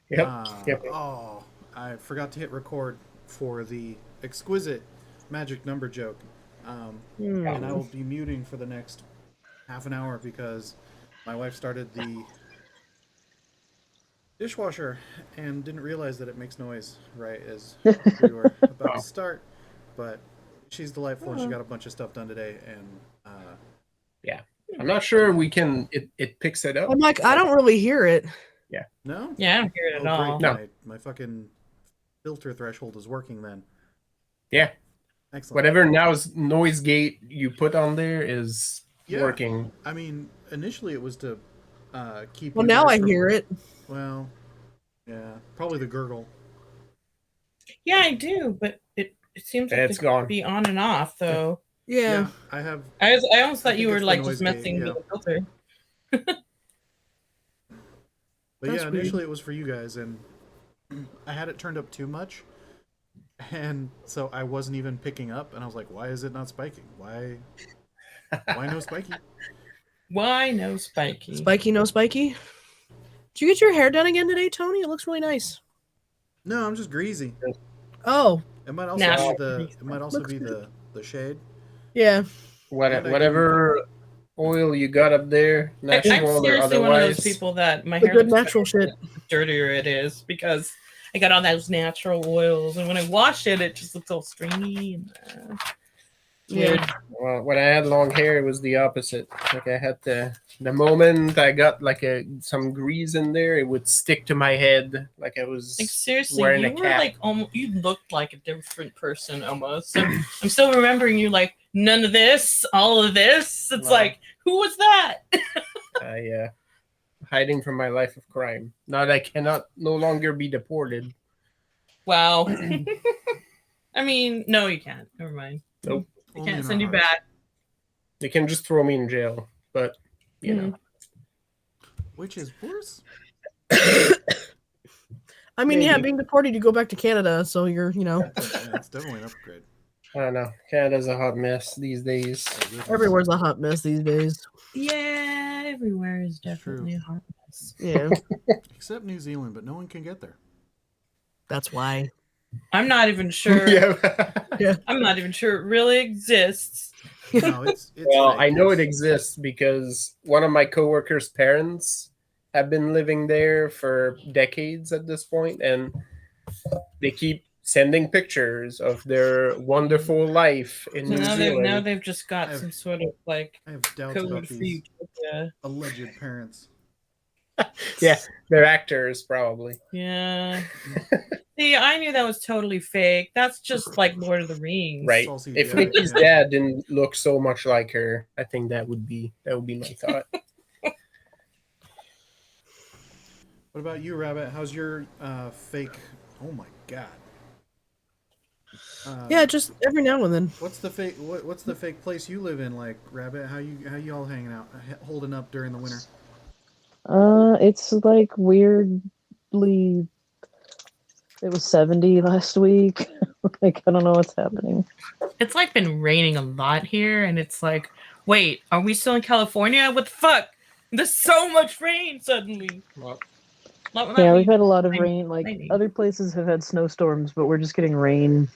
Yep. Yep. Oh, I forgot to hit record for the exquisite magic number joke. And I Hmm. will be muting for the next half an hour because my wife started the dishwasher and didn't realize that it makes noise right as we were about to Oh, start. But she's delightful and she got a bunch of stuff done today. And yeah. I'm not sure we can. It picks it up. I'm like, I don't really hear it. Yeah. no, Yeah, I don't hear it oh at great, all. No. my fucking filter threshold is working then. Yeah. Excellent. Whatever noise gate you put on there is Yeah, working. I mean, initially it was to keep Well, you now guys I from. hear it. Well, yeah, probably the gurgle. Yeah, I do, but it seems like It's to gone. be on and off though. Yeah. I have. I almost I thought you think were it's the like noise just gate. messing Yeah, with the filter. but That's yeah, weird. initially it was for you guys, and I had it turned up too much, and so I wasn't even picking up, and I was like, "Why is it not spiking? Why no spiky?" Why no spiky? Spiky, no spiky. Did you get your hair done again today, Tony? It looks really nice. No, I'm just greasy. Oh, It might also Natural be the. grease. It might also Looks be good. the shade. yeah. And I Whatever oil you got up there, I'm natural or seriously one of those otherwise. people that my The hair good looks natural better shit. the dirtier it is because I got all those natural oils, and when I wash it, it just looks all stringy and weird. Yeah. Well, when I had long hair, it was the opposite. Like I had the moment I got like some grease in there, it would stick to my head like I was Like seriously, wearing you a were cap. like almost you looked like a different person almost. So I'm still remembering you like none of this, all of this. It's No. like who was that? I hiding from my life of crime. Now that I cannot no longer be deported. Wow. I mean, no, you can't. Never mind. Nope. They Only can't in send our you hearts. back. They can just throw me in jail, but you know. Which is worse. I mean, yeah, Maybe. being deported, you go back to Canada, so you're, Yeah, it's definitely an upgrade. I don't know. Canada's a hot mess these days. everywhere's a hot mess these days. Yeah, everywhere is It's true. definitely a hot mess. Yeah, Except New Zealand, but no one can get there. that's why. I'm not even sure. Yeah. I'm not even sure it really exists. No, it's Well, fake. I know it It's- exists because one of my coworkers' parents have been living there for decades at this point, and they keep sending pictures of their wonderful life in So New now Zealand. they've just got I've- some sort of like I have doubts code about for these utopia. alleged parents. Yeah, they're actors probably. Yeah. See, I knew that was totally fake. That's just like Lord of the Rings. Right. all CGI, If Nikki's yeah. dad didn't look so much like her, I think that would be my thought. What about you, Rabbit? How's your fake? Oh my god. Yeah, just every now and then. What's the fake? What's the fake place you live in, like Rabbit? How you all hanging out, holding up during the winter? It's like weirdly. It was 70 last week. Like I don't know what's happening. It's like been raining a lot here, and it's like, wait, are we still in California? What the fuck? There's so much rain suddenly. Well, Yeah, we've had a lot of I'm rain. Like complaining. other places have had snowstorms, but we're just getting rain.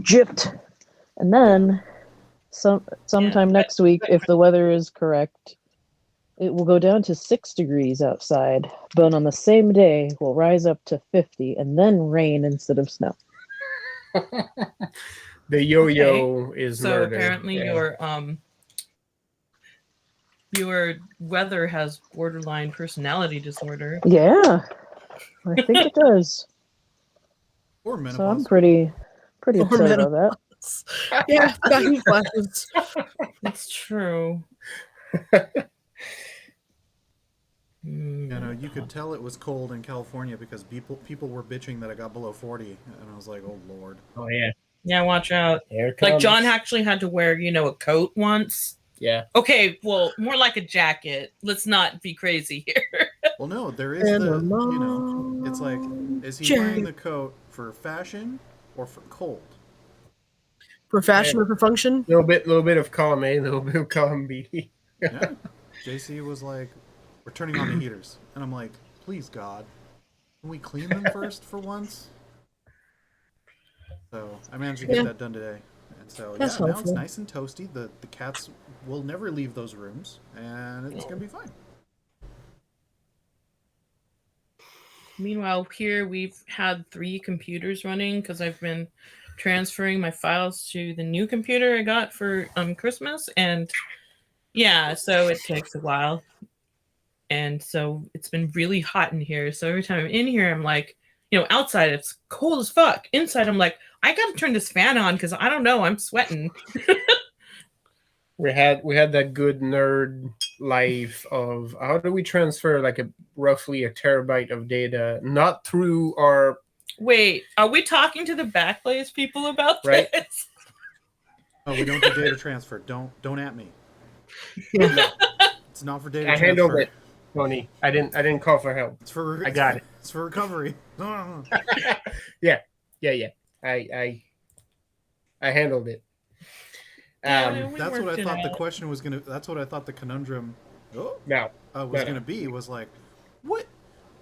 Gypped. And then sometime next week, if the weather is correct, it will go down to 6 degrees outside. But on the same day, will rise up to 50 and then rain instead of snow. the yo-yo is So murder. apparently Yeah. your weather has borderline personality disorder. Yeah, I think it does. Or So I'm menopause? pretty Or upset about that. Yeah, got heat flashes. It's true. You know, you could tell it was cold in California because people were bitching that it got below 40, and I was like, oh lord. Oh yeah. Yeah, watch out. Here it Like comes. John actually had to wear, a coat once. Yeah. Okay, well, more like a jacket. Let's not be crazy here. Well, no, there is And the a you know, it's like, is he wearing the coat for fashion or for cold? For fashion or for function? Little bit of column A, little bit of column B. Yeah. JC was like, we're turning on the heaters. And I'm like, please, God, can we clean them first for once? So I managed to get that done today. And so, That's now it's helpful. nice and toasty. The cats will never leave those rooms, and it's going to be fine. Meanwhile, here we've had 3 computers running because I've been transferring my files to the new computer I got for Christmas, and yeah, so it takes a while, and so it's been really hot in here. So every time I'm in here, I'm like, outside it's cold as fuck. Inside, I'm like, I gotta turn this fan on because I don't know, I'm sweating. We had that good nerd life of how do we transfer like roughly a terabyte of data, not through our Wait, are we talking to the Backblaze people about Right. this? Oh, we don't do data transfer. Don't at me. Yeah. It's not for data I transfer. handled it, Tony. I didn't call for help. It's for I got it. It's for recovery. Yeah. I handled it. Yeah, we That's what worked I it thought the out. question was gonna. That's what I thought the conundrum. Now Was No. gonna be was like, what?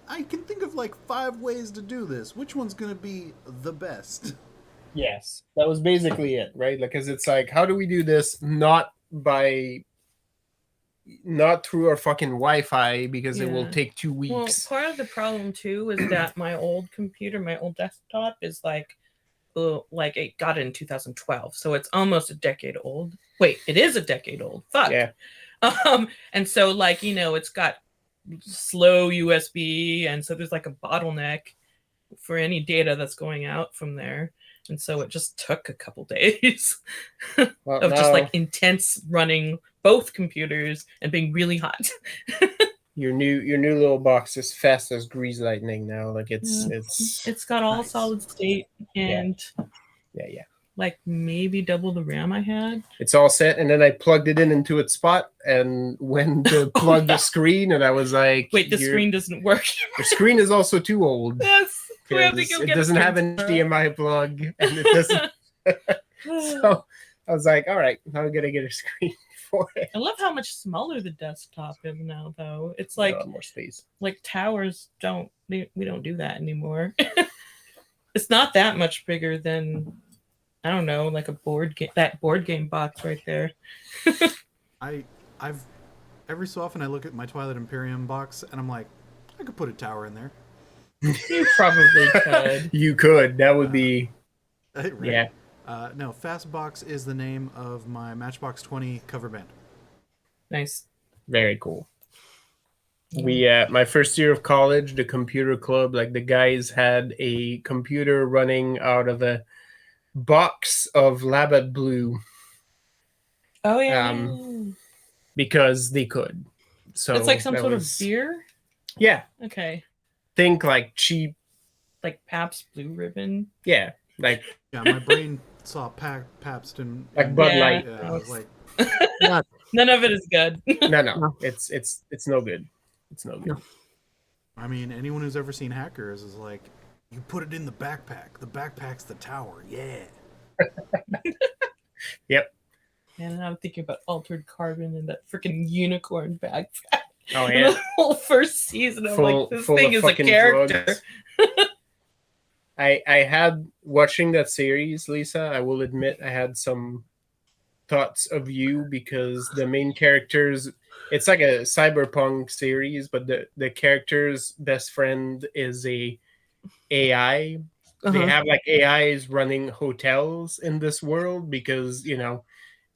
I can think of like 5 ways to do this. Which one's gonna be the best? yes, that was basically it, right? Because it's like, how do we do this not through our fucking Wi-Fi because it will Yeah. take 2 Well, weeks. part of the problem too is that my old computer, my old desktop, is like it got it in 2012, so it's almost a decade old. Wait, it is a decade old. Fuck. Yeah. And so it's got slow USB, and so there's like a bottleneck for any data that's going out from there, and so it just took a couple days Well, of just now like intense running both computers and being really hot. your new little box is fast as grease lightning now. Like it's It's got all Nice. solid state and yeah. like maybe double the RAM I had. It's all set, and then I plugged it into its spot, and when to plug the screen, and I was like, Wait, the "Your- screen doesn't work. Your screen is also too old. Yes. We have to because go it get a doesn't have an screen HDMI plug, and it doesn't. So I was like, all right, I'm gonna get a screen for it. I love how much smaller the desktop is now, though. It's like more space. towers we don't do that anymore. It's not that much bigger than, I don't know, like a board game, that board game box right there. I've every so often I look at my Twilight Imperium box and I'm like, I could put a tower in there. You probably could. You could. That would be. Right. Yeah. No, Fastbox is the name of my Matchbox 20 cover band. Nice. Very cool. We my first year of college, the computer club, like the guys had a computer running out of a box of Labatt Blue Oh yeah. because they could. So It's like some that sort was- of beer. Yeah, Okay. think like cheap. Like Pabst Blue Ribbon. Yeah, like Yeah, my brain saw Pabst and Like Bud Yeah. Light. Yeah, I was like, None of it is good. No, No. it's no good. It's no good. No. I mean, anyone who's ever seen Hackers is like, you put it in the backpack. The backpack's the tower. Yeah. Yep. And I'm thinking about Altered Carbon and that freaking unicorn backpack. Oh The yeah. whole first season, I'm like, this thing of is a fucking character. drugs. I had watching that series, Lisa. I will admit I had some thoughts of you because the main characters. It's like a cyberpunk series, but the character's best friend is a AI. They Uh-huh. have like AIs running hotels in this world because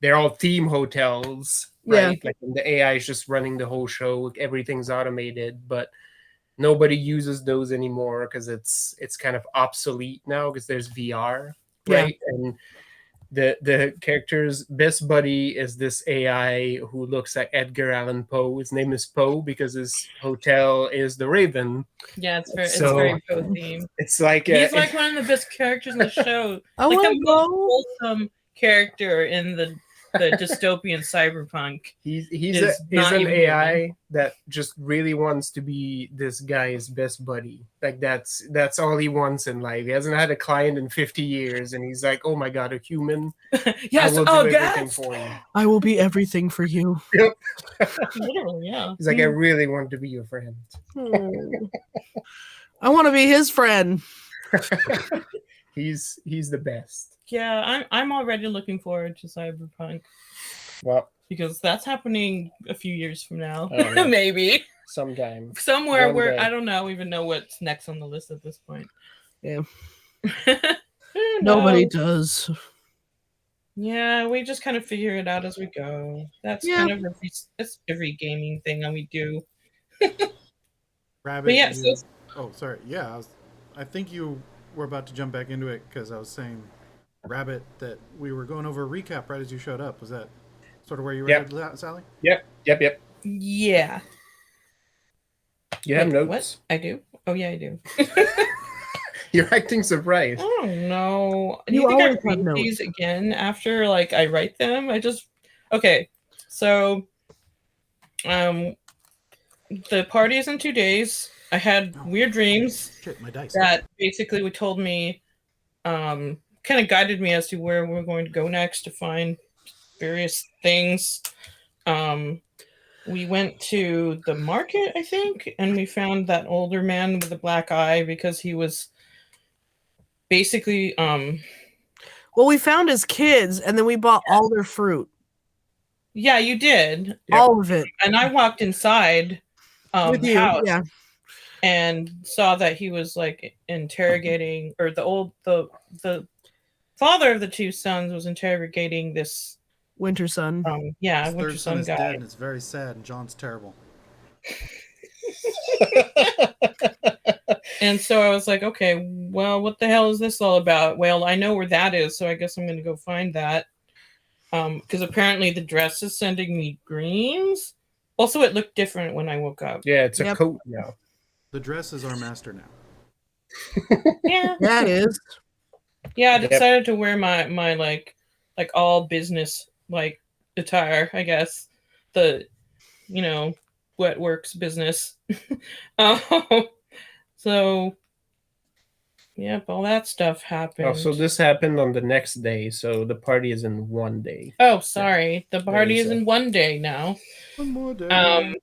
they're all theme hotels, right? Yeah. Like the AI is just running the whole show. Everything's automated, but nobody uses those anymore because it's kind of obsolete now because there's VR, Yeah. right? And the character's best buddy is this AI who looks like Edgar Allan Poe. His name is Poe because his hotel is the Raven. Yeah, it's very So- pro themed. It's like He's like one of the best characters in the show. I Like want the to most go. wholesome character in the the dystopian cyberpunk. He's Is he's not an even AI that just really wants to be this guy's best buddy. Like that's all he wants in life. He hasn't had a client in 50 years, and he's like, "Oh my god, a human! Yes, I will do oh everything yes. for you." I will be everything for you. Literally, yeah. He's like, "I really want to be your friend." I want to be his friend. He's the best. Yeah, I'm already looking forward to Cyberpunk Well, because that's happening a few years from now, Oh, yeah. maybe sometime. somewhere One where day. I don't know even know what's next on the list at this point. Yeah. Who Nobody knows? does. Yeah, we just kind of figure it out as we go. That's Yeah. kind of that's every gaming thing that we do. Rabbit. But yeah, you- so Oh, sorry. Yeah, I think you were about to jump back into it because I was saying, Rabbit, that we were going over a recap right as you showed up. Was that sort of where you were Yep. headed, Sally? Yep. yeah. You have Wait, notes. What? I do? Oh yeah, I do. You're acting surprised. I don't know. Do You you think I always have read notes. these again after like I write them? Okay. So the party is in 2 days. I had Oh. weird dreams Shit, my dice. that basically told me kind of guided me as to where we're going to go next to find various things. We went to the market, I think, and we found that older man with a black eye because he was basically Well, we found his kids, and then we bought all their fruit, yeah, you did. Yep. all of it. And I walked inside With the you, house yeah. and saw that he was like interrogating, or the father of the two sons was interrogating this Winter Sun. His Winter third son Sun is guy. dead, and it's very sad, and John's terrible. And so I was like, okay, well, what the hell is this all about? Well, I know where that is, so I guess I'm gonna go find that. Because apparently the dress is sending me dreams. Also, it looked different when I woke up. Yeah, it's a Yep. coat now. The dress is our master now. Yeah. Yeah, it is. Yeah, I Yep. decided to wear my like all business like attire, I guess. The wet works business. So yep, all that stuff happened. Oh, so this happened on the next day. So the party is in one day. Oh, sorry. The party is is a- in one day now. One more day.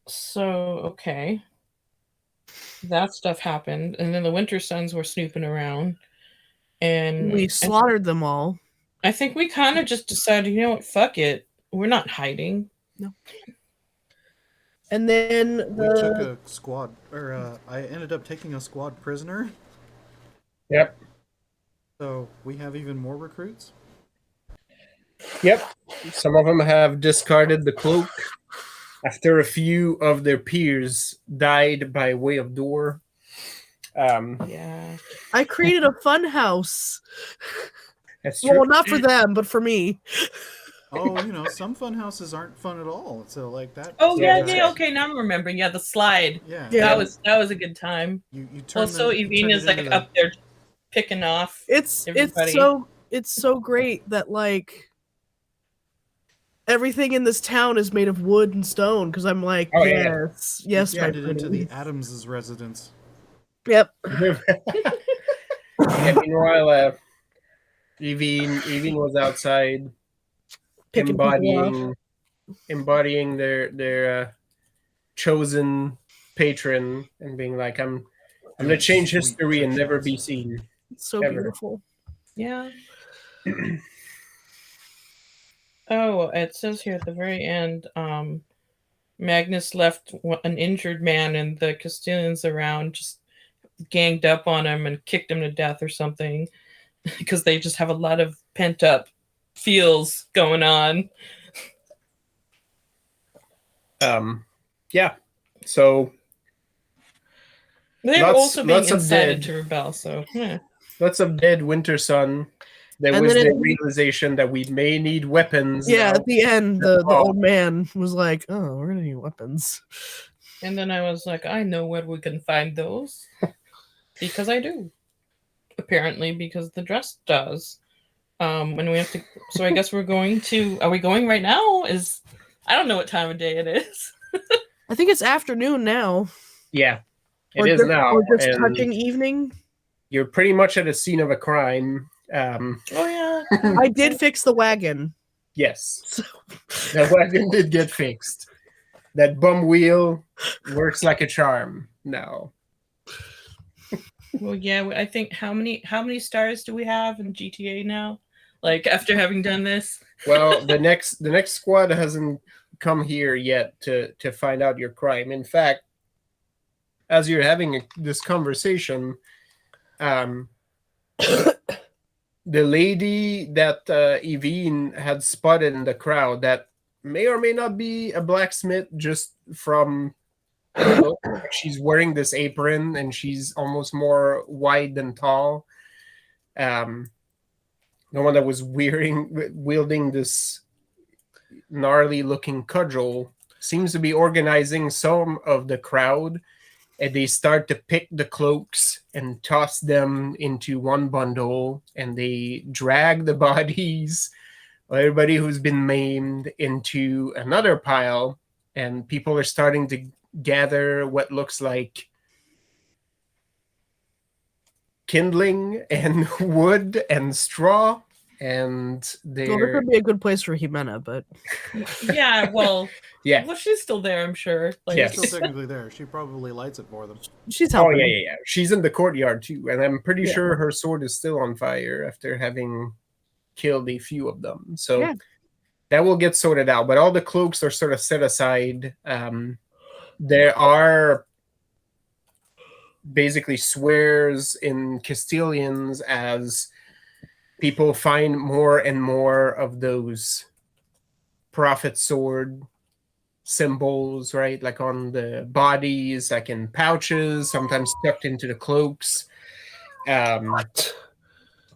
So okay. That stuff happened, and then the Winter Suns were snooping around, and We slaughtered them all. I think we kind of just decided, you know what, fuck it, we're not hiding. And then we took the a squad, or I ended up taking a squad prisoner. Yep. So we have even more recruits. Yep. Some of them have discarded the cloak after a few of their peers died by way of door. Yeah. I created a fun house. That's true. Well, not for them, but for me. Oh, some fun houses aren't fun at all. So like that. Oh Yeah, yeah, that's yeah. right. Okay, now I'm remembering. Yeah, the slide. Yeah. Yeah. That was a good time. You turn Also, you turn Evina's it like into the- up there picking off. It's Everybody. it's so great that like everything in this town is made of wood and stone because I'm like, Oh, yeah. yes, you my turned it into the pretties. Adams's residence. Yep. And meanwhile, Evine was outside Picking people embodying their chosen patron and being like, I'm gonna change Sweet history and never shots. be seen. It's so Ever. beautiful. Yeah. Oh, it says here at the very end, Magnus left an injured man, and the Castilians around just ganged up on him and kicked him to death or something, because they just have a lot of pent up feels going on. Yeah. So They're Lots- also being lots of incited dead. to rebel, so yeah. lots of dead Winter Sun. There And was then the it- realization that we may need weapons. Yeah, now. at the end, the Oh. old man was like, "Oh, we're gonna need weapons." And then I was like, I know where we can find those. Because I do. Apparently, because the dress does. When we have to. So I guess we're going to. Are we going right now? I don't know what time of day it is. I think it's afternoon now. Yeah, it Or is just, now. or just and touching evening. You're pretty much at a scene of a crime. Oh yeah. I did fix the wagon. Yes, So, the wagon did get fixed. That bum wheel works like a charm now. Well, yeah. I think how many stars do we have in GTA now? Like after having done this. Well, the next squad hasn't come here yet to find out your crime. In fact, as you're having this conversation, the lady that Evine had spotted in the crowd that may or may not be a blacksmith just from her look. She's wearing this apron and she's almost more wide than tall. The one that was wielding this gnarly looking cudgel seems to be organizing some of the crowd, and they start to pick the cloaks and toss them into one bundle, and they drag the bodies of everybody who's been maimed into another pile, and people are starting to gather what looks like kindling and wood and straw, and well, this they're would be a good place for Jimena, but Yeah. Well. yeah. Well, she's still there, I'm sure. Like, Yes. Still technically there. She probably lights it for them. she's Oh helping. yeah. She's in the courtyard too, and I'm pretty Yeah. sure her sword is still on fire after having killed a few of them. So Yeah. that will get sorted out. But all the cloaks are sort of set aside. There are basically swears in Castilians as people find more and more of those prophet sword symbols, right? Like on the bodies, like in pouches, sometimes tucked into the cloaks. And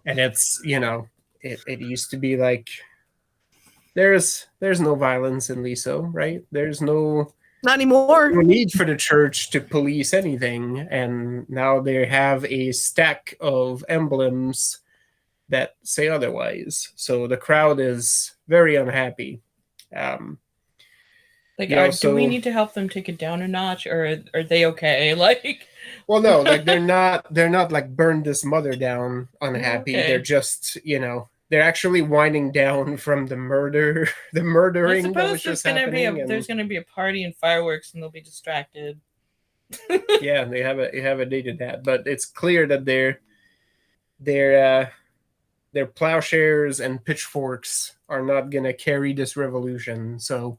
it's, it used to be like there's no violence in Liso, right? There's no Not anymore. need for the church to police anything, and now they have a stack of emblems that say otherwise. So the crowd is very unhappy. Like, Yeah, do we so- need to help them take it down a notch, or are they okay? Like, Well, no, like they're not like burn this mother down unhappy. Okay. They're just, they're actually winding down from the murder, the I murdering that was suppose just happening. and- there's gonna be a party and fireworks, and they'll be distracted. yeah, they have a day to that, but it's clear that their plowshares and pitchforks are not gonna carry this revolution. So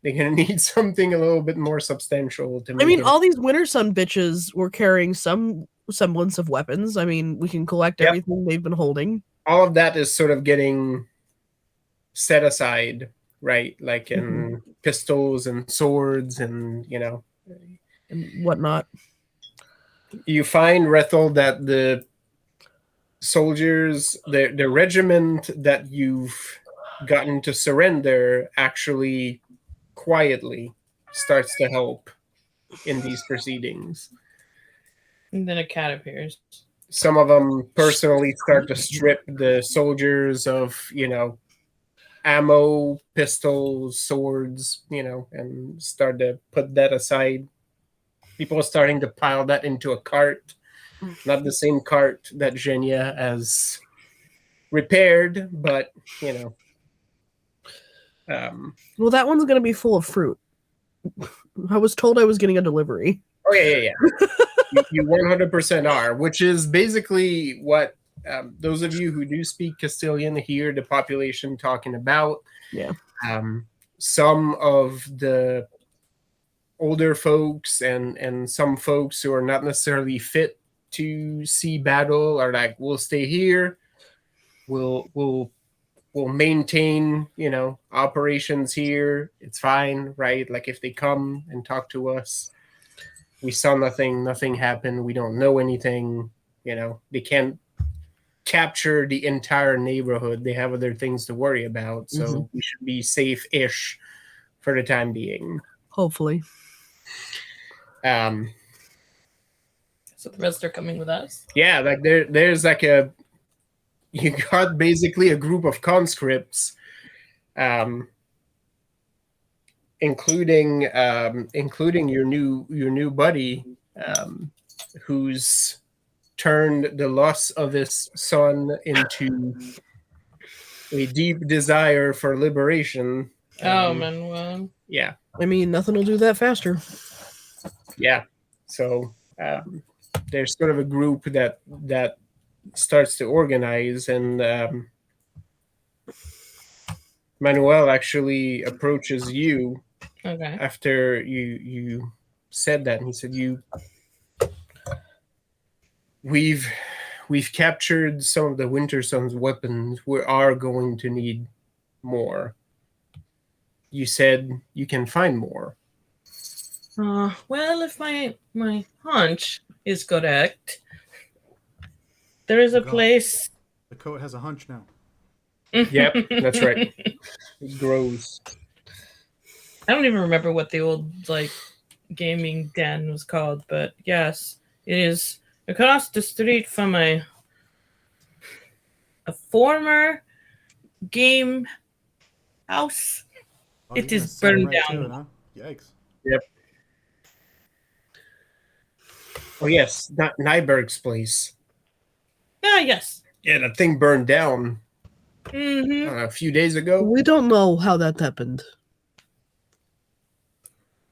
they're gonna need something a little bit more substantial to make I mean, it. all these Winter Sun bitches were carrying some semblance of weapons. I mean, we can collect Yep. everything they've been holding. All of that is sort of getting set aside, right? Like in pistols and swords, and And whatnot. you find Rethel that the soldiers, the regiment that you've gotten to surrender, actually quietly starts to help in these proceedings. And then a cat appears. Some of them personally start to strip the soldiers of, ammo, pistols, swords, and start to put that aside. People are starting to pile that into a cart. Not the same cart that Zhenya has repaired, but, Well, that one's going to be full of fruit. I was told I was getting a delivery. oh, yeah. You 100% are, which is basically what those of you who do speak Castilian hear the population talking about. Yeah. Some of the older folks and some folks who are not necessarily fit to see battle are like, we'll stay here. We'll maintain, operations here. It's fine, right? Like if they come and talk to us, we saw nothing happened. We don't know anything. They can't capture the entire neighborhood. They have other things to worry about. So we should be safe-ish for the time being. Hopefully. So the rest are coming with us. Yeah, like there's like a you got basically a group of conscripts, um, including your new buddy, who's turned the loss of his son into a deep desire for liberation. Oh, Manuel. Yeah, I mean, nothing will do that faster. yeah. So there's sort of a group that starts to organize, and Manuel actually approaches you Okay. after you said that, and he said, we've captured some of the Winter Sun's weapons. We are going to need more. You said you can find more. Well, if my hunch is correct, there is a God. place. The coat has a hunch now. Yep, that's right. It grows. I don't even remember what the old gaming den was called, but yes, it is across the street from a former game house. Oh, It you're is gonna sell burned right to down. it, huh? Yikes. Yep. Oh yes, Nyberg's place. Ah, yes. Yeah, that thing burned down Mm-hmm. a few days ago. We don't know how that happened.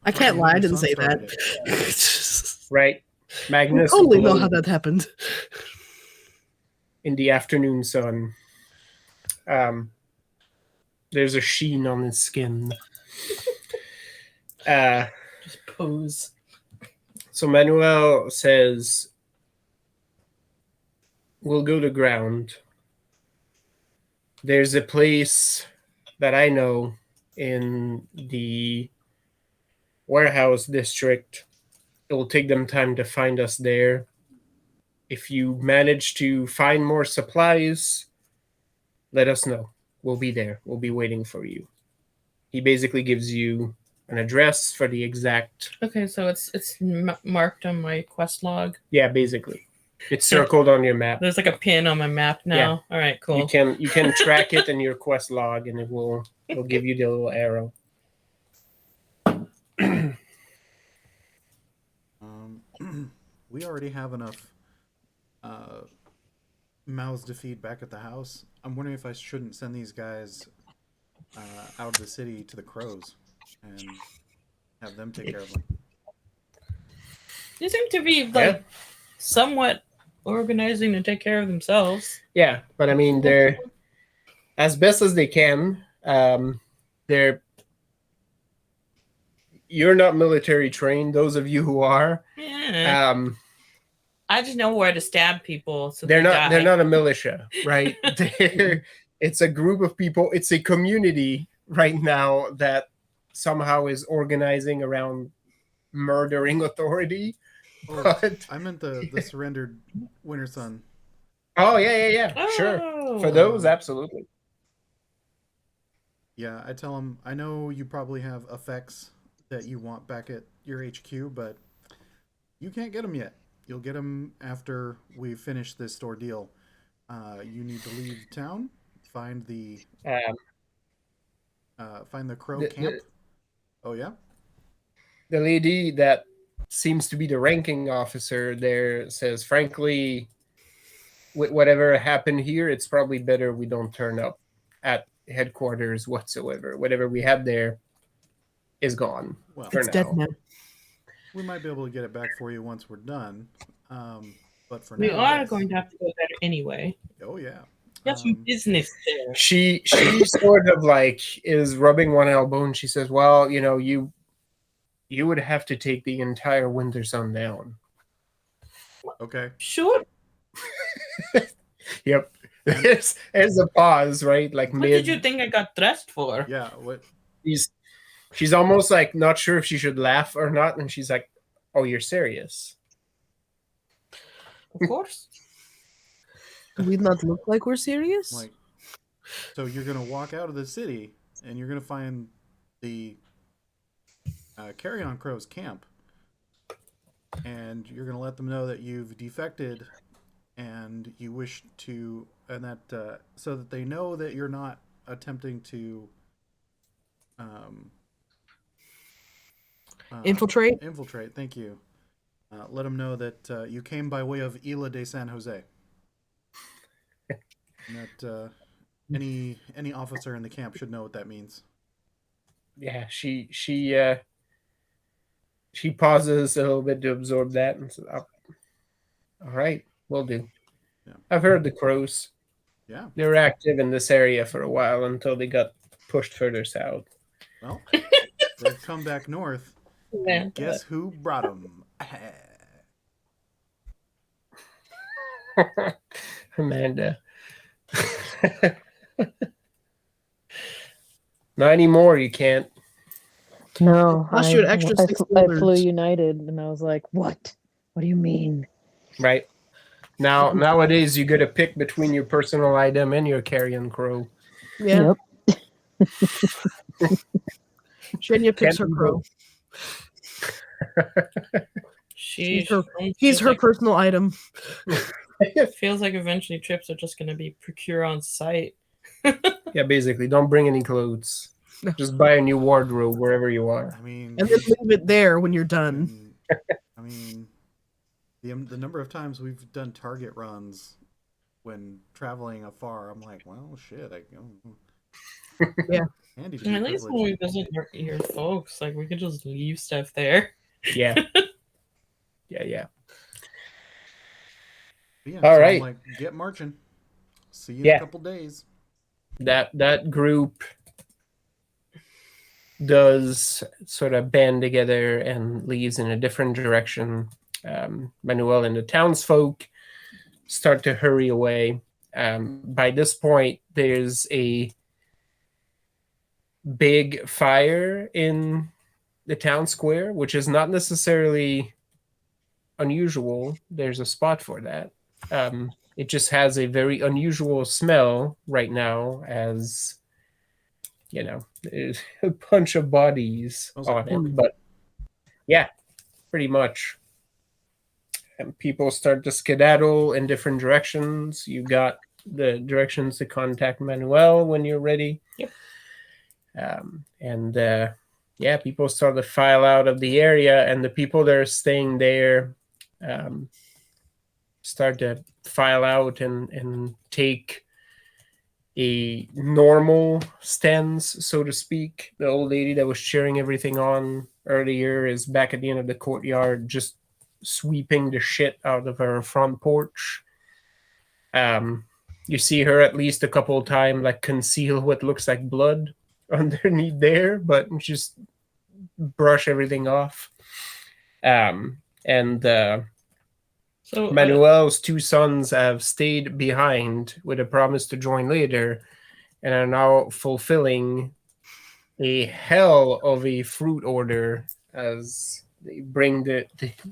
I can't lie, I Your didn't son say started that. Right, We Magnus totally know glowed how that happened. in the afternoon sun. There's a sheen on his skin. Just pose. So Manuel says, we'll go to ground. There's a place that I know in the warehouse district. It will take them time to find us there. If you manage to find more supplies, let us know. We'll be there. We'll be waiting for you. He basically gives you an address for the exact. Okay, so it's marked on my quest log. Yeah, basically, it's circled on your map. There's like a pin on my map now. Yeah. All right, cool. You can track it in your quest log, and it'll give you the little arrow. We already have enough mouths to feed back at the house. I'm wondering if I shouldn't send these guys out of the city to the crows and have them take care of them. They seem to be somewhat organizing to take care of themselves. Yeah, but I mean, they're as best as they can. They're You're not military trained. Those of you who are, Yeah. I just know where to stab people. So they're not. They're die. not a militia, right? It's a group of people. It's a community right now that somehow is organizing around murdering authority. Oh, But I meant the surrendered Winter Sun. oh yeah, sure. Oh. For those, absolutely. Yeah, I tell them, I know you probably have effects that you want back at your HQ, but you can't get them yet. You'll get them after we finish this ordeal. You need to leave town, find the crow camp. Oh yeah. The lady that seems to be the ranking officer there says, frankly, whatever happened here, it's probably better we don't turn up at headquarters whatsoever. Whatever we had there is gone. Well, for It's now. dead now. we might be able to get it back for you once we're done. But for We now, are yes. going to have to go there anyway. Oh yeah. Got some business there. She sort of like is rubbing one elbow and she says, well, you would have to take the entire Winter Sun down. Okay. Sure. Yep. There's a pause, right? Like What mid. did you think I got dressed for? Yeah. What? She's almost like not sure if she should laugh or not, and she's like, "Oh, you're serious?" Of course. Do we not look like we're serious? Like, so you're gonna walk out of the city and you're gonna find the Carrion Crows camp, and you're gonna let them know that you've defected and you wish to, and that so that they know that you're not attempting to Infiltrate? Infiltrate. Thank you. Let them know that you came by way of Isla de San Jose. And that any officer in the camp should know what that means. Yeah, she pauses a little bit to absorb that and says, "Oh, all right, will do." Yeah. I've heard the crows. Yeah. They were active in this area for a while until they got pushed further south. Well, they've come back north. Yeah. And guess who brought them? Amanda. Not anymore, you can't. No, Cost you an extra I 6 flew dollars. United, and I was like, "What? What do you mean?" Right. Nowadays you gotta pick between your personal item and your carrion crow. Yeah. Yep. Shania picks Can't her be crow. Sheesh. He's her like, personal item. feels like eventually trips are just going to be procure on site. Yeah, basically, don't bring any clothes. No. Just buy a new wardrobe wherever you are. I mean, And then leave it there when you're done. I mean, the number of times we've done Target runs when traveling afar, I'm like, well, shit. Yeah. Handy to And be at least when we privileged. visit your folks, like we could just leave stuff there. Yeah. Yeah. But yeah, All so right. I'm like, get marching. See you in Yeah. a couple days. That group does sort of band together and leaves in a different direction. Manuel and the townsfolk start to hurry away. By this point, there's a big fire in the town square, which is not necessarily unusual. There's a spot for that. It just has a very unusual smell right now, as you know, there's a bunch of bodies Smells like on it. But yeah, pretty much. And people start to skedaddle in different directions. You got the directions to contact Manuel when you're ready. Yep. Yeah, people start to file out of the area, and the people that are staying there start to file out and take a normal stance, so to speak. The old lady that was cheering everything on earlier is back at the end of the courtyard, just sweeping the shit out of her front porch. You see her at least a couple of times, like, conceal what looks like blood underneath there, but just brush everything off. So Manuel's two sons have stayed behind with a promise to join later and are now fulfilling a hell of a fruit order as they bring the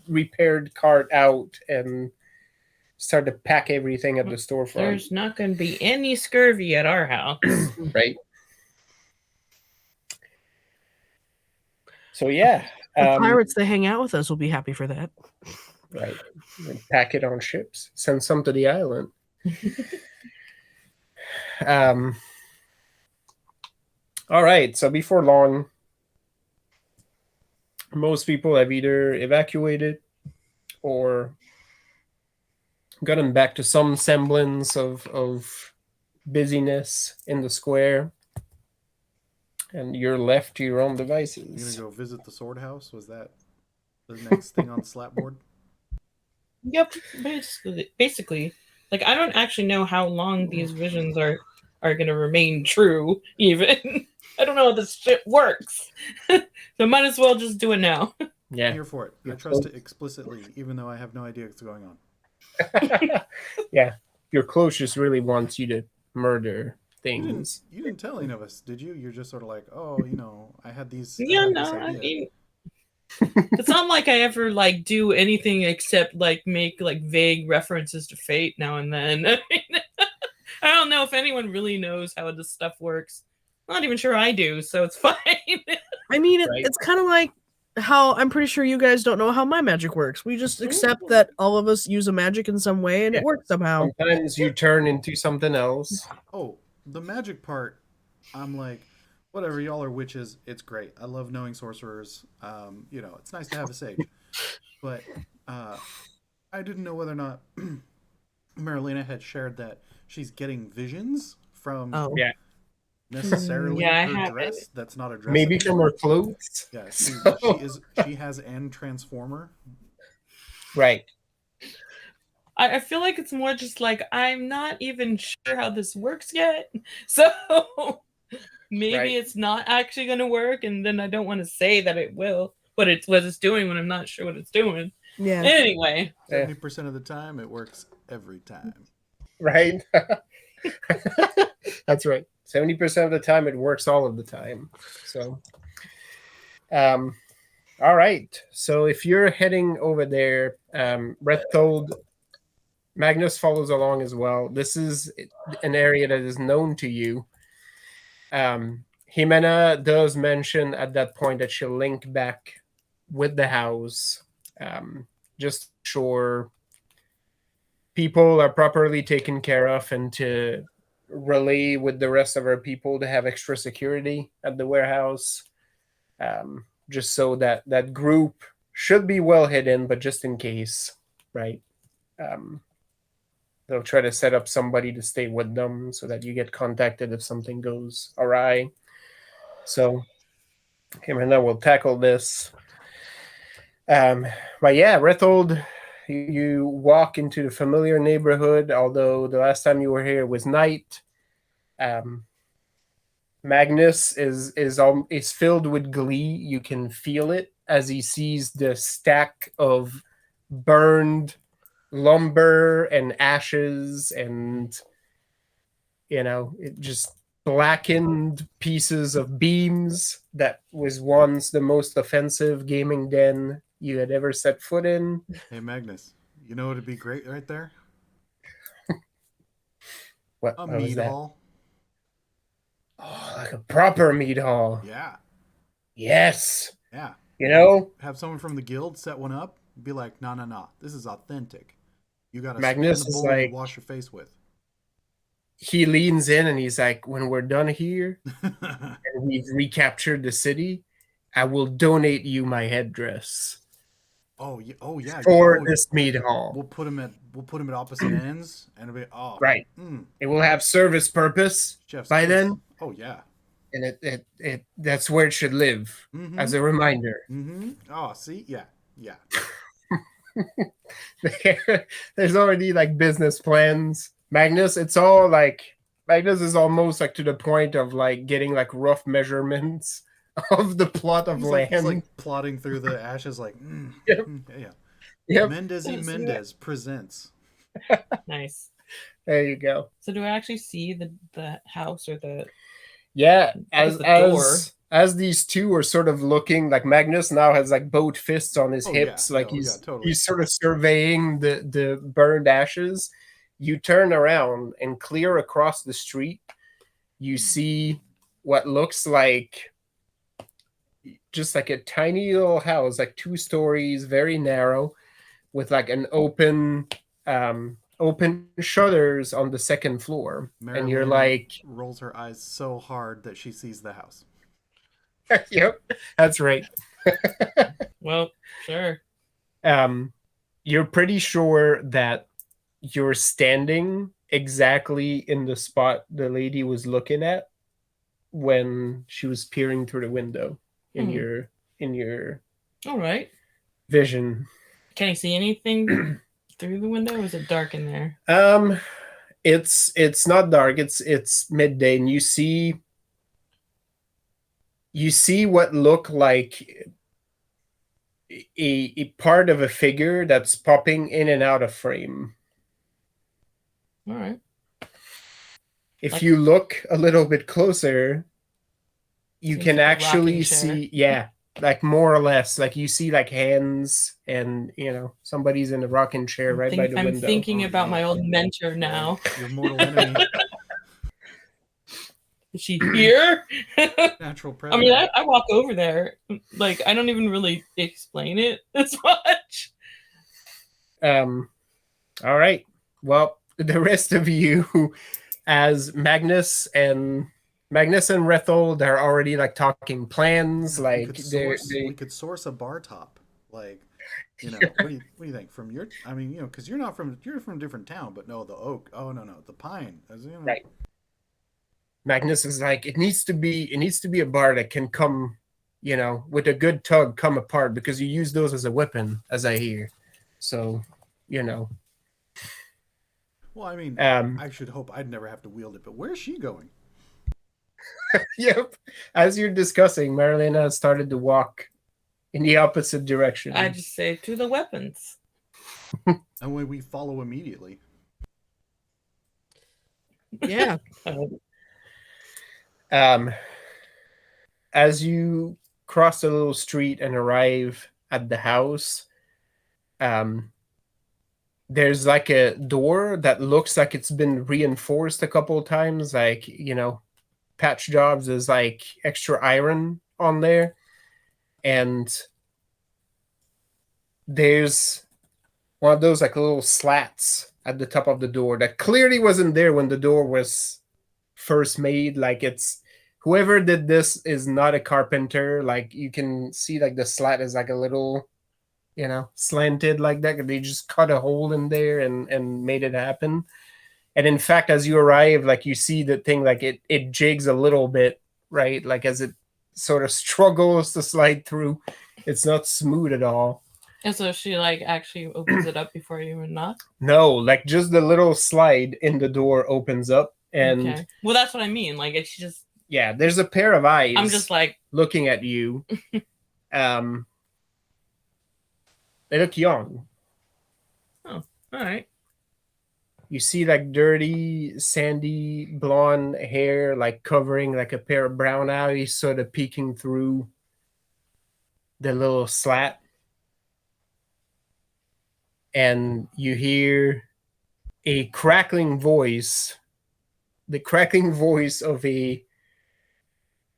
repaired cart out and start to pack everything at the storefront. there's not going to be any scurvy at our house. Right. So yeah, The pirates that hang out with us will be happy for that. right. And pack it on ships. Send some to the island. All right. So before long, most people have either evacuated or gotten back to some semblance of busyness in the square, and you're left to your own You devices. gonna go visit the sword house? Was that the next thing on the slapboard? Yep, basically, like I don't actually know how long these visions are going to remain true. Even I don't know how this shit works, so might as well just do it now. Yeah. Here for it. I trust it explicitly, even though I have no idea what's going on. Yeah. Your close just really wants you to murder things. You didn't tell any of us, did you? You're just sort of like, oh, I had these. Yeah, had no, this I idea. mean, it's not like I ever like do anything except like make like vague references to fate now and then. I mean, I don't know if anyone really knows how this stuff works. I'm not even sure I do, so it's fine. I mean, Right. it's kind of like how I'm pretty sure you guys don't know how my magic works. We just accept Ooh. that all of us use a magic in some way and Yeah. it works somehow. Sometimes you turn into something else. Oh, the magic part, I'm like, whatever, y'all are witches. It's great. I love knowing sorcerers. It's nice to have a sage. But I didn't know whether or not Marilena had shared that she's getting visions from Oh. Yeah. necessarily Yeah, I her haven't. dress. That's not a dress. Maybe from anymore. her clothes. Yeah, So- she has an transformer. Right. I feel like it's more just like I'm not even sure how this works yet. So maybe Right. it's not actually going to work, and then I don't want to say that it will, what it's doing when I'm not sure what it's doing. Yeah. Anyway, 70% of the time, it works every time. Right. That's right. 70% of the time it works all of the time. So all right. So if you're heading over there, Red told Magnus follows along as well. This is an area that is known to you. Jimena does mention at that point that she'll link back with the house, just sure people are properly taken care of and to relay with the rest of our people to have extra security at the warehouse, just so that that group should be well hidden, but just in case, right? They'll try to set up somebody to stay with them so that you get contacted if something goes awry. So him and I will tackle this. But yeah, Rethold, you walk into the familiar neighborhood, although the last time you were here was night. Magnus is filled with glee. You can feel it as he sees the stack of burned lumber and ashes and it just blackened pieces of beams that was once the most offensive gaming den you had ever set foot in. Hey, Magnus, you know what would be great right there? What A was mead that? hall. Oh, like a proper meat hall. Yeah, Yes. yeah. Have someone from the guild set one up. Be like, nah. This is authentic. You got to Magnus spin the is bowl you like- wash your face with. He leans in and he's like, when we're done here and we've recaptured the city, I will donate you my headdress oh yeah. for Oh, this meat hall. We'll put them at opposite ends, and it'll be Right. Mm, It will have service purpose, Jeff's By kiss. then? Oh yeah. and it that's where it should live Mm-hmm. as a reminder. Mm-hmm. Oh, see, yeah. There's already like business plans. Magnus is almost like to the point of like getting like rough measurements of the plot of He's land. like plodding through the ashes, like, Yep. yeah. Yep, Mendez y Yes, yeah. Mendez presents. nice. there you go. So do I actually see the house or the? Yeah, What is as the door? as these two are sort of looking, like Magnus now has like both fists on his Oh, hips, yeah. like Oh, he's yeah, totally. he's sort of surveying the burned ashes. You turn around and clear across the street, you see what looks like just like a tiny little house, like 2 stories, very narrow, with like an open shutters on the second floor. And you're Marilyn like, rolls her eyes so hard that she sees the house. yep, that's right. Well, sure. You're pretty sure that you're standing exactly in the spot the lady was looking at when she was peering through the window in Hmm. your All right. vision. Can I see anything through the window? Or is it dark in there? It's not dark, it's midday, and you see what look like a part of a figure that's popping in and out of frame. All right. If Like- you look a little bit closer, you Seems can like a actually rocking chair. see, yeah, like more or less, like you see like hands and somebody's in a rocking chair right by the I'm window. thinking Oh, about no. my old mentor now. Your mortal enemy. Is she here? Natural I predator. mean, I walk over there. Like, I don't even really explain it as much. All right. Well, the rest of you, as Magnus and Rethel, they're already like talking plans. Yeah, Like we could source a bar top. Like, what do you think? From your, I mean, because you're from a different town, but no, the oak. Oh no, the pine. Right. Magnus is like, it needs to be a bar that can come, with a good tug come apart, because you use those as a weapon, as I hear. So, Well, I mean, Um, I should hope I'd never have to wield it. But where's she going? Yep. As you're discussing, Marilena has started to walk in the opposite direction. I just say to the weapons. And when we follow immediately. Yeah. As you cross a little street and arrive at the house, there's like a door that looks like it's been reinforced a couple of times. Like, Patch Jobs is like extra iron on there. And there's one of those like little slats at the top of the door that clearly wasn't there when the door was first made. Like, it's whoever did this is not a carpenter. Like, you can see like the slat is like a little, slanted like that. They just cut a hole in there and made it happen. And in fact, as you arrive, like, you see the thing, like it jigs a little bit, right? Like, as it sort of struggles to slide through, it's not smooth at all. And so she like actually opens it up before you even knock. No, like just the little slide in the door opens up, and Okay. Well, that's what I mean. Like, it's just. Yeah, there's a pair of eyes. I'm just like looking at you. They look young. Oh, all right. You see like dirty, sandy, blonde hair, like covering like a pair of brown eyes, sort of peeking through the little slat. And you hear a crackling voice, the crackling voice of a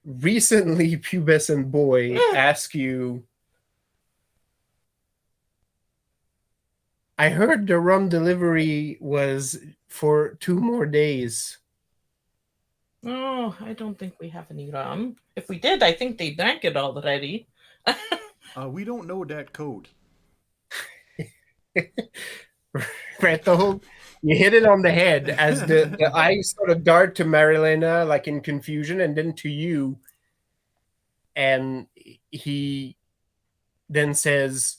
recently pubescent boy ask you, I heard the rum delivery was for 2 more days. Oh, I don't think we have any rum. If we did, I think they drank it already. We don't know that code. Rethel, you hit it on the head as the eyes sort of dart to Marilena, like in confusion, and then to you. And he then says,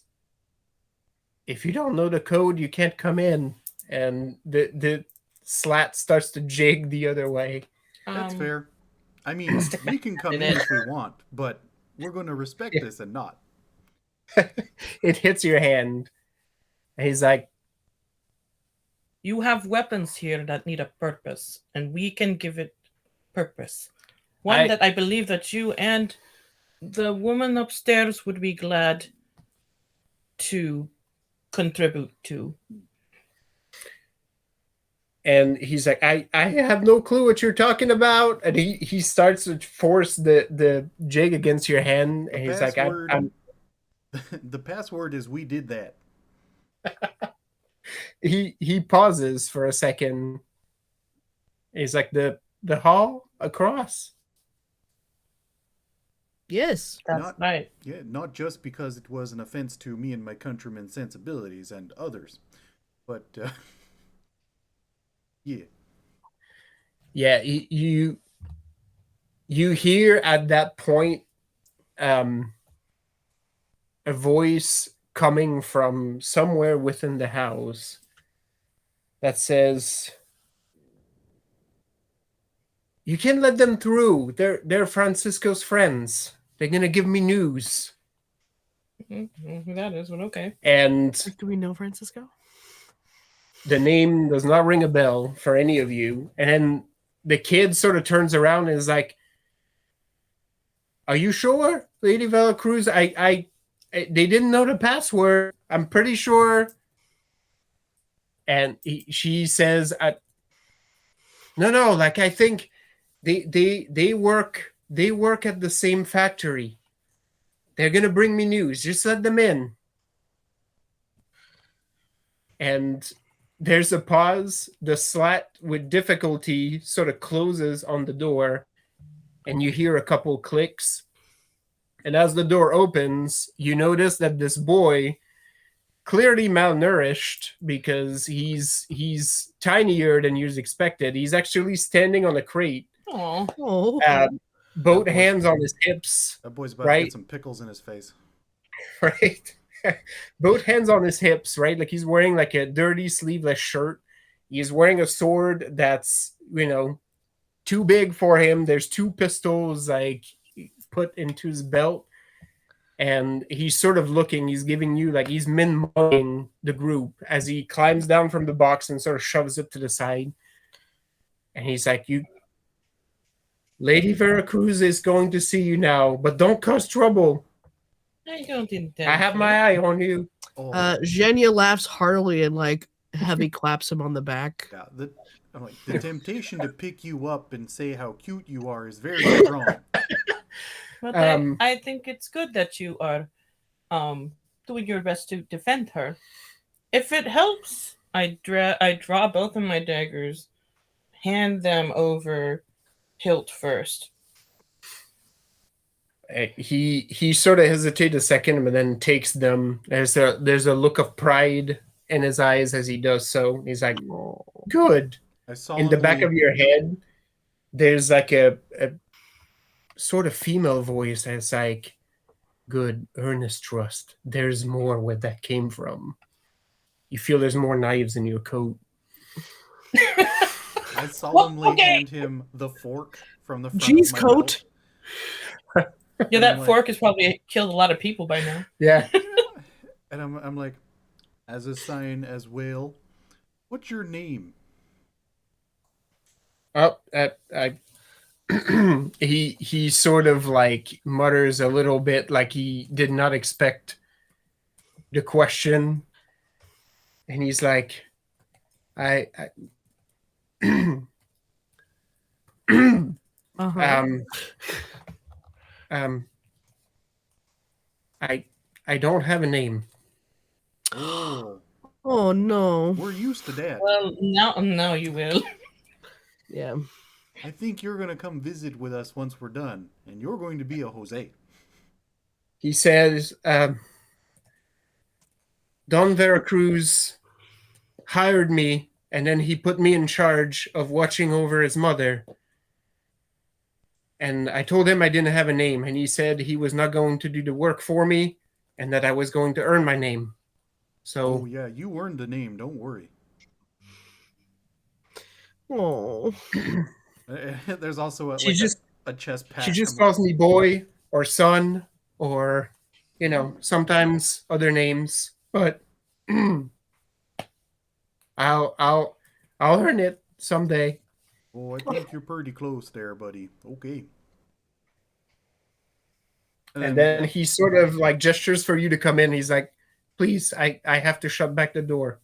if you don't know the code, you can't come in. And the slat starts to jig the other way. That's fair. I mean, we can come in if we want, but we're going to respect this and not. It hits your hand. And he's like, You have weapons here that need a purpose, and we can give it purpose. One that I believe that you and the woman upstairs would be glad to contribute to. And he's like, I have no clue what you're talking about. And he starts to force the jig against your hand. And he's like, I'm the password is we did that. He pauses for a second. He's like, the hall across. Yes. That's right. Yeah, not just because it was an offense to me and my countrymen's sensibilities and others, but yeah. Yeah, you hear at that point a voice coming from somewhere within the house that says, you can't let them through. They're Francisco's friends. They're gonna give me news. Mm-hmm. That is, but okay. And Do we know Francisco? the name does not ring a bell for any of you. And then the kid sort of turns around and is like, are you sure, Lady Velacruz? I they didn't know the password. I'm pretty sure. And she says, no, like, I think They work at the same factory. They're gonna bring me news. Just let them in. And there's a pause. The slat with difficulty sort of closes on the door, and you hear a couple clicks. And as the door opens, you notice that this boy, clearly malnourished because he's tinier than you'd expected. He's actually standing on a crate, Oh, Oh, both boy. hands on his hips, That boy's about to Right. get some pickles in his face. right? Both hands on his hips, right? Like he's wearing like a dirty sleeveless shirt. He's wearing a sword that's, too big for him. There's two pistols like put into his belt. And he's sort of looking, he's giving you like he's min-mugging the group as he climbs down from the box and sort of shoves it to the side. And he's like, Lady Veracruz is going to see you now, but don't cause trouble. I don't intend. I have to. my eye on you. Oh, Zhenya laughs heartily and like heavy claps him on the back. yeah. I'm like, the temptation to pick you up and say how cute you are is very strong. But Um, I think it's good that you are doing your best to defend her. If it helps, I draw both of my daggers, hand them over hilt first. He sort of hesitates a second, but then takes them. There's a look of pride in his eyes as he does so. He's like, good. I saw In the back of your head, there's like a sort of female voice that's like, good, earnest trust. There's more where that came from. You feel there's more knives in your coat. I solemnly okay. hand him the fork from the front Jeez, of my coat. belt. Yeah, And that I'm like- fork has probably killed a lot of people by now. Yeah. And I'm like, as a sign as whale, what's your name? Oh, I he sort of like mutters a little bit like he did not expect the question, and he's like, I Uh-huh. I don't have a name. Oh, Oh no. we're used to that. Well, now you will. Yeah. I think you're gonna come visit with us once we're done, and you're going to be a Jose. He says, Don Veracruz hired me, and then he put me in charge of watching over his mother. And I told him I didn't have a name, and he said he was not going to do the work for me, and that I was going to earn my name. Oh So yeah, you earned the name. Don't worry. Oh. There's also she just a chest pat. she just I'm like, calls me boy or son or sometimes other names, but I'll earn it someday. oh, I think you're pretty close there, buddy. Okay. And then he sort of like gestures for you to come in. He's like, please, I have to shut back the door.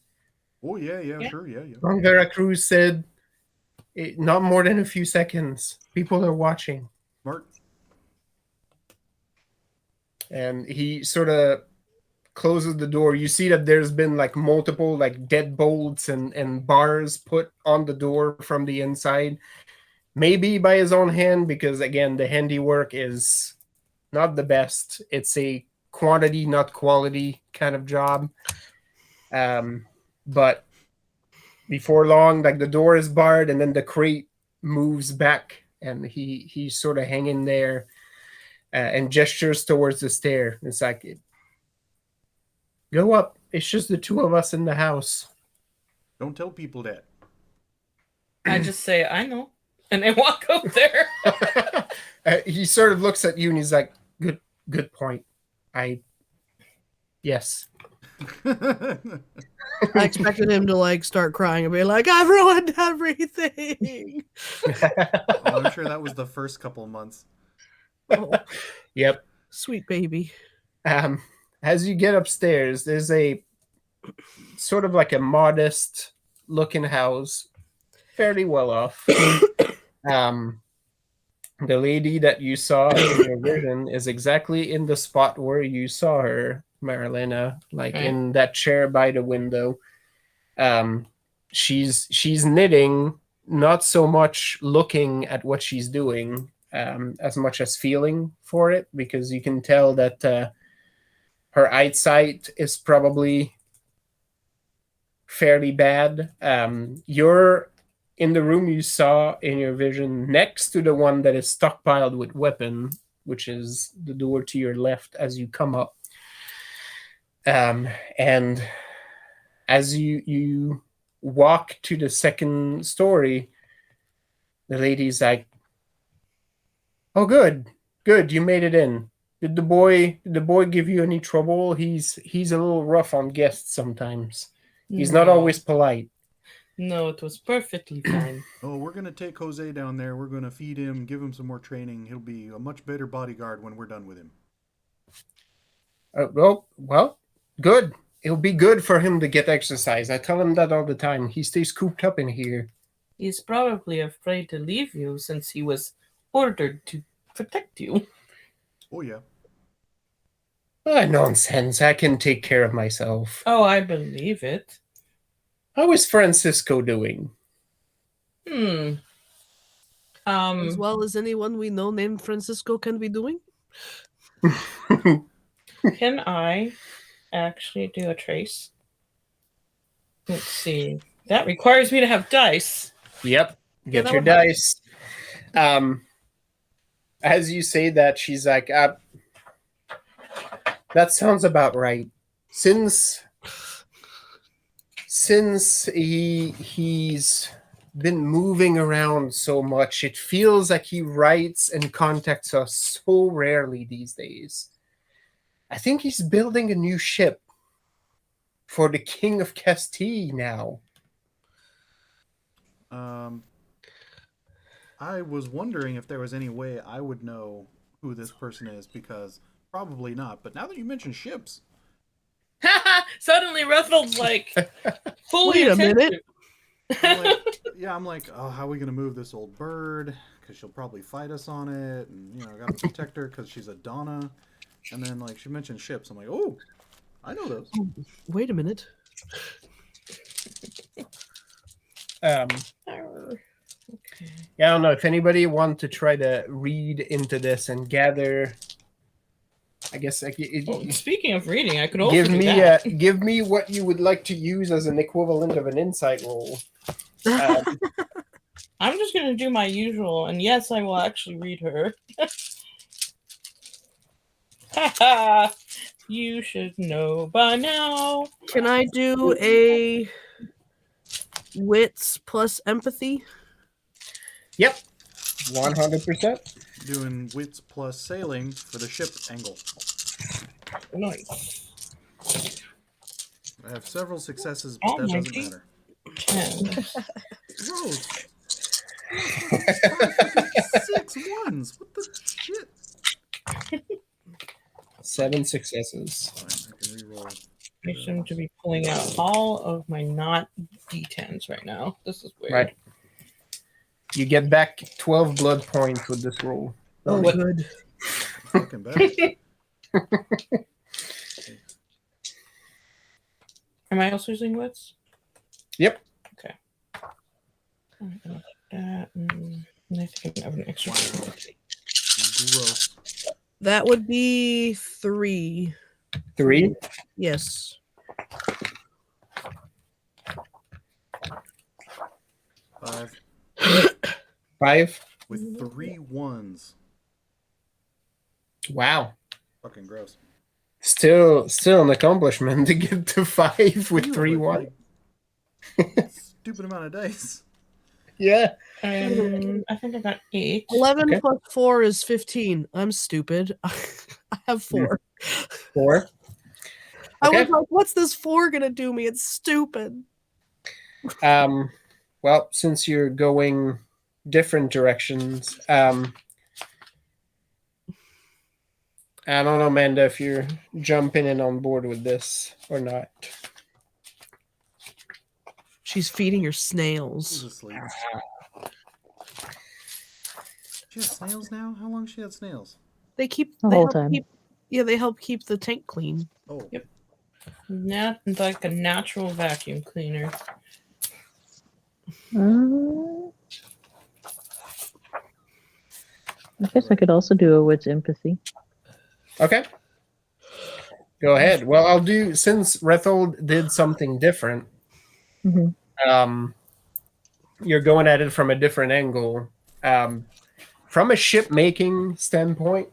oh yeah, Yeah. sure, yeah. Don Veracruz said, not more than a few seconds. People are watching. Smart. And he sort of closes the door. You see that there's been like multiple like deadbolts and bars put on the door from the inside. Maybe by his own hand, because again, the handiwork is not the best. It's a quantity, not quality kind of job. But before long, like the door is barred, and then the crate moves back, and he's sort of hanging there, and gestures towards the stair. It's like, go up. It's just the two of us in the house. Don't tell people that. I just say, I know. And I walk up there. He sort of looks at you and he's like, good point. Yes. I expected him to like start crying and be like, I've ruined everything. Oh, I'm sure that was the first couple of months. Oh, Yep. sweet baby. As you get upstairs, there's a sort of like a modest looking house, fairly well off. the lady that you saw in your vision is exactly in the spot where you saw her, Marilena, like Okay. in that chair by the window. She's knitting, not so much looking at what she's doing, as much as feeling for it, because you can tell that her eyesight is probably fairly bad. You're in the room you saw in your vision next to the one that is stockpiled with weapon, which is the door to your left as you come up. And as you walk to the second story, the lady's like, "Oh, good, you made it in. Did the boy give you any trouble? He's a little rough on guests sometimes. He's not No. always polite." No, it was perfectly fine. Oh, we're gonna take Jose down there. We're gonna feed him, give him some more training. He'll be a much better bodyguard when we're done with him. Well, good. It'll be good for him to get exercise. I tell him that all the time. He stays cooped up in here. He's probably afraid to leave you since he was ordered to protect you. Oh yeah. Nonsense. I can take care of myself. Oh, I believe it. How is Francisco doing? As well as anyone we know named Francisco can be doing. Can I actually do a trace? Let's see. That requires me to have dice. Yep. Get that your would help. dice. As you say that, she's like, that sounds about right. Since he's been moving around so much, it feels like he writes and contacts us so rarely these days. I think he's building a new ship for the King of Castile now. I was wondering if there was any way I would know who this person is, because probably not. But now that you mention ships, Suddenly, Rethel's like fully Wait a attentive. minute. I'm like, oh, how are we gonna move this old bird? Because she'll probably fight us on it, and I gotta protect her because she's a Donna. And then like she mentioned ships, I'm like, oh, I know those. Wait a minute. Okay. Yeah, I don't know if anybody want to try to read into this and gather. I guess Speaking of reading, I could also give do me that. give me what you would like to use as an equivalent of an insight roll. I'm just going to do my usual, and yes, I will actually read her. Haha! You should know by now. Can I do a wits plus empathy? Yep, 100%. Doing wits plus sailing for the ship angle. Nice. I have several successes, but that doesn't matter. 10. Gross. 6 ones. What the shit? 7 successes. Fine, I can reroll. I seem to be pulling out all of my not D10s right now. This is weird. Right. You get back 12 blood points with this roll. Oh, What- good. Fucking bad. Am I also using wits? Yep. Okay. I'm gonna put that. And I think I have an extra. Wow. Gross. That would be 3. 3. Yes. 5 5. with 3 ones. Wow. Fucking gross. Still an accomplishment to get to 5 with Ew, 3 but, 1. like, stupid amount of dice. Yeah. I think I got 8. 11 Okay. plus 4 is 15. I'm stupid. I have 4. 4. I Okay. was like, what's this 4 gonna do me? It's stupid. Well, since you're going different directions, I don't know, Amanda, if you're jumping in on board with this or not. She's feeding her She's snails. asleep. She has snails now? How long has she had snails? They keep The they whole help time. keep yeah, they help keep the tank clean. Oh. Yep. Like a natural vacuum cleaner. Uh, I guess I could also do a wit's empathy. Okay. Go ahead. Well, I'll do, since Rethold did something different. Mhm. You're going at it from a different angle. From a ship making standpoint,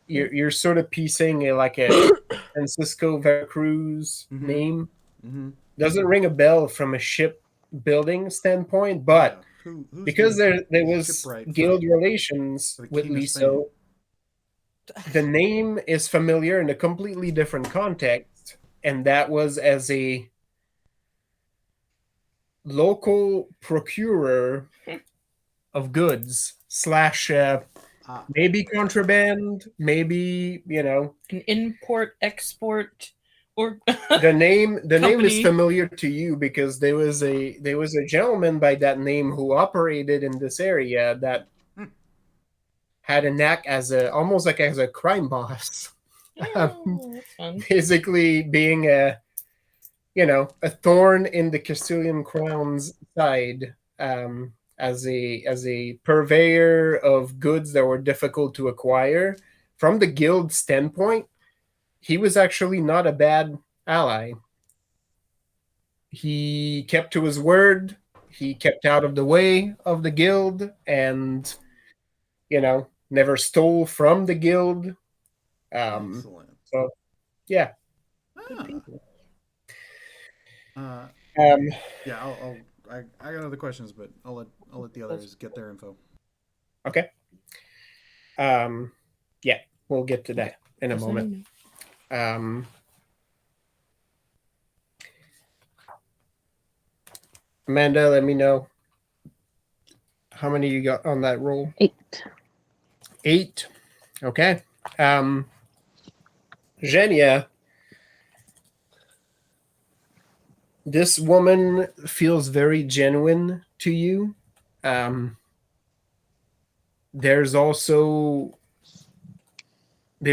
you're sort of piecing like a Francisco Veracruz Mhm. name. Mm-hmm. Doesn't ring a bell from a ship building standpoint, but Who's because the there was shipwright guild for relations the with King of Spain? Liso, the name is familiar in a completely different context, and that was as a local procurer of goods slash Ah, maybe contraband, maybe, An import export or the name is Company. familiar to you because there was a gentleman by that name who operated in this area that had a knack as almost like as a crime boss. Oh, that's fun. Basically being a thorn in the Castilian crown's side, as a purveyor of goods that were difficult to acquire. From the guild standpoint, he was actually not a bad ally. He kept to his word. He kept out of the way of the guild, and never stole from the guild. excellent. So yeah. Ah. Um, Yeah, I got other questions, but I'll let the others get their info. Okay. Yeah, we'll get to that in a moment. Amanda, let me know how many you got on that roll. 8. 8. Okay. Zhenya, this woman feels very genuine to you. There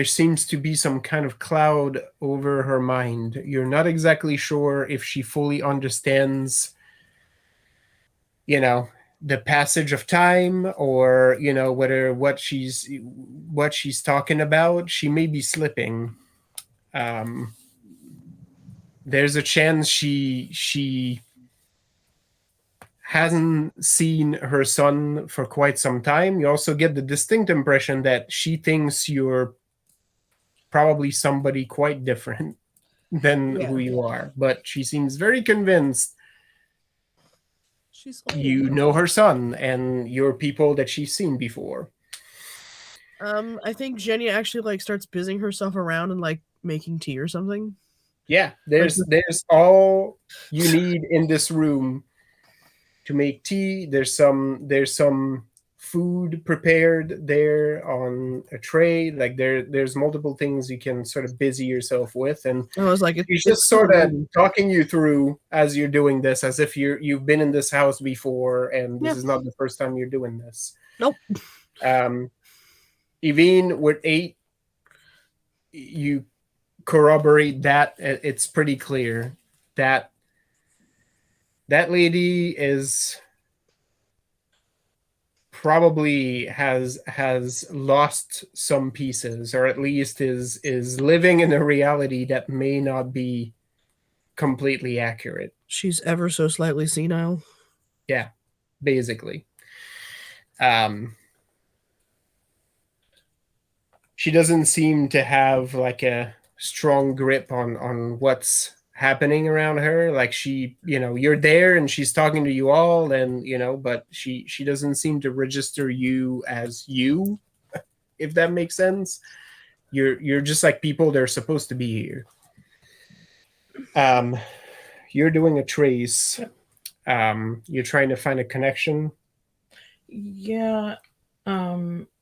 seems to be some kind of cloud over her mind. You're not exactly sure if she fully understands, the passage of time, or whether what she's talking about. She may be slipping. There's a chance she hasn't seen her son for quite some time. You also get the distinct impression that she thinks you're probably somebody quite different than who you are, but she seems very convinced She's you know her son and your people that she's seen before. I think Jenny actually starts busying herself around and making tea or something. Yeah, there's all you need in this room to make tea. There's some food prepared there on a tray. There's multiple things you can sort of busy yourself with, and I was like, she's just sort of talking you through as you're doing this, as if you've been in this house before, and this is not the first time you're doing this. Nope. Even with 8, you corroborate that it's pretty clear that lady is probably has lost some pieces, or at least is living in a reality that may not be completely accurate. She's ever so slightly senile. Yeah, basically. She doesn't seem to have a strong grip on what's happening around her. You're there and she's talking to you all, and but she doesn't seem to register you as you, if that makes sense. You're just like people that are supposed to be here. You're doing a trace. You're trying to find a connection. Yeah.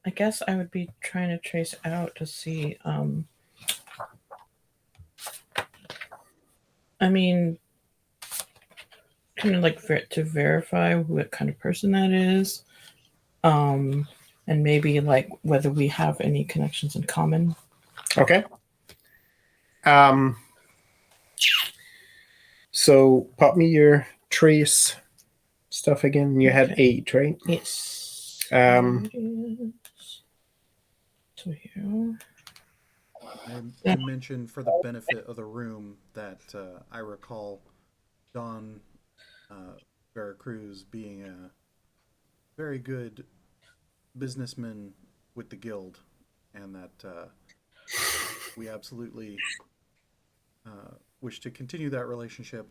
I guess I would be trying to trace out to see. I mean, kind of to verify what kind of person that is. I and maybe like whether we have any connections in common. Okay. So pop me your trace stuff again. You had Okay. 8, right? Yes. Um, Here it is. So here. I mentioned for the benefit of the room that I recall Don Veracruz being a very good businessman with the guild, and that we absolutely wish to continue that relationship.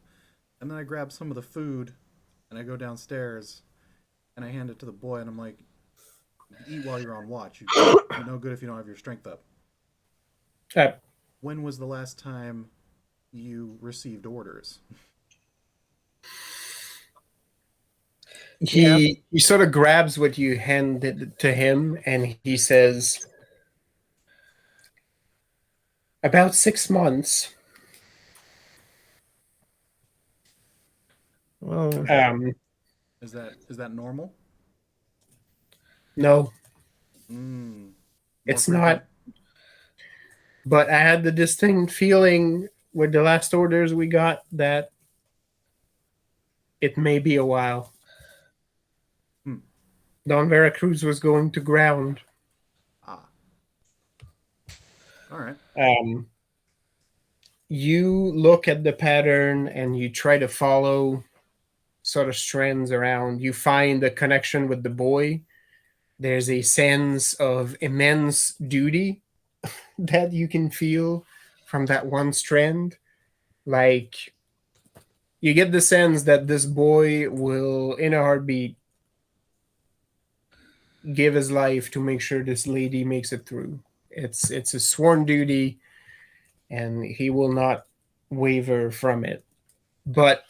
And then I grab some of the food and I go downstairs and I hand it to the boy and I'm like, eat while you're on watch. You're no good if you don't have your strength up. When was the last time you received orders? he sort of grabs what you handed to him and he says, about 6 months. Well, Is that normal? No, More it's frequent? not. But I had the distinct feeling with the last orders we got that it may be a while. Don Veracruz was going to ground. Ah. All right. You look at the pattern and you try to follow sort of strands around. You find a connection with the boy. There's a sense of immense duty that you can feel from that one strand. Like, you get the sense that this boy will, in a heartbeat, give his life to make sure this lady makes it through. It's a sworn duty, and he will not waver from it. But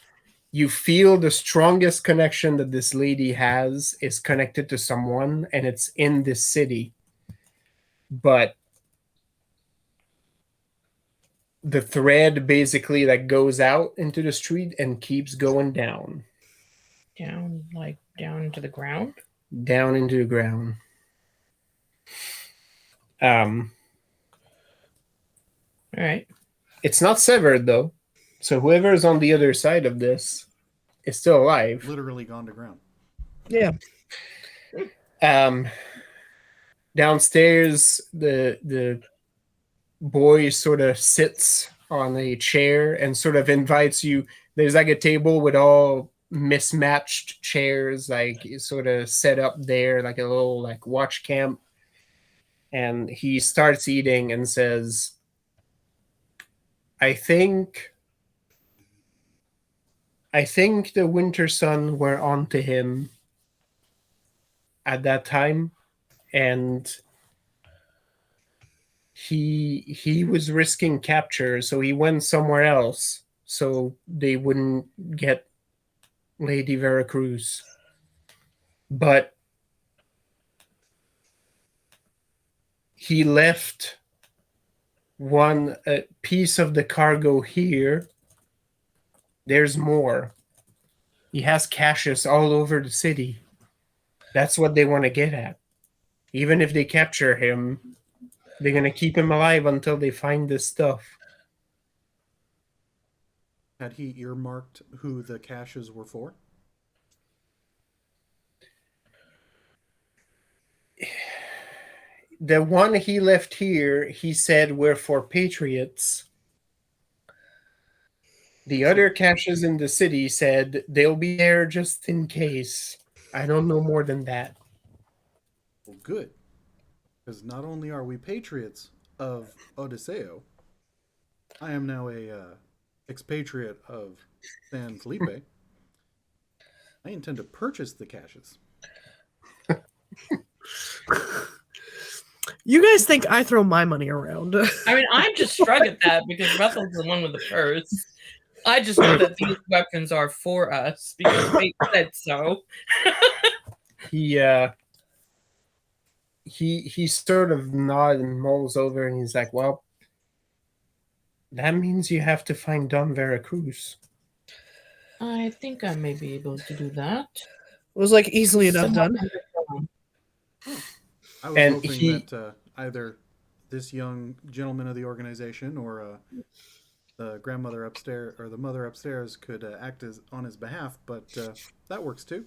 you feel the strongest connection that this lady has is connected to someone, and it's in this city. But the thread basically that goes out into the street and keeps going down. Down, like down into the ground. Down into the ground. All right. It's not severed though, so whoever's on the other side of this is still alive. Literally gone to ground. yeah. Downstairs, the boy sort of sits on a chair and sort of invites you. There's like a table with all mismatched chairs, like sort of set up there, like a little like watch camp. And he starts eating and says, I think the Winter Sun were onto him at that time, and he was risking capture, so he went somewhere else so they wouldn't get Lady Veracruz. But he left one piece of the cargo here. There's more. He has caches all over the city. That's what they want to get at. Even if they capture him, they're going to keep him alive until they find this stuff. Had he earmarked who the caches were for? The one he left here, he said were for patriots. The other caches in the city said they'll be there just in case. I don't know more than that. Well, good. Because not only are we patriots of Odiseo, I am now a expatriate of San Felipe. I intend to purchase the caches. You guys think I throw my money around? I mean, I'm just struck at that because Russell's the one with the purse. I just know that these weapons are for us because they said so. He sort of nods and mulls over, and he's like, "Well, that means you have to find Don Veracruz." I think I may be able to do that. It was like easily enough done. I was And hoping he that either this young gentleman of the organization or the grandmother upstairs or the mother upstairs could act as on his behalf, but that works too.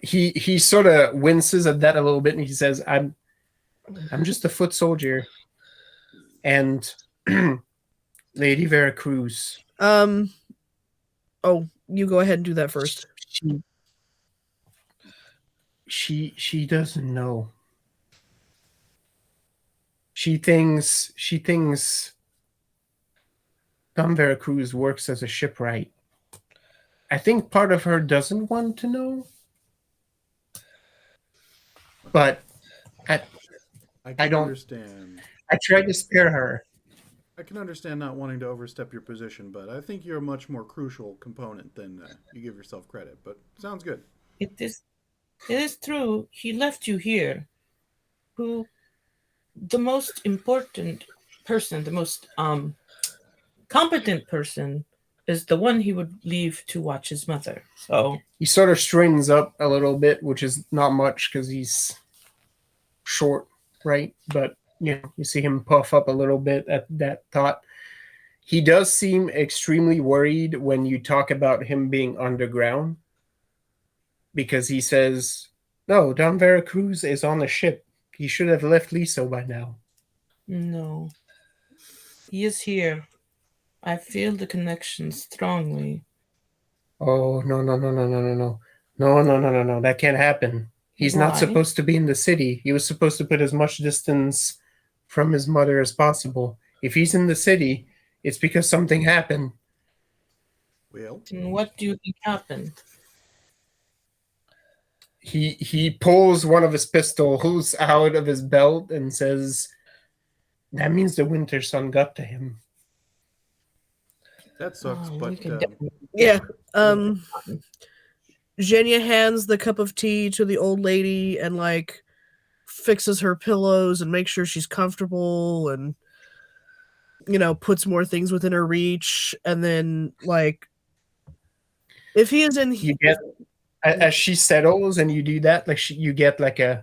he sort of winces at that a little bit, and he says, I'm just a foot soldier, and Lady Veracruz, Oh, you go ahead and do that first. she doesn't know. She thinks Don Veracruz works as a shipwright. I think part of her doesn't want to know, but I I can don't. understand. I tried to spare her. I can understand not wanting to overstep your position, but I think you're a much more crucial component than you give yourself credit. But sounds good. It is true. He left you here. Who the most important person, the most competent person, is the one he would leave to watch his mother. So He sort of straightens up a little bit, which is not much because he's short, right? But you see him puff up a little bit at that thought. He does seem extremely worried when you talk about him being underground, because he says, "No, Don Veracruz is on the ship. He should have left Liso by now." no, he is here. I feel the connection strongly. Oh, no, no, no, no, no, no, no. No, no, no, no, no. That can't happen. He's not Why? supposed to be in the city. He was supposed to put as much distance from his mother as possible. If he's in the city, it's because something happened. Well, And what do you think happened? He pulls one of his pistols out of his belt and says, "That means the Winter Sun got to him." that sucks, Oh, but we can definitely Yeah. Zhenya hands the cup of tea to the old lady and like fixes her pillows and makes sure she's comfortable and puts more things within her reach, and then like if he is in You get as she settles and you do that, like you get like a,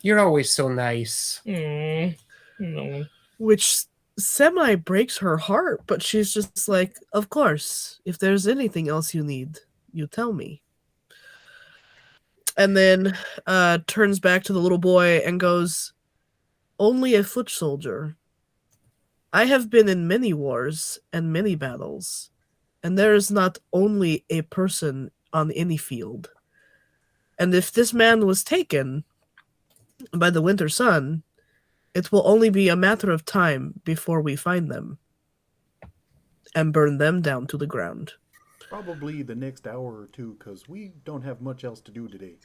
"You're always so nice." No. which semi breaks her heart, but she's just like, of course, if there's anything else you need, you tell me. And then turns back to the little boy and goes, only a foot soldier. I have been in many wars and many battles, and there is not only a person on any field. And if this man was taken by the Winter Sun, it will only be a matter of time before we find them and burn them down to the ground. probably the next hour or two because we don't have much else to do today.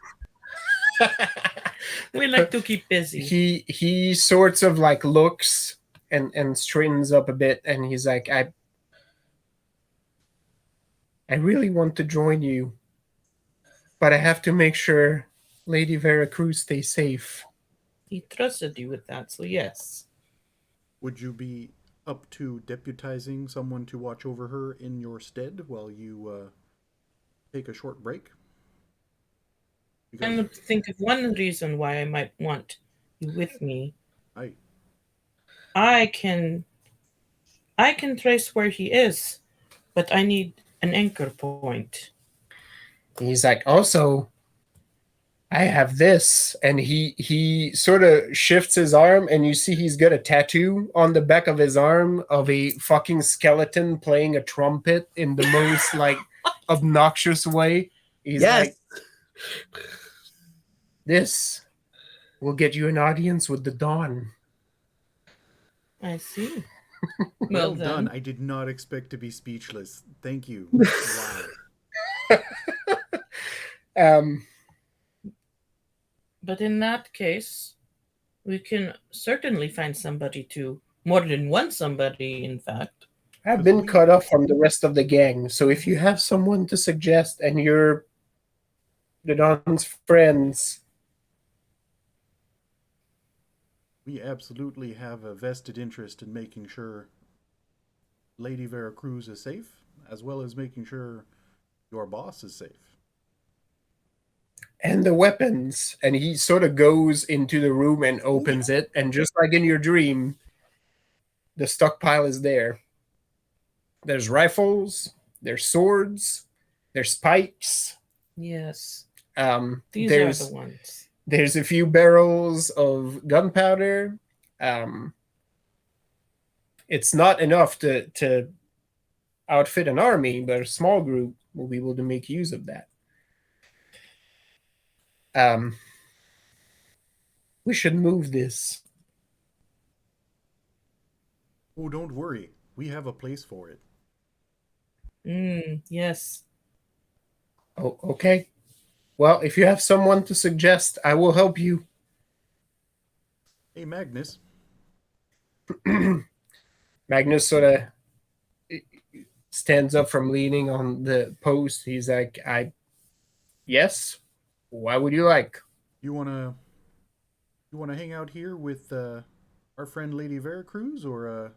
We like to keep busy. He sorts of like looks and straightens up a bit, and he's like, I really want to join you, but I have to make sure Lady Veracruz stays safe." He trusted you with that, so yes. Would you be up to deputizing someone to watch over her in your stead while you take a short break? I'm going to think of one reason why I might want you with me. I I can trace where he is, but I need an anchor point. He's like, "Also, I have this," and he sort of shifts his arm, and you see he's got a tattoo on the back of his arm of a fucking skeleton playing a trumpet in the most like obnoxious way. He's like, "This will get you an audience with the Dawn." I see. well then. done. I did not expect to be speechless. Thank you. Wow. But in that case, we can certainly find somebody to, more than one somebody, in fact. I've been cut off from the rest of the gang, so if you have someone to suggest and you're the Dawn's friends, We absolutely have a vested interest in making sure Lady Veracruz is safe, as well as making sure your boss is safe. and the weapons. And he sort of goes into the room and opens it. And just like in your dream, the stockpile is there. There's rifles, there's swords, there's pikes. Yes. These There's are the ones. there's a few barrels of gunpowder. It's not enough to outfit an army, but a small group will be able to make use of that. We should move this. Oh, don't worry. We have a place for it. Yes. Oh, okay. Well, if you have someone to suggest, I will help you. Hey, Magnus. Magnus sort of stands up from leaning on the post. He's like, yes. What would you like? You wanna hang out here with our friend Lady Veracruz, or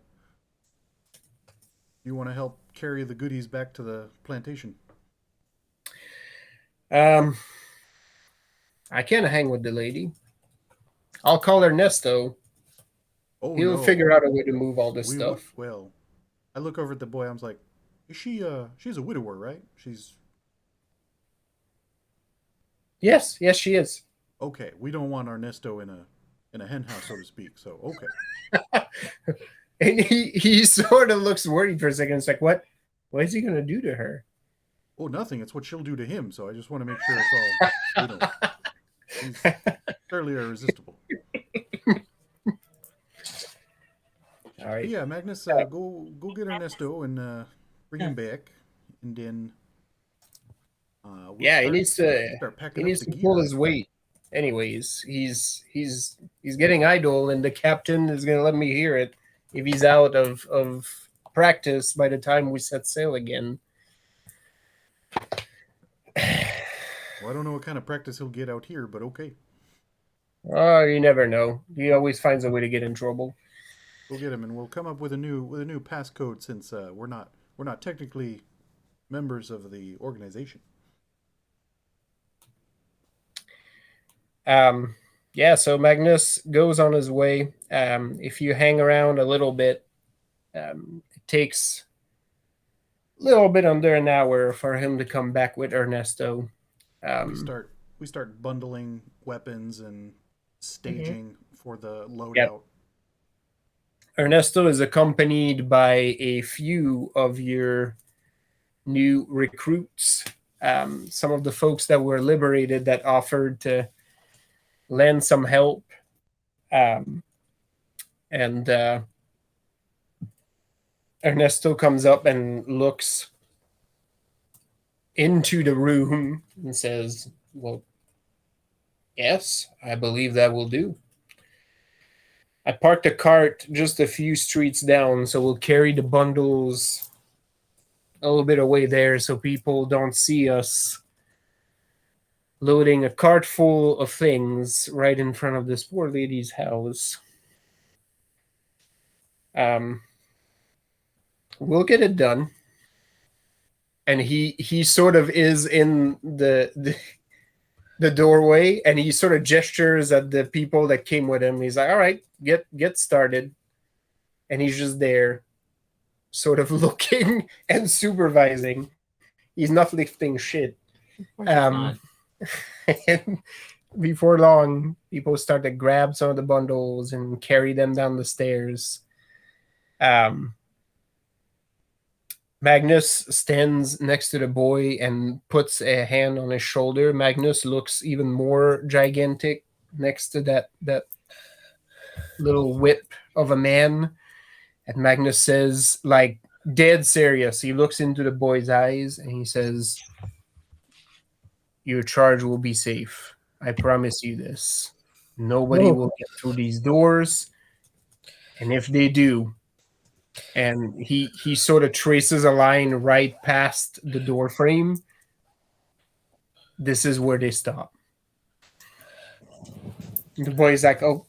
you want to help carry the goodies back to the plantation? I can't hang with the lady. I'll call Ernesto. Oh, He'll no. figure out a way to move all this We stuff. well, I look over at the boy. I was like, "Is she? She's a widower, right? She's Yes, she is. okay. We don't want Ernesto in a hen house, so to speak. So okay. And he sort of looks worried for a second. It's like, what is he gonna do to her? Oh, nothing. It's what she'll do to him. So I just want to make sure it's all. He's fairly irresistible. All right. But yeah, Magnus, go get Ernesto and bring him back, and then He needs to start he packing needs up to the pull gear. his weight. Anyways, he's getting idle, and the captain is gonna let me hear it if he's out of practice by the time we set sail again. Well, I don't know what kind of practice he'll get out here, but okay. Oh, you never know. He always finds a way to get in trouble. We'll get him, and we'll come up with a new passcode, since we're not technically members of the organization. So Magnus goes on his way. If you hang around a little bit, it takes a little bit under an hour for him to come back with Ernesto. We start bundling weapons and staging for the loadout. Yep. Ernesto is accompanied by a few of your new recruits, some of the folks that were liberated that offered to lend some help. Ernesto comes up and looks into the room and says, well, yes, I believe that will do. I parked a cart just a few streets down, so we'll carry the bundles a little bit away there so people don't see us loading a cart full of things right in front of this poor lady's house. We'll get it done. And he sort of is in the doorway, and he sort of gestures at the people that came with him. He's like, all right, get started. And he's just there, sort of looking and supervising. He's not lifting shit. And before long, people start to grab some of the bundles and carry them down the stairs. Magnus stands next to the boy and puts a hand on his shoulder. Magnus looks even more gigantic next to that little whip of a man. And Magnus says, like, dead serious. He looks into the boy's eyes and he says, your charge will be safe. I promise you this. Nobody will get through these doors. And if they do, and he sort of traces a line right past the door frame, this is where they stop. And the boy's like, oh,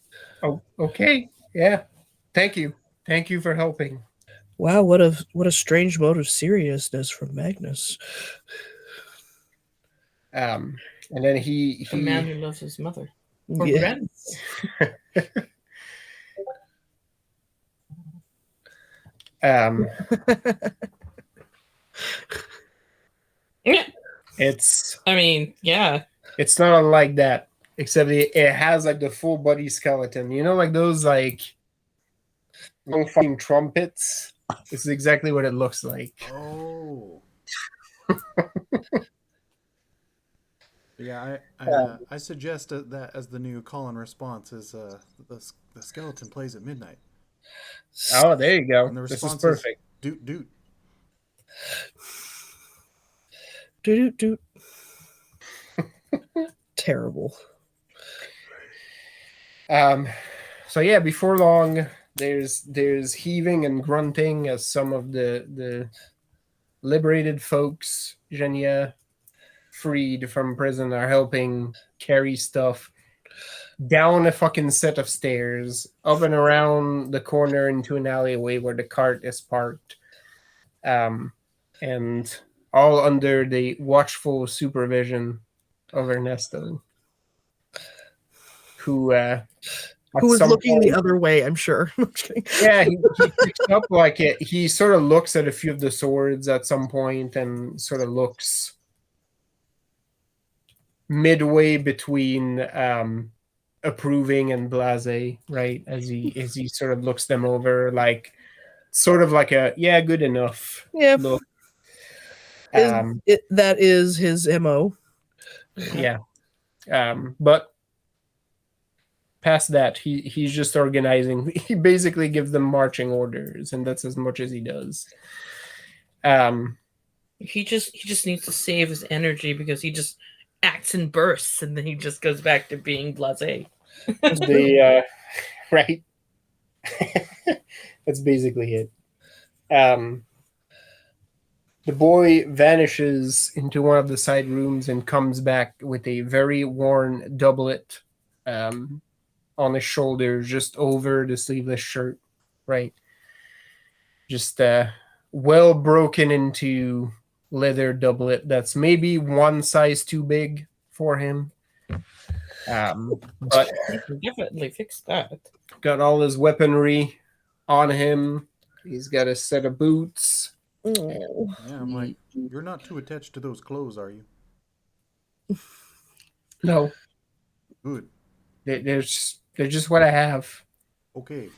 okay. Yeah. Thank you for helping. Wow, what a strange mode of seriousness from Magnus. And then he A man who loves his mother. Or Yeah. friends. um Yeah. it's I mean, yeah. it's not unlike that, except it has like the full body skeleton. You know, like those like long fucking trumpets. This is exactly what it looks like. Oh. Yeah, I suggest that as the new call and response is the skeleton plays at midnight. Oh, there you go. And the This is response perfect. Doot doot. Doot doot. Terrible. So yeah, before long, there's heaving and grunting as some of the liberated folks Genya freed from prison are helping carry stuff down a fucking set of stairs, up and around the corner into an alleyway where the cart is parked, and all under the watchful supervision of Ernesto, who at Who is some looking the point- other way, I'm sure. I'm just kidding. Yeah, he picks up like it. He sort of looks at a few of the swords at some point and sort of looks midway between approving and blasé, right? As he sort of looks them over, like sort of like a yeah, good enough Yeah. look. That is his MO. Yeah. But past that, he's just organizing. He basically gives them marching orders, and that's as much as he does. He just needs to save his energy because he just acts in bursts and then he just goes back to being blasé. the right. That's basically it. The boy vanishes into one of the side rooms and comes back with a very worn doublet on his shoulder, just over the sleeveless shirt, right? Just well broken into leather doublet that's maybe one size too big for him. But You can definitely fix that. got all his weaponry on him. He's got a set of boots. Oh. Yeah, I'm like, you're not too attached to those clothes, are you? No, Good. they're just what I have. Okay.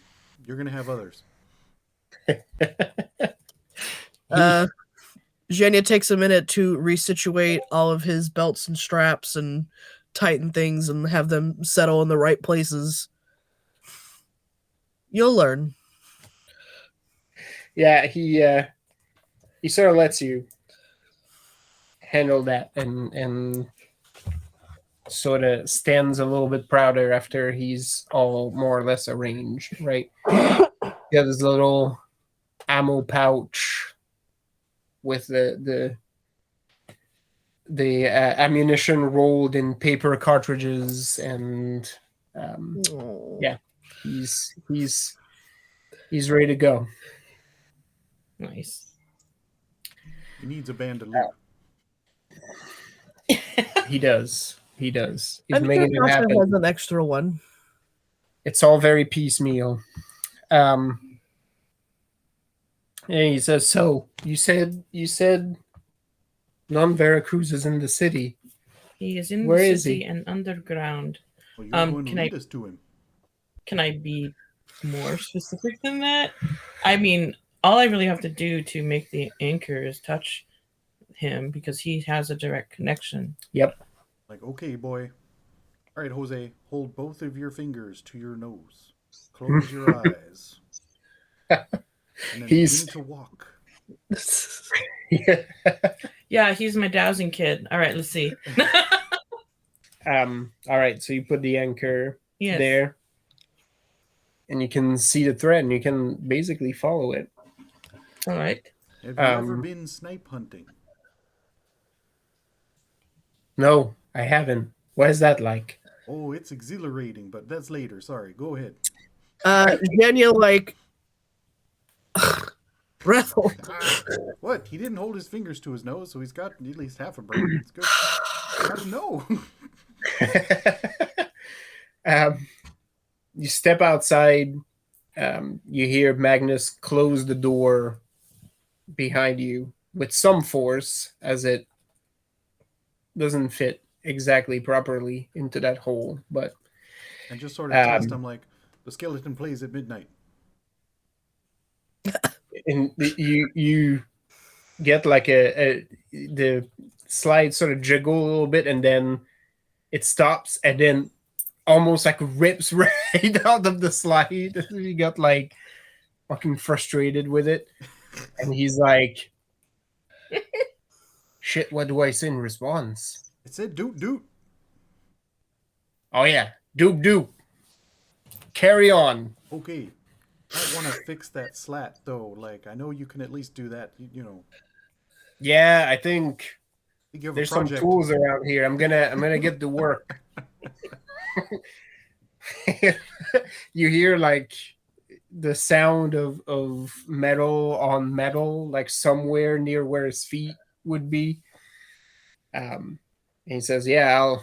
You're gonna have others. Zhenya takes a minute to resituate all of his belts and straps and tighten things and have them settle in the right places. You'll learn. Yeah, he sort of lets you handle that and sort of stands a little bit prouder after he's all more or less arranged, right? He has his little ammo pouch with the ammunition rolled in paper cartridges, and Oh. yeah, he's ready to go. Nice. He needs a bandolier. He does. He's I'm making sure it Tasha happen. has an extra one. It's all very piecemeal. And he says, "So you said Non Veracruz is in the city. He is in Where the is city he? and underground. Well, you're going to can I- lead us to him. Can I be more specific than that? I mean, all I really have to do to make the anchor is touch him because he has a direct connection. Like, okay, boy. All right, Jose, hold both of your fingers to your nose. Close your eyes. And then He's- begin to walk. Yeah, he's my dowsing kid. All right, let's see. All right, so you put the anchor Yes. there, and you can see the thread, and you can basically follow it. All right. Have you ever Um, been snipe hunting? No, I haven't. What is that like? Oh, it's exhilarating, but that's later. Sorry, go ahead. Zhenya, like, Brethel. What? He didn't hold his fingers to his nose, so he's got at least half a brain. It's good. How to know? You step outside. You hear Magnus close the door behind you with some force, as it doesn't fit exactly properly into that hole. But And just sort of test him like, the skeleton plays at midnight. and you get like the slide sort of jiggle a little bit, and then it stops, and then almost like rips right out of the slide. You got like fucking frustrated with it, and he's like, "Shit, what do I say in response?" It said doot doot. Oh yeah, doop doop. Carry on. Okay. I want to fix that slat though. Like, I know you can at least do that. You know, Yeah, I think you have a there's some project. tools around here. I'm gonna get to work. You hear like the sound of metal on metal, like somewhere near where his feet would be. And he says, "Yeah,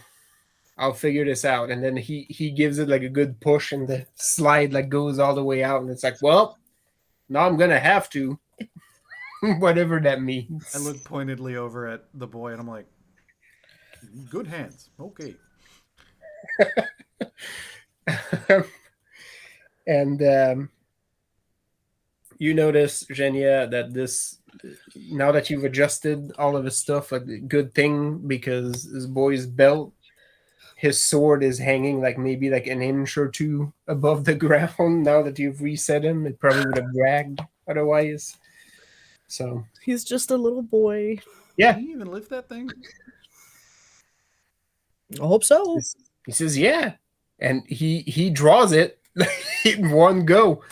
I'll figure this out." And then he gives it like a good push, and the slide like goes all the way out, and it's like, well, now I'm gonna have to, whatever that means. I look pointedly over at the boy and I'm like, good hands. Okay. And you notice, Zhenya, that this, now that you've adjusted all of his stuff, a good thing, because this boy's belt, his sword is hanging like maybe like an inch or two above the ground. Now that you've reset him, it probably would have dragged otherwise. So He's just a little boy. yeah, Can you even lift that thing? I hope so. he says yeah, and he draws it in one go,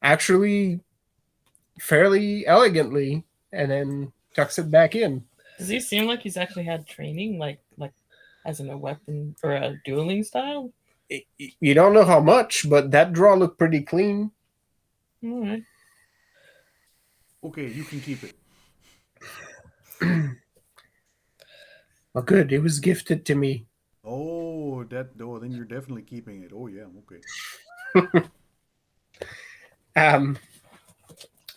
actually fairly elegantly, and then tucks it back in. Does he seem like he's actually had training, like as in a weapon or a dueling style? You don't know how much, but that draw looked pretty clean. All right. Okay, you can keep it. Well, good. It was gifted to me. Oh, then you're definitely keeping it. Oh yeah, okay.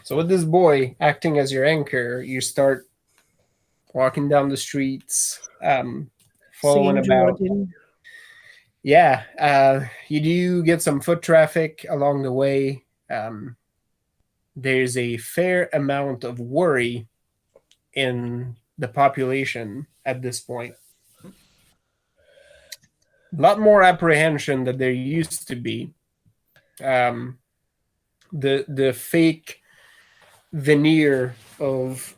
So with this boy acting as your anchor, you start walking down the streets, following Singing about. Jordan. Yeah, you do get some foot traffic along the way. There's a fair amount of worry in the population at this point. A lot more apprehension than there used to be. The fake veneer of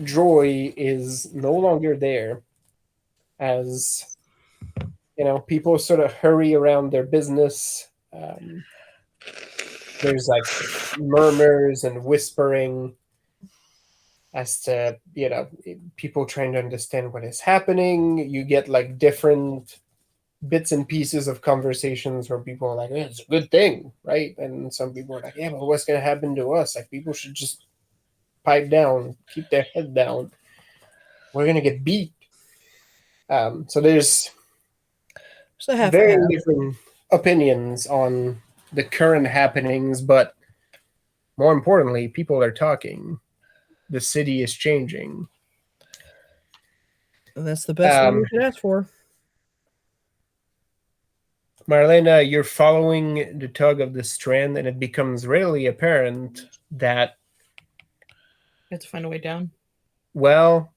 joy is no longer there, as people sort of hurry around their business. There's like murmurs and whispering as to people trying to understand what is happening. You get like different bits and pieces of conversations where people are like, it's a good thing, right? And some people are like, yeah, but what's going to happen to us? Like, people should just pipe down, keep their head down. We're going to get beat. So there's very different opinions on the current happenings, but more importantly, people are talking. The city is changing. And that's the best thing we could ask for. Marlena, you're following the tug of the strand, and it becomes readily apparent that You have to find a way down. well,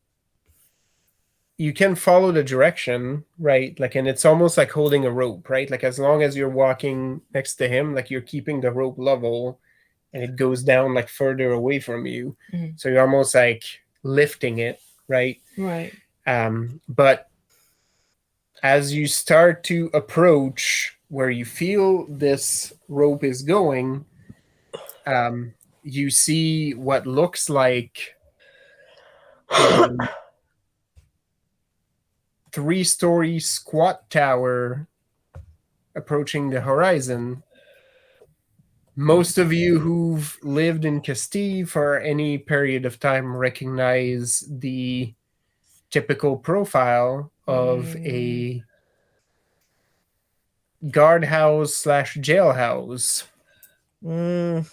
you can follow the direction, right? Like, and it's almost like holding a rope, right? Like, as long as you're walking next to him, like you're keeping the rope level, and it goes down like further away from you. Mhm. So you're almost like lifting it, right? Right. But as you start to approach where you feel this rope is going, you see what looks like a 3-story squat tower approaching the horizon. Most of you who've lived in Castille for any period of time recognize the typical profile of a guardhouse slash jailhouse. Mm.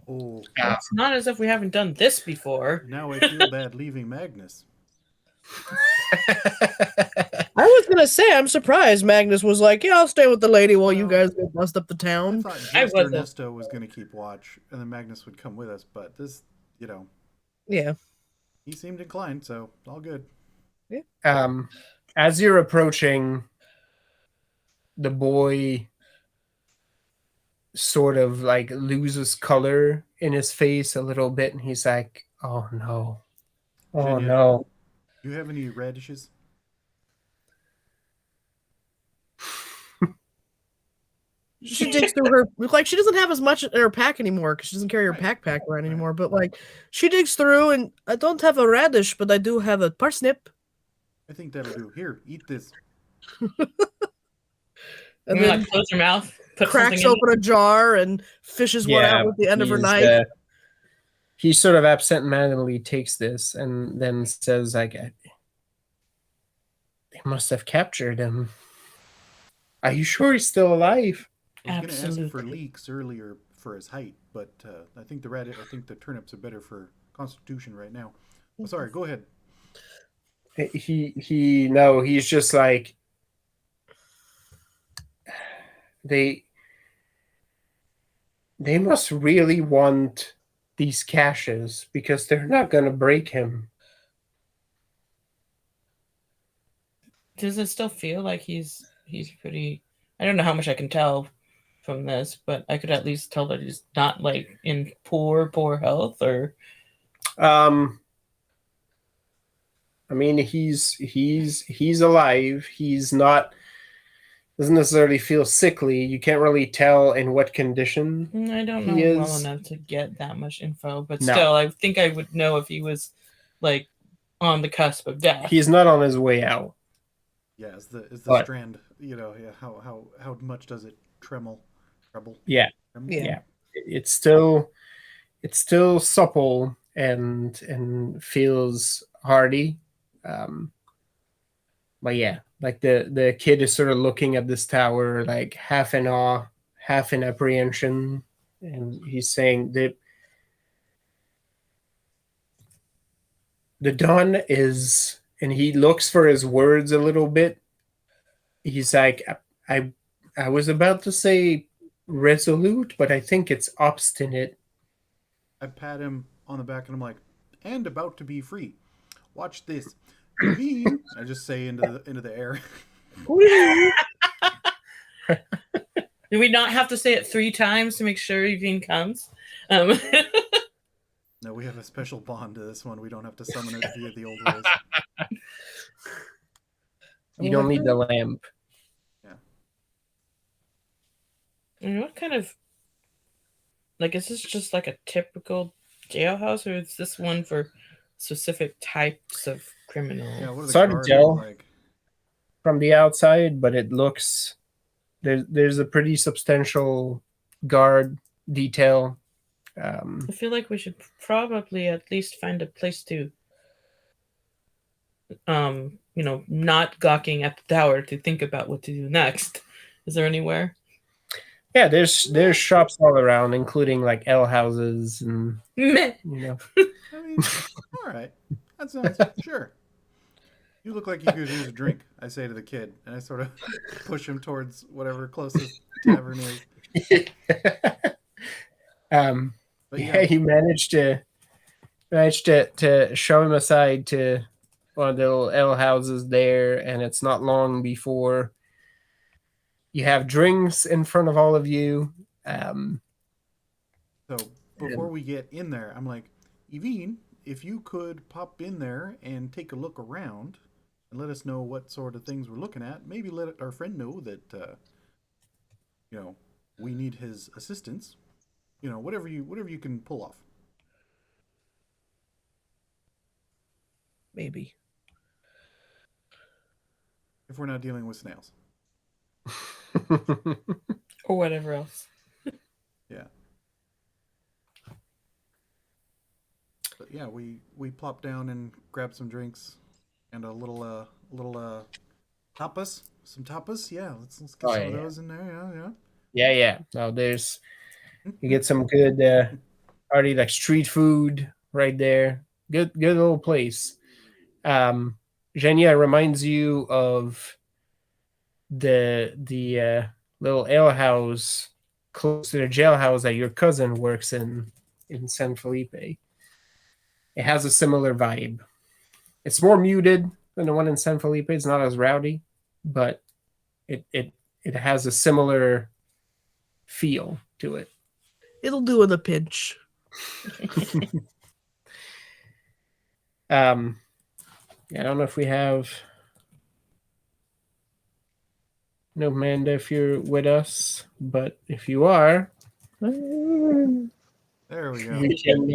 Oh, It's not as if we haven't done this before. now I feel bad leaving Magnus. I was gonna say, I'm surprised Magnus was like, "Yeah, I'll stay with the lady while you Well, guys go bust up the I town." thought I just wasn't. Ernesto was going to keep watch, and then Magnus would come with us. But this, Yeah. he seemed inclined, so all good. As you're approaching, the boy sort of like loses color in his face a little bit, and he's like, "Oh no, oh Virginia, no." Do you have any radishes? She digs through her like she doesn't have as much in her pack anymore because she doesn't carry her Right. backpack around Right. anymore. But like she digs through, and I don't have a radish, but I do have a parsnip. I think that'll do. Here, eat this. And And then like close her mouth, put cracks something in. open a jar and fishes one out with the end of her he's, knife. he sort of absentmindedly takes this and then says, like, "They must have captured him. Are you sure he's still alive?" I was going to ask for Absolutely. leeks earlier for his height, but I think the turnips are better for constitution right now. Oh, sorry, go ahead. He's just like, they must really want these caches because they're not going to break him. Does it still feel like he's pretty? I don't know how much I can tell from this, but I could at least tell that he's not like in poor health or. I mean, he's alive. He's not, doesn't necessarily feel sickly. You can't really tell in what condition. I don't know He well is- enough to get that much info, but No. still, I think I would know if he was like on the cusp of death. He's not on his way out. Yeah, is the But- strand, how much does it treble? Yeah. Tremble? Yeah. It's still supple and feels hardy. But yeah, like the kid is sort of looking at this tower, like half in awe, half in apprehension, and he's saying that the dawn is, and he looks for his words a little bit. He's like, I was about to say resolute, but I think it's obstinate. I pat him on the back and I'm like, and about to be free. Watch this. Evine, I just say into the air. Do we not have to say it 3 times to make sure Evine comes? No, we have a special bond to this one. We don't have to summon it via the old ways. You don't need the lamp. And what kind of like is this just like a typical jailhouse, or is this one for specific types of criminals? Yeah, what are the It's hard to guards tell. like? From the outside, but it looks there's a pretty substantial guard detail. I feel like we should probably at least find a place to not gawking at the tower to think about what to do next. Is there anywhere? Yeah, there's shops all around, including like ale houses and Meh. I mean, all right. That sounds sure. You look like you could use a drink, I say to the kid, and I sort of push him towards whatever closest tavern is. But yeah, you managed to show him aside to one of the little ale houses there, and it's not long before you have drinks in front of all of you. So before we get in there, I'm like, Evine, if you could pop in there and take a look around and let us know what sort of things we're looking at, maybe let our friend know that we need his assistance. Whatever you can pull off. Maybe. If we're not dealing with snails. Or whatever else. Yeah. But yeah, we plop down and grab some drinks and a little little tapas. Some tapas. Yeah, let's get Oh, some yeah, of yeah. those in there. Yeah, Yeah. No, there's yeah. you get some good already like street food right there. Good little place. Genia reminds you of the little ale house close to the jailhouse that your cousin works in San Felipe. It has a similar vibe. It's more muted than the one in San Felipe. It's not as rowdy, but it has a similar feel to it. It'll do in a pinch. Yeah, I don't know if we have no Amanda if you're with us, but if you are, There we go. you can.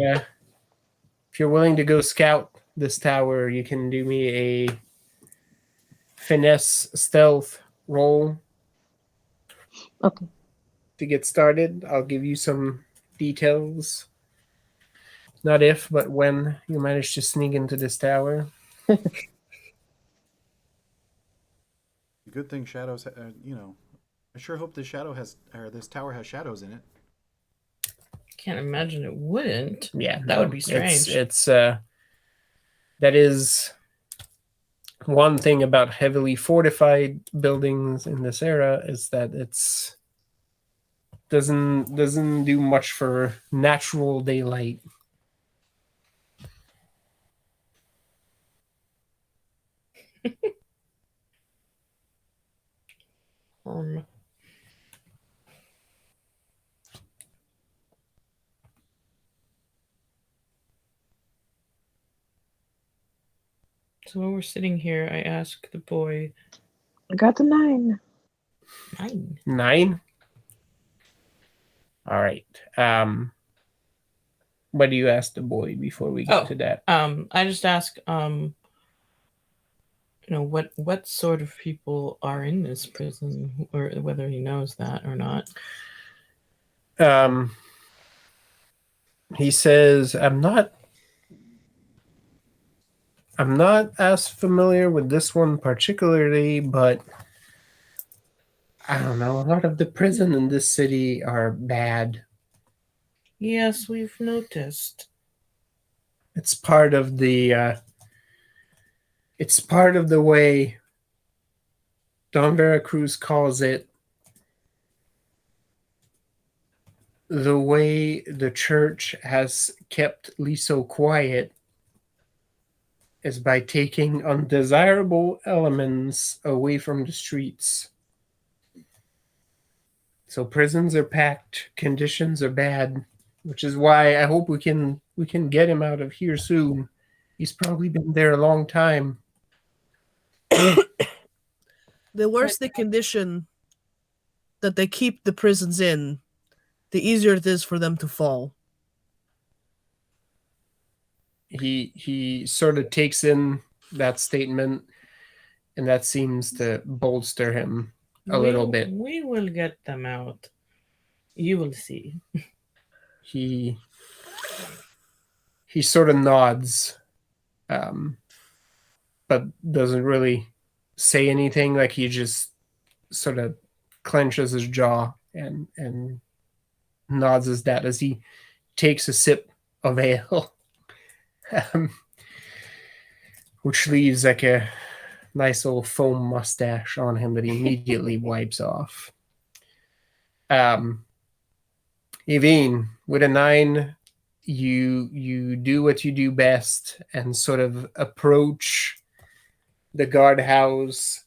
If you're willing to go scout this tower, you can do me a finesse stealth roll Okay. to get started. I'll give you some details. Not if, but when you manage to sneak into this tower. Good thing shadows. I sure hope this tower has shadows in it. Can't imagine it wouldn't. Yeah, That would be strange. It's that is one thing about heavily fortified buildings in this era is that it's doesn't do much for natural daylight. Um, so while we're sitting here, I ask the boy, I got the 9. 9. 9. All right. What do you ask the boy before we get to that? I just ask, what sort of people are in this prison, or whether he knows that or not. He says, I'm not as familiar with this one particularly, but I don't know. A lot of the prison in this city are bad. Yes, we've noticed. It's part of the way Don Veracruz calls it, the way the church has kept Liso quiet is by taking undesirable elements away from the streets. So prisons are packed, conditions are bad, which is why I hope we can get him out of here soon. He's probably been there a long time. The worse the condition that they keep the prisons in, the easier it is for them to fall. He sort of takes in that statement, and that seems to bolster him a little bit. We will get them out. You will see. He sort of nods, but doesn't really say anything. Like he just sort of clenches his jaw and nods his that as he takes a sip of ale, which leaves like a nice little foam mustache on him that he immediately wipes off. Evine, with a 9, you do what you do best and sort of approach the guardhouse.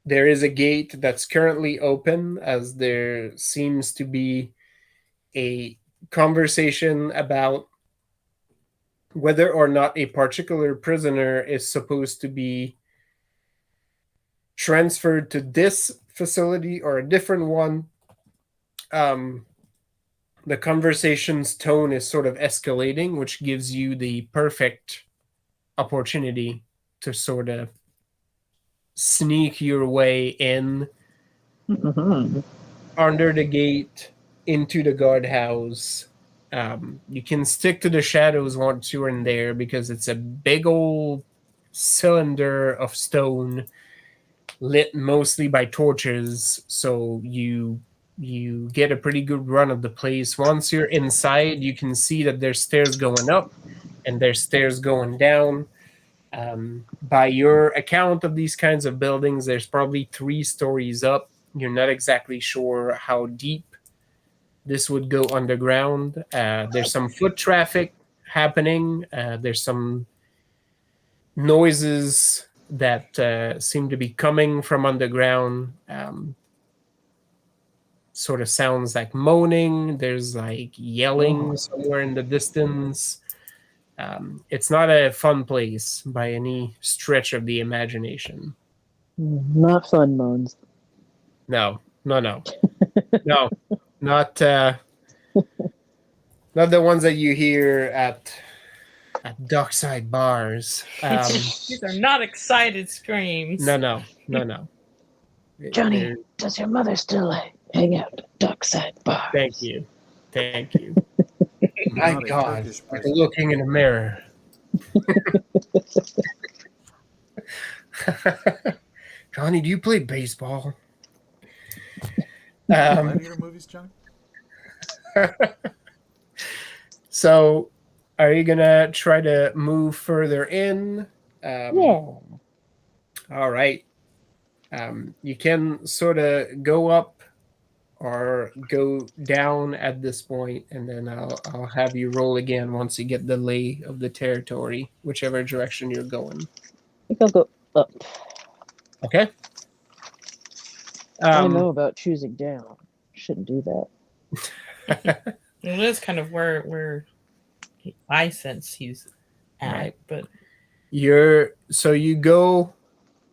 There is a gate that's currently open, as there seems to be a conversation about whether or not a particular prisoner is supposed to be transferred to this facility or a different one. The conversation's tone is sort of escalating, which gives you the perfect opportunity to sort of sneak your way in under the gate into the guardhouse. You can stick to the shadows once you're in there because it's a big old cylinder of stone lit mostly by torches, so you get a pretty good run of the place. Once you're inside, you can see that there's stairs going up and there's stairs going down. By your account of these kinds of buildings, there's probably 3 stories up. You're not exactly sure how deep this would go underground. There's some foot traffic happening. There's some noises that seem to be coming from underground. Sort of sounds like moaning. There's like yelling somewhere in the distance. It's not a fun place by any stretch of the imagination. Not fun, Moans. No, no, not the ones that you hear at dockside bars. These are not excited screams. No. Johnny, does your mother still hang out at dockside bars? Thank you. My Not a God, Turkish like prison. looking in a mirror. Johnny, do you play baseball? Gladiator movies, Johnny? So, are you gonna try to move further in? Yeah. All right. You can sort of go up or go down at this point, and then I'll have you roll again once you get the lay of the territory, whichever direction you're going. I think I'll go up. Okay. I know about choosing down. Shouldn't do that. It is kind of where I sense he's at, Right. but you go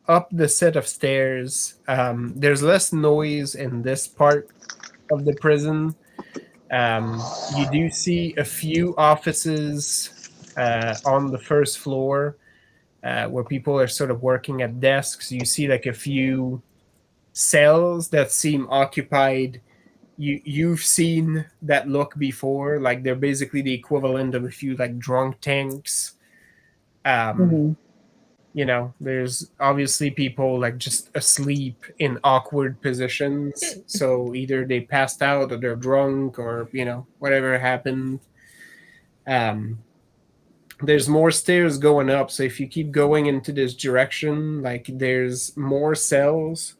up the set of stairs. There's less noise in this part of the prison. You do see a few offices on the first floor where people are sort of working at desks. You see like a few cells that seem occupied. You've seen that look before. Like they're basically the equivalent of a few like drunk tanks. Mhm. You know, there's obviously people like just asleep in awkward positions. So either they passed out or they're drunk or, you know, whatever happened. There's more stairs going up. So if you keep going into this direction, like there's more cells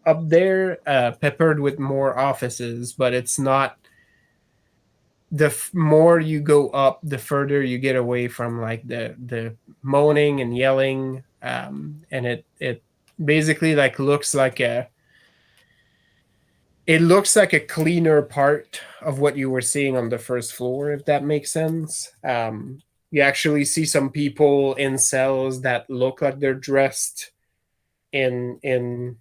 up there, peppered with more offices, but it's not. The more you go up, the further you get away from like the moaning and yelling, and it basically like looks like a cleaner part of what you were seeing on the first floor, if that makes sense. You actually see some people in cells that look like they're dressed in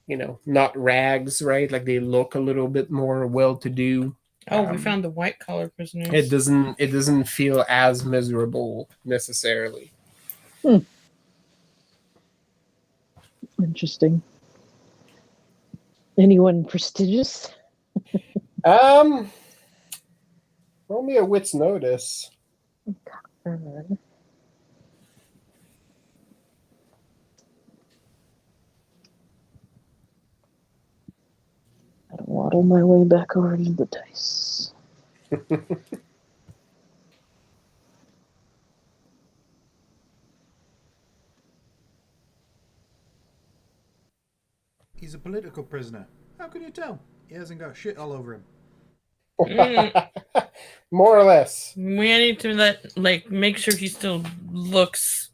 you know, not rags, right? Like they look a little bit more well-to-do. we found the white collar prisoners. It doesn't feel as miserable necessarily. Interesting. Anyone prestigious? Roll me a wit's notice. I'll waddle my way back over to the dice. He's a political prisoner. How can you tell? He hasn't got shit all over him. More or less. We need to make sure he still looks,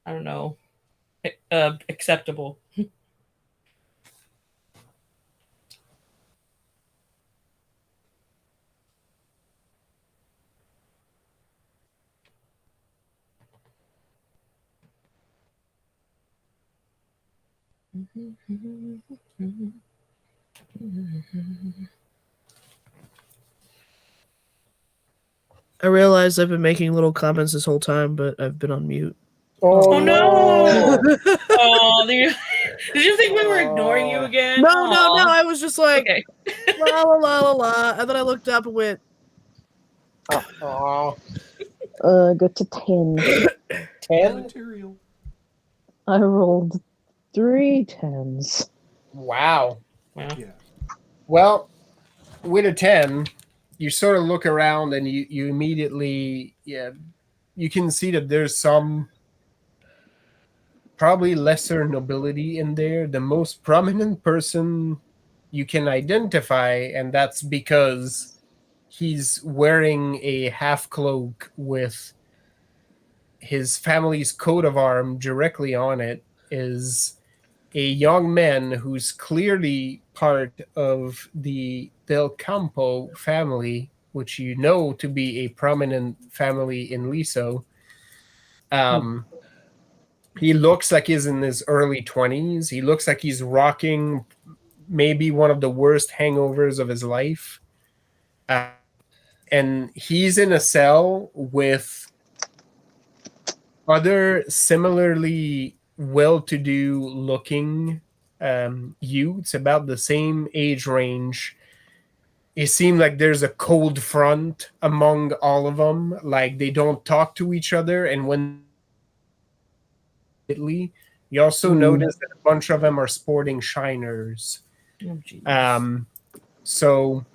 I don't know, acceptable. I realize I've been making little comments this whole time, but I've been on mute. Oh, Oh, no! Oh, did you think we were ignoring you again? No, Aw. I was just like, Okay. la la la la la, and then I looked up and went, Oh. Go to 10. 10? Material. I rolled 3 10s. Wow. Wow. Yeah. Well, with a 10, you sort of look around and you immediately, you can see that there's some probably lesser nobility in there. The most prominent person you can identify, and that's because he's wearing a half cloak with his family's coat of arms directly on it, is a young man who's clearly part of the Del Campo family, which you know to be a prominent family in Liso. He looks like he's in his early 20s. He looks like he's rocking maybe one of the worst hangovers of his life. And he's in a cell with other similarly well-to-do looking youths about the same age range. It seems like there's a cold front among all of them. Like they don't talk to each other, and when you also notice that a bunch of them are sporting shiners. Oh, geez. So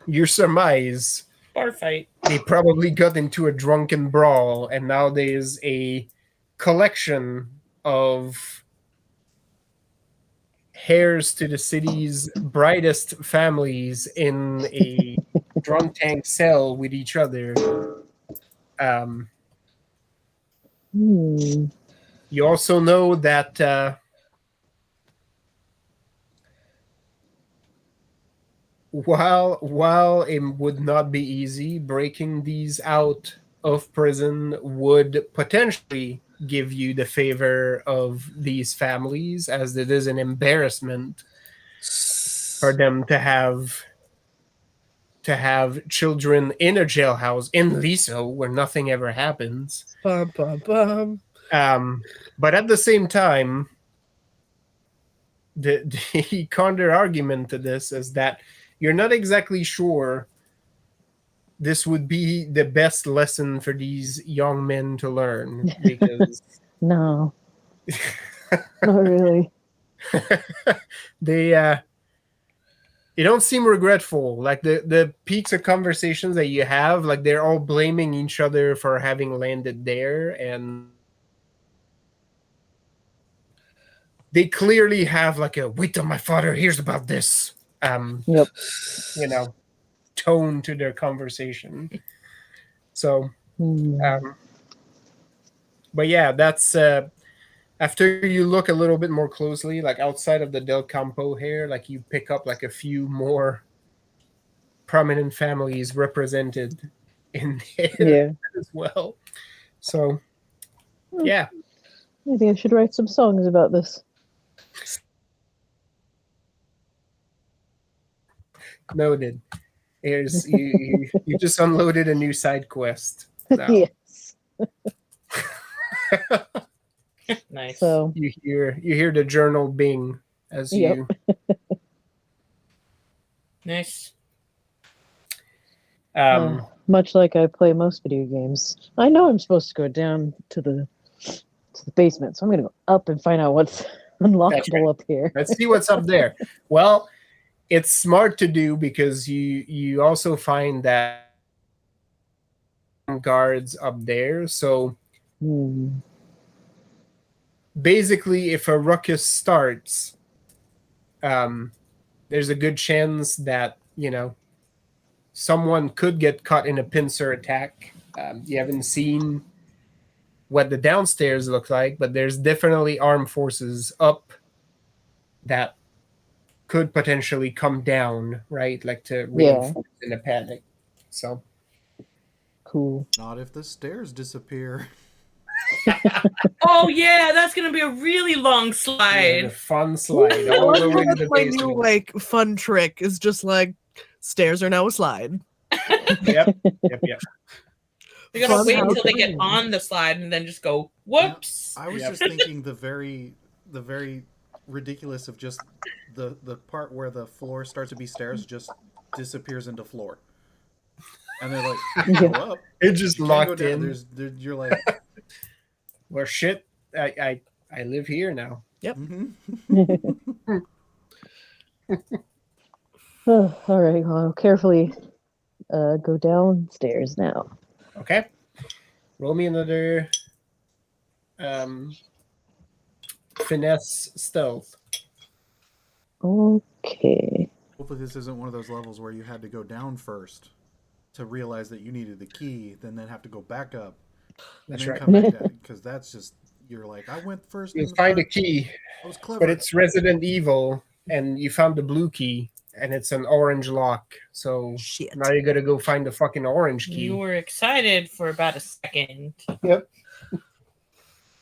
you surmise Bar fight. they probably got into a drunken brawl, and now there's a collection of heirs to the city's brightest families in a drunk tank cell with each other. You also know that while it would not be easy, breaking these out of prison would potentially give you the favor of these families, as it is an embarrassment for them to have children in a jailhouse in Liso where nothing ever happens. Bum, bum, bum. But at the same time, the counter argument to this is that you're not exactly sure this would be the best lesson for these young men to learn, because No. Not really. they don't seem regretful. Like the peaks of conversations that you have, like they're all blaming each other for having landed there, and they clearly have like a "wait till my father hears about this" Yep. tone to their conversation. So but yeah, that's after you look a little bit more closely, like outside of the Del Campo hair, like you pick up like a few more prominent families represented in there as well. So yeah. I think I should write some songs about this. Noted. Here's you just unloaded a new side quest. Now. Yes. Nice. So You hear the journal bing as you Nice. much like I play most video games, I know I'm supposed to go down to the basement, so I'm gonna go up and find out what's unlockable up here. let's see what's up there. Well, it's smart to do because you also find that guards up there. So basically, if a ruckus starts, there's a good chance that someone could get caught in a pincer attack. You haven't seen what the downstairs look like, but there's definitely armed forces up that could potentially come down, right? Like to reinforce in a panic. So Cool. Not if the stairs disappear. Oh yeah, that's gonna be a really long yeah, slide. the fun slide all the way to the my new basement. fun trick is just like stairs are now a slide. Yep. They're gonna Fun wait house until they get clean. on the slide and then just go whoops. I was Yep. just thinking the very ridiculous of just the part where the floor starts to be stairs just disappears into floor. And they're like, "You can go up. It just You can't go locked down." in. You're like, Well, shit. I live here now. mhm. All right, well, I'll carefully go downstairs now. Okay. Roll me another finesse stealth. Okay. Hopefully, this isn't one of those levels where you had to go down first to realize that you needed the key, then have to go back up and That's then right. come back down. Because that's just you're like, I went first. You in the find a first- key, I was clever. but it's Resident Evil, and you found the blue key, and it's an orange lock. So Shit. now you got to go find the fucking orange key. You were excited for about a second. Yep.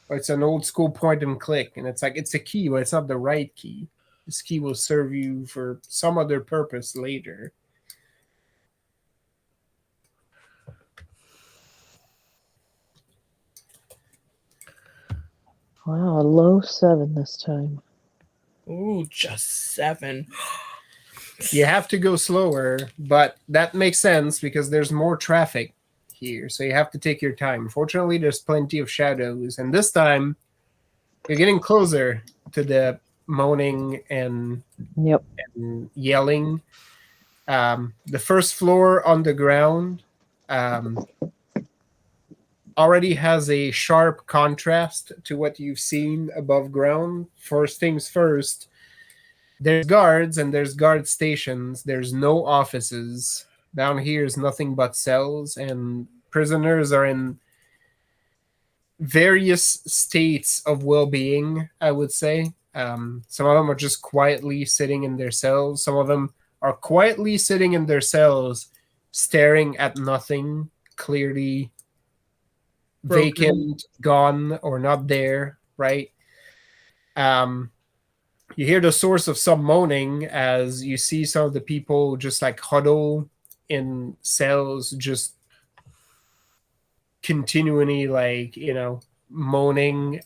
It's an old school point and click, and it's like it's a key, but it's not the right key. This key will serve you for some other purpose later. Wow, a low 7 this time. Ooh, just 7. You have to go slower, but that makes sense because there's more traffic here, so you have to take your time. Fortunately, there's plenty of shadows, and this time you're getting closer to the moaning and Yep. yelling. The first floor on the ground already has a sharp contrast to what you've seen above ground. First things first, there's guards and there's guard stations. There's no offices. Down here is nothing but cells, and prisoners are in various states of well-being, I would say. Some of them are just quietly sitting in their cells. Some of them are quietly sitting in their cells, staring at nothing, clearly Broken. vacant, gone, or not there, right? You hear the source of some moaning as you see some of the people just like huddle in cells, just continually like, moaning,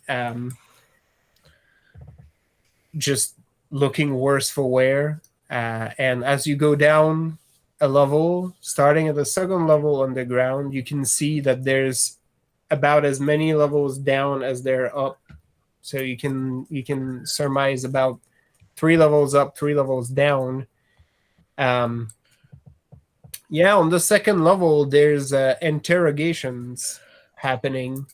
just looking worse for wear. And as you go down a level, starting at the second level underground, you can see that there's about as many levels down as there are up. So you can surmise about 3 levels up, 3 levels down. On the second level, there's interrogations happening,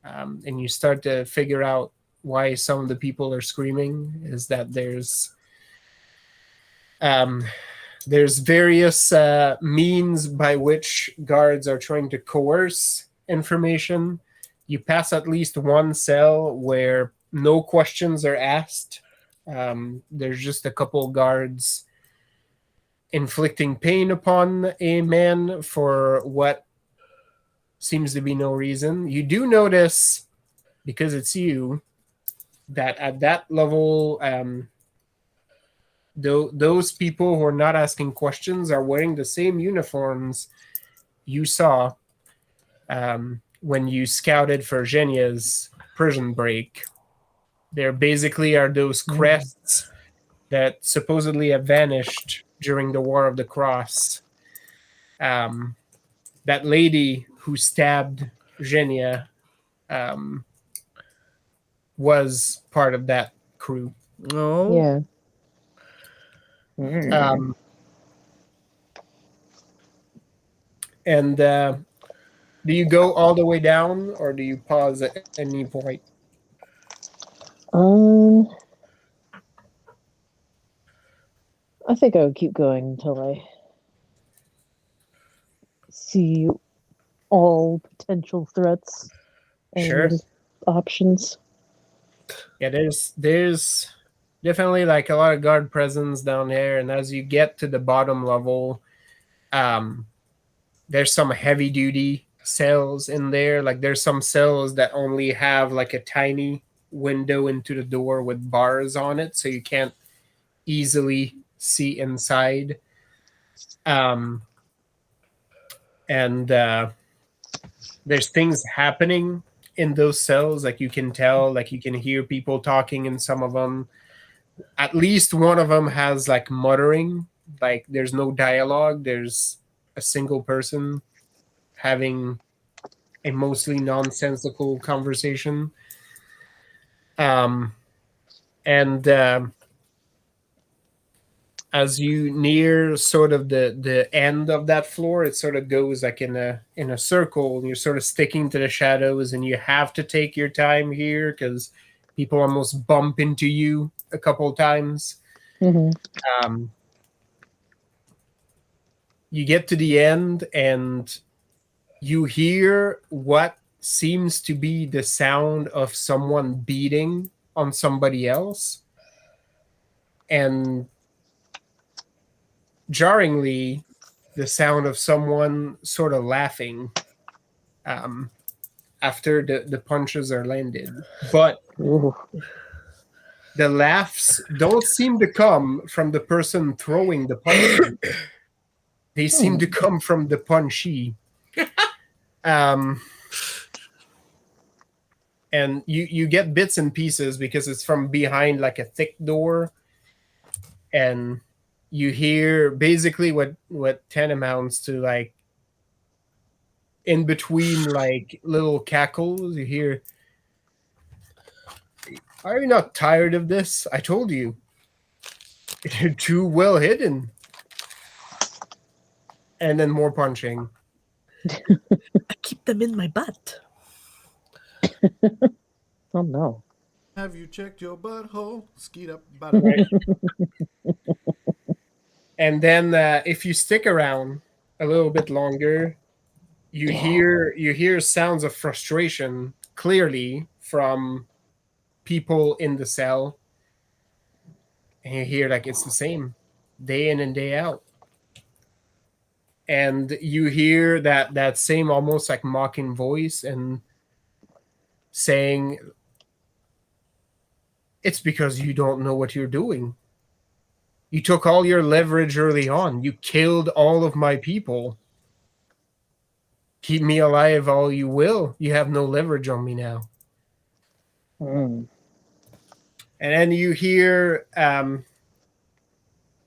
and you start to figure out why some of the people are screaming. Is that there's various means by which guards are trying to coerce information. You pass at least one cell where no questions are asked. There's just a couple guards inflicting pain upon a man for what seems to be no reason. You do notice, because it's you, that at that level, those people who are not asking questions are wearing the same uniforms you saw when you scouted for Zhenya's prison break. There basically are those crests that supposedly have vanished during the War of the Cross. That lady who stabbed Zhenya was part of that crew. No. Yeah. And do you go all the way down, or do you pause at any point? I think I would keep going until I see all potential threats and Sure. options. Yeah, there's definitely like a lot of guard presence down there, and as you get to the bottom level, there's some heavy duty cells in there. Like there's some cells that only have like a tiny window into the door with bars on it, so you can't easily see inside. And there's things happening in those cells. Like you can tell, like you can hear people talking in some of them. At least one of them has like muttering, like there's no dialogue. There's a single person having a mostly nonsensical conversation. And as you near sort of the end of that floor, it sort of goes like in a circle, and you're sort of sticking to the shadows, and you have to take your time here because people almost bump into you a couple times. Um, you get to the end, and you hear what seems to be the sound of someone beating on somebody else, and jarringly, the sound of someone sort of laughing after the punches are landed. But Ooh. the laughs don't seem to come from the person throwing the punch. They seem to come from the punchee. And you get bits and pieces because it's from behind like a thick door, and you hear basically what tantamounts to like in between like little cackles. You hear, "Are you not tired of this? I told you. You're too well hidden." And then more punching. I keep them in my butt. Oh no. Have you checked your butthole? Skeet up, bada. And then if you stick around a little bit longer, you hear sounds of frustration clearly from people in the cell, and you hear like it's the same day in and day out. And you hear that same almost like mocking voice and saying, "It's because you don't know what you're doing. You took all your leverage early on. You killed all of my people. Keep me alive all you will. You have no leverage on me now." Mm. And then you hear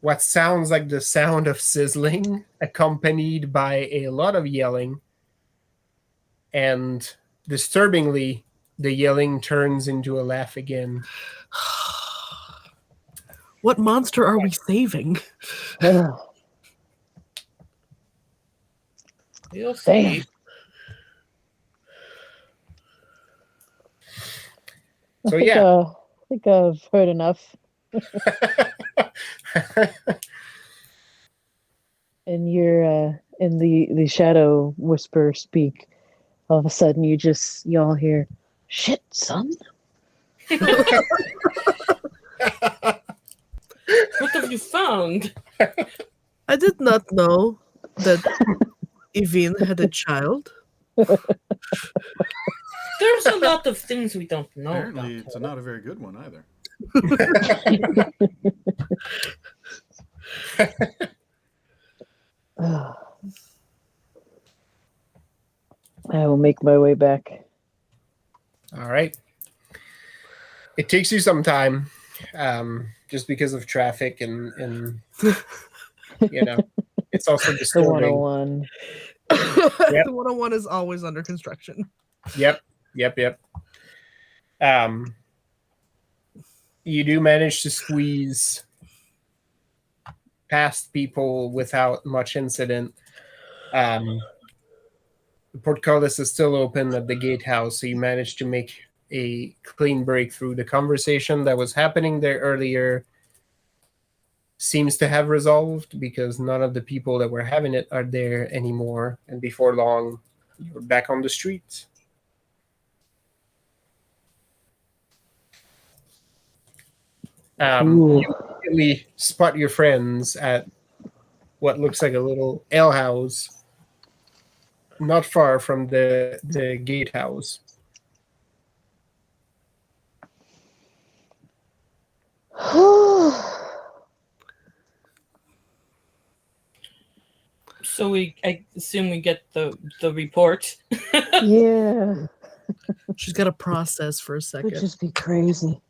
what sounds like the sound of sizzling, accompanied by a lot of yelling. And disturbingly, the yelling turns into a laugh again. What monster are we saving? Ugh. You'll see. Damn. So yeah. I think I've heard enough. And you're in the shadow whisper speak. All of a sudden, you all hear, "Shit, son." What have you found? I did not know that Evine had a child. There's a lot of things we don't know. Apparently, about it's her. not a very good one either. Ugh. I will make my way back. All right. It takes you some time, just because of traffic and it's also The disturbing. 101. The 101 is always under construction. Yep. You do manage to squeeze past people without much incident. The portcullis is still open at the gatehouse, so you manage to make a clean break through. The conversation that was happening there earlier seems to have resolved because none of the people that were having it are there anymore, and before long, you're back on the streets. Ooh. You immediately spot your friends at what looks like a little alehouse not far from the gatehouse. So I assume we get the report. Yeah, She's got to process for a would second. just be crazy.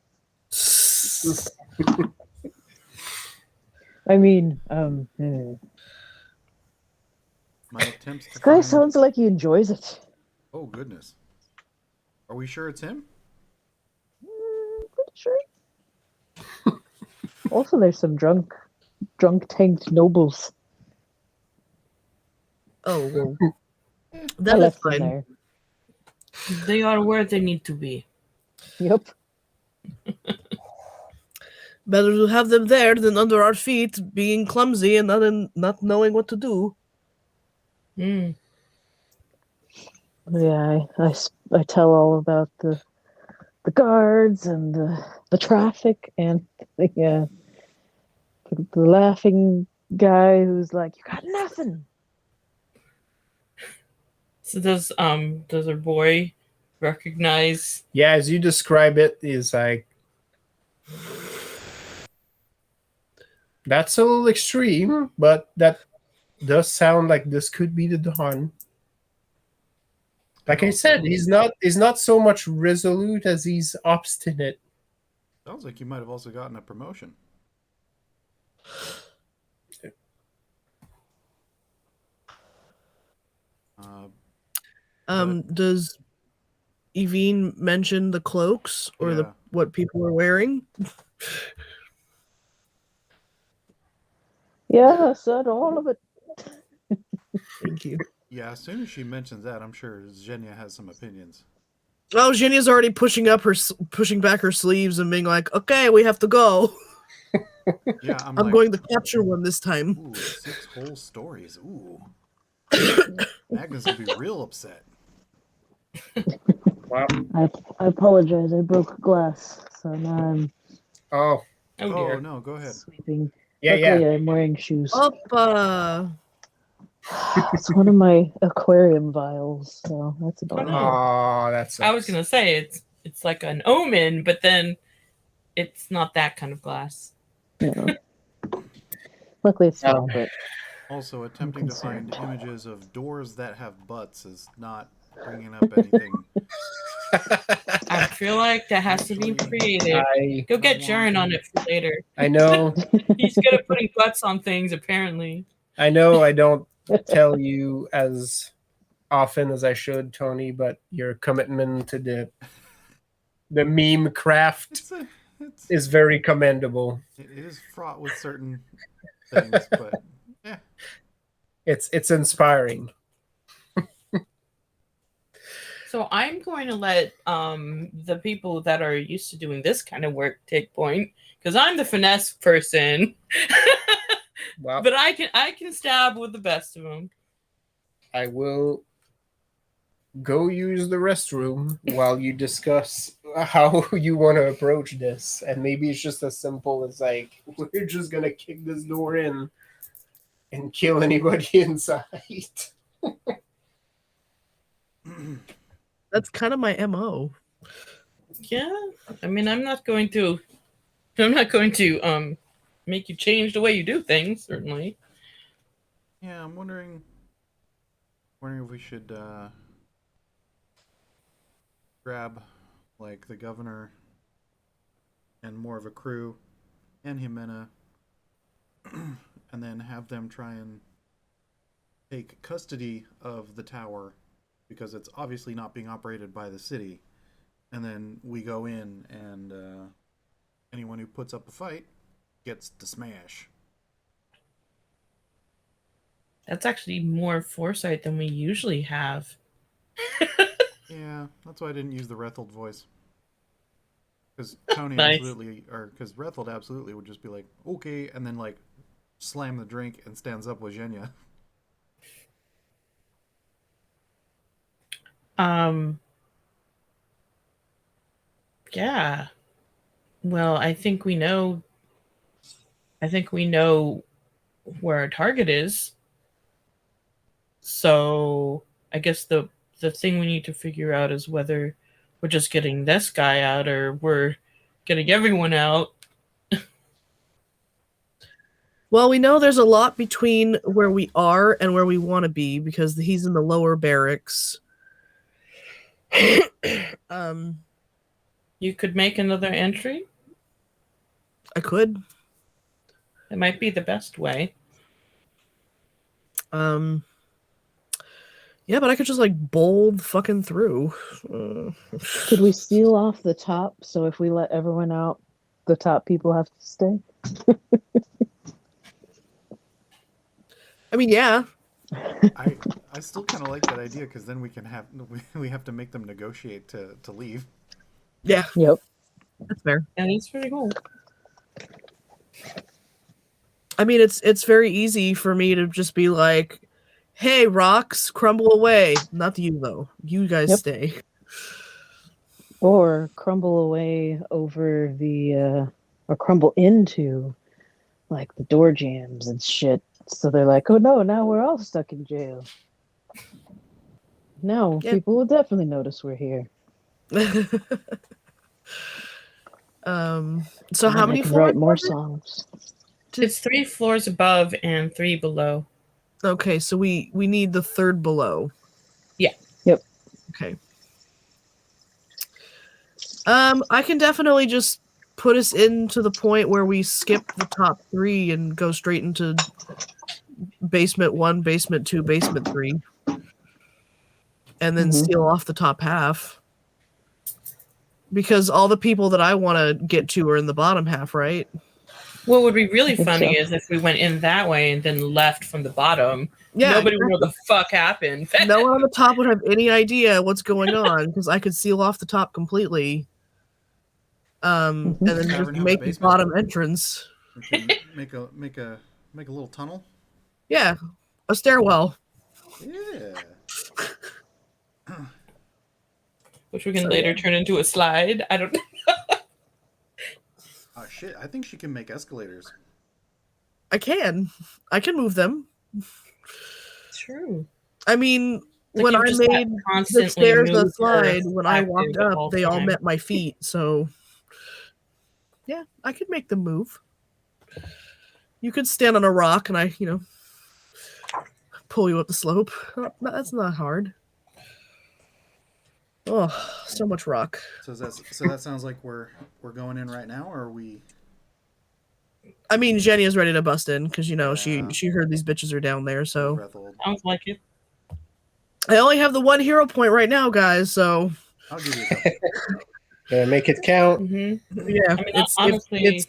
I mean, My attempts to This guy find... sounds like he enjoys it. Oh, goodness. Are we sure it's him? Pretty sure. Also, there's some drunk tanked nobles. Oh, well, I that is left them fine. there. They are where they need to be. Yep. Better to have them there than under our feet, being clumsy and not knowing what to do. Mm. Yeah, I tell all about the guards and the traffic and the laughing guy who's like, "You got nothing." So does our boy recognize? Yeah, as you describe it, is like that's a little extreme, but that does sound like this could be the Don. Like I said, he's not so much resolute as he's obstinate. Sounds like you might have also gotten a promotion. Does Evine mention the cloaks or Yeah. what people are wearing? Yeah, I said all of it. Thank you. Yeah, as soon as she mentions that, I'm sure Zhenya has some opinions. Oh, Jenya's already pushing back her sleeves and being like, "Okay, we have to go. Yeah, I'm I'm like, going to capture one this time." ooh, 6 whole stories. Ooh. Magnus will be real upset. Wow. I apologize. I broke glass, so now I'm Oh, Oh Oh, dear. no, go ahead. sweeping. yeah, Luckily, yeah. I'm wearing shoes. Up, It's one of my aquarium vials, so that's about Oh, it. no. Oh, that's. I was gonna say it's like an omen, but then it's not that kind of glass. Yeah. Luckily, it's small, Um, but Also, attempting to concerned. find images of doors that have butts is not bringing up anything. I feel like that has to be creative. I Go get Jaren on it for later. I know He's good at putting butts on things, apparently. I don't tell you as often as I should, Tony, but your commitment to the meme craft It's is very commendable. it is fraught with certain things, but yeah. It's inspiring. So I'm going to let the people that are used to doing this kind of work take point, because I'm the finesse person. Well, But I can stab with the best of them. I will go use the restroom while you discuss how you want to approach this. And maybe it's just as simple as like, we're just going to kick this door in and kill anybody inside. that's kind of my MO. Yeah, I mean, I'm not going to make you change the way you do things. Certainly. Yeah, I'm wondering if we should grab like the governor and more of a crew and Jimena and then have them try and take custody of the tower because it's obviously not being operated by the city. And then we go in and anyone who puts up a fight gets to smash. That's actually more foresight than we usually have. Yeah, that's why I didn't use the Rethold voice. Because Tony Nice. because Rethold absolutely would just be like, okay, and then like slam the drink and stands up with Zhenya. Yeah. Well, I think we know where our target is. So I guess the thing we need to figure out is whether we're just getting this guy out or we're getting everyone out. Well, we know there's a lot between where we are and where we want to be because he's in the lower barracks. You could make another entry. I could. It might be the best way. Yeah, but I could just like bowl fucking through. Could we seal off the top so if we let everyone out, the top people have to stay? I mean, yeah. I still kind of like that idea because then we have to make them negotiate to leave. Yeah, Yep. that's fair. And it's pretty cool. I mean, it's very easy for me to just be like, "Hey, rocks, crumble away." Not you though. You guys Yep. stay. Or crumble away over or crumble into, like, the door jams and shit. So they're like, oh no, now we're all stuck in jail. No, Yep. people will definitely notice we're here. So And how then many I can floors? write more was it? songs. It's 3 floors above and 3 below. Okay, so we need the third below. Yeah. Yep. Okay. I can definitely just put us into the point where we skip the top 3 and go straight into basement 1, basement 2, basement 3. And then Mhm. seal off the top half. Because all the people that I want to get to are in the bottom half, right? What would be really I think funny so. is if we went in that way and then left from the bottom. Yeah. Nobody would know what the fuck happened. No one on the top would have any idea what's going on because I could seal off the top completely. And then just Tavern have a make the basement? bottom entrance. We can make a little tunnel. Yeah, a stairwell. Yeah. Which we can So, later yeah. turn into a slide. I don't know. Oh shit! I think she can make escalators. I can move them. True. I mean, Like when you've I just got made the constantly stairs that moved slide, Earth when I active walked the up, whole they all time. met my feet. So, yeah, I could make them move. You could stand on a rock and I, pull you up the slope. That's not hard. Oh, so much rock. So that sounds like we're going in right now, or are we? I mean, Jenny is ready to bust in because Yeah. she heard these bitches are down there. So Rethold. Sounds like it. I only have the 1 hero point right now, guys. So I'll give you a couple. Gotta make it count. Mm-hmm. yeah, I mean, it's honestly,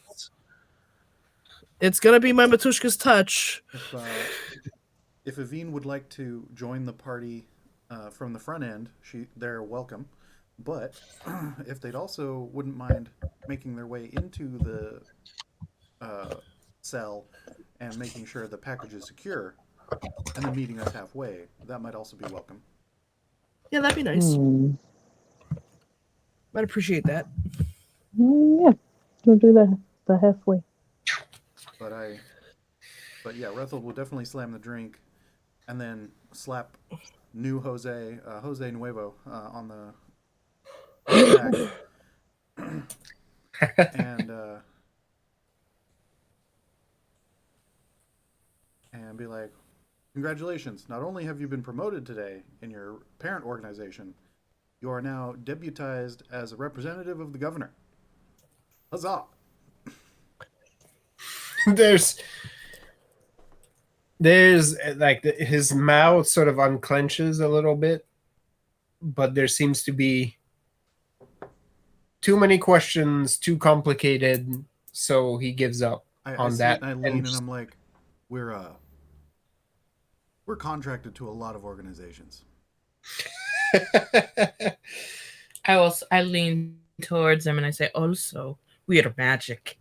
it's gonna be my Matushka's touch. If Aveen would like to join the party from the front end, they're welcome. But if they'd also wouldn't mind making their way into the cell and making sure the package is secure, and then meeting us halfway, that might also be welcome. Yeah, that'd be nice. I'd appreciate that. Yeah, we'll do the halfway. But yeah, Rethold will definitely slam the drink, and then slap new Jose Nuevo on the back, and be like, "Congratulations! Not only have you been promoted today in your parent organization, you are now deputized as a representative of the governor. Huzzah!" There's like his mouth sort of unclenches a little bit, but there seems to be too many questions, too complicated, so he gives up I see that. it and I lean and I'm like, we're contracted to a lot of organizations. I lean towards him and I say, also, we are magic.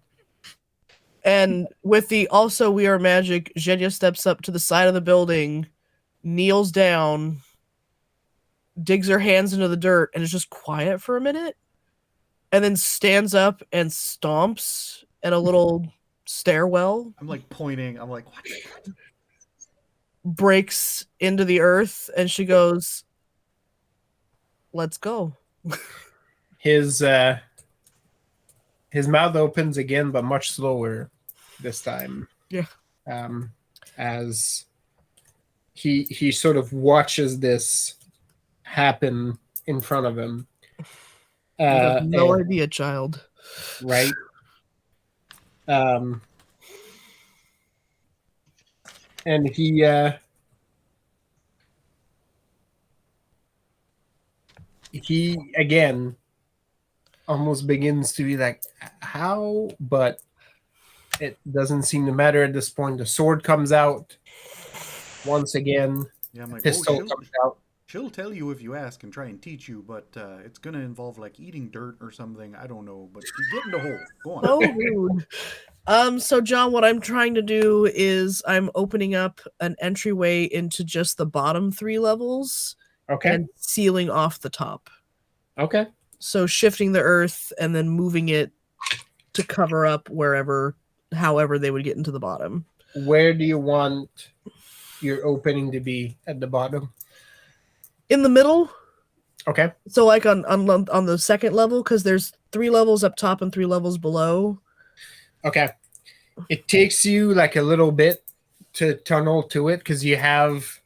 And with the also we are magic, Zhenya steps up to the side of the building, kneels down, digs her hands into the dirt, and is just quiet for a minute, and then stands up and stomps at a little stairwell. I'm like pointing. I'm like, what? Breaks into the earth, and she goes, "Let's go." His mouth opens again, but much slower this time. Yeah. As he sort of watches this happen in front of him. You have no idea, child. Right. And he again almost begins to be like, how? But it doesn't seem to matter at this point. The sword comes out once again. Yeah, I'm like, Pistol oh, comes out. she'll tell you if you ask and try and teach you, but it's gonna involve like eating dirt or something. I don't know, but you get in the hole. Go on. So rude. So John, what I'm trying to do is I'm opening up an entryway into just the bottom 3 levels Okay. and sealing off the top. Okay. So shifting the earth and then moving it to cover up however they would get into the bottom. Where do you want your opening to be at the bottom? In the middle, Okay. so like on the second level, because there's 3 levels up top and 3 levels below. Okay. It takes you like a little bit to tunnel to it because you have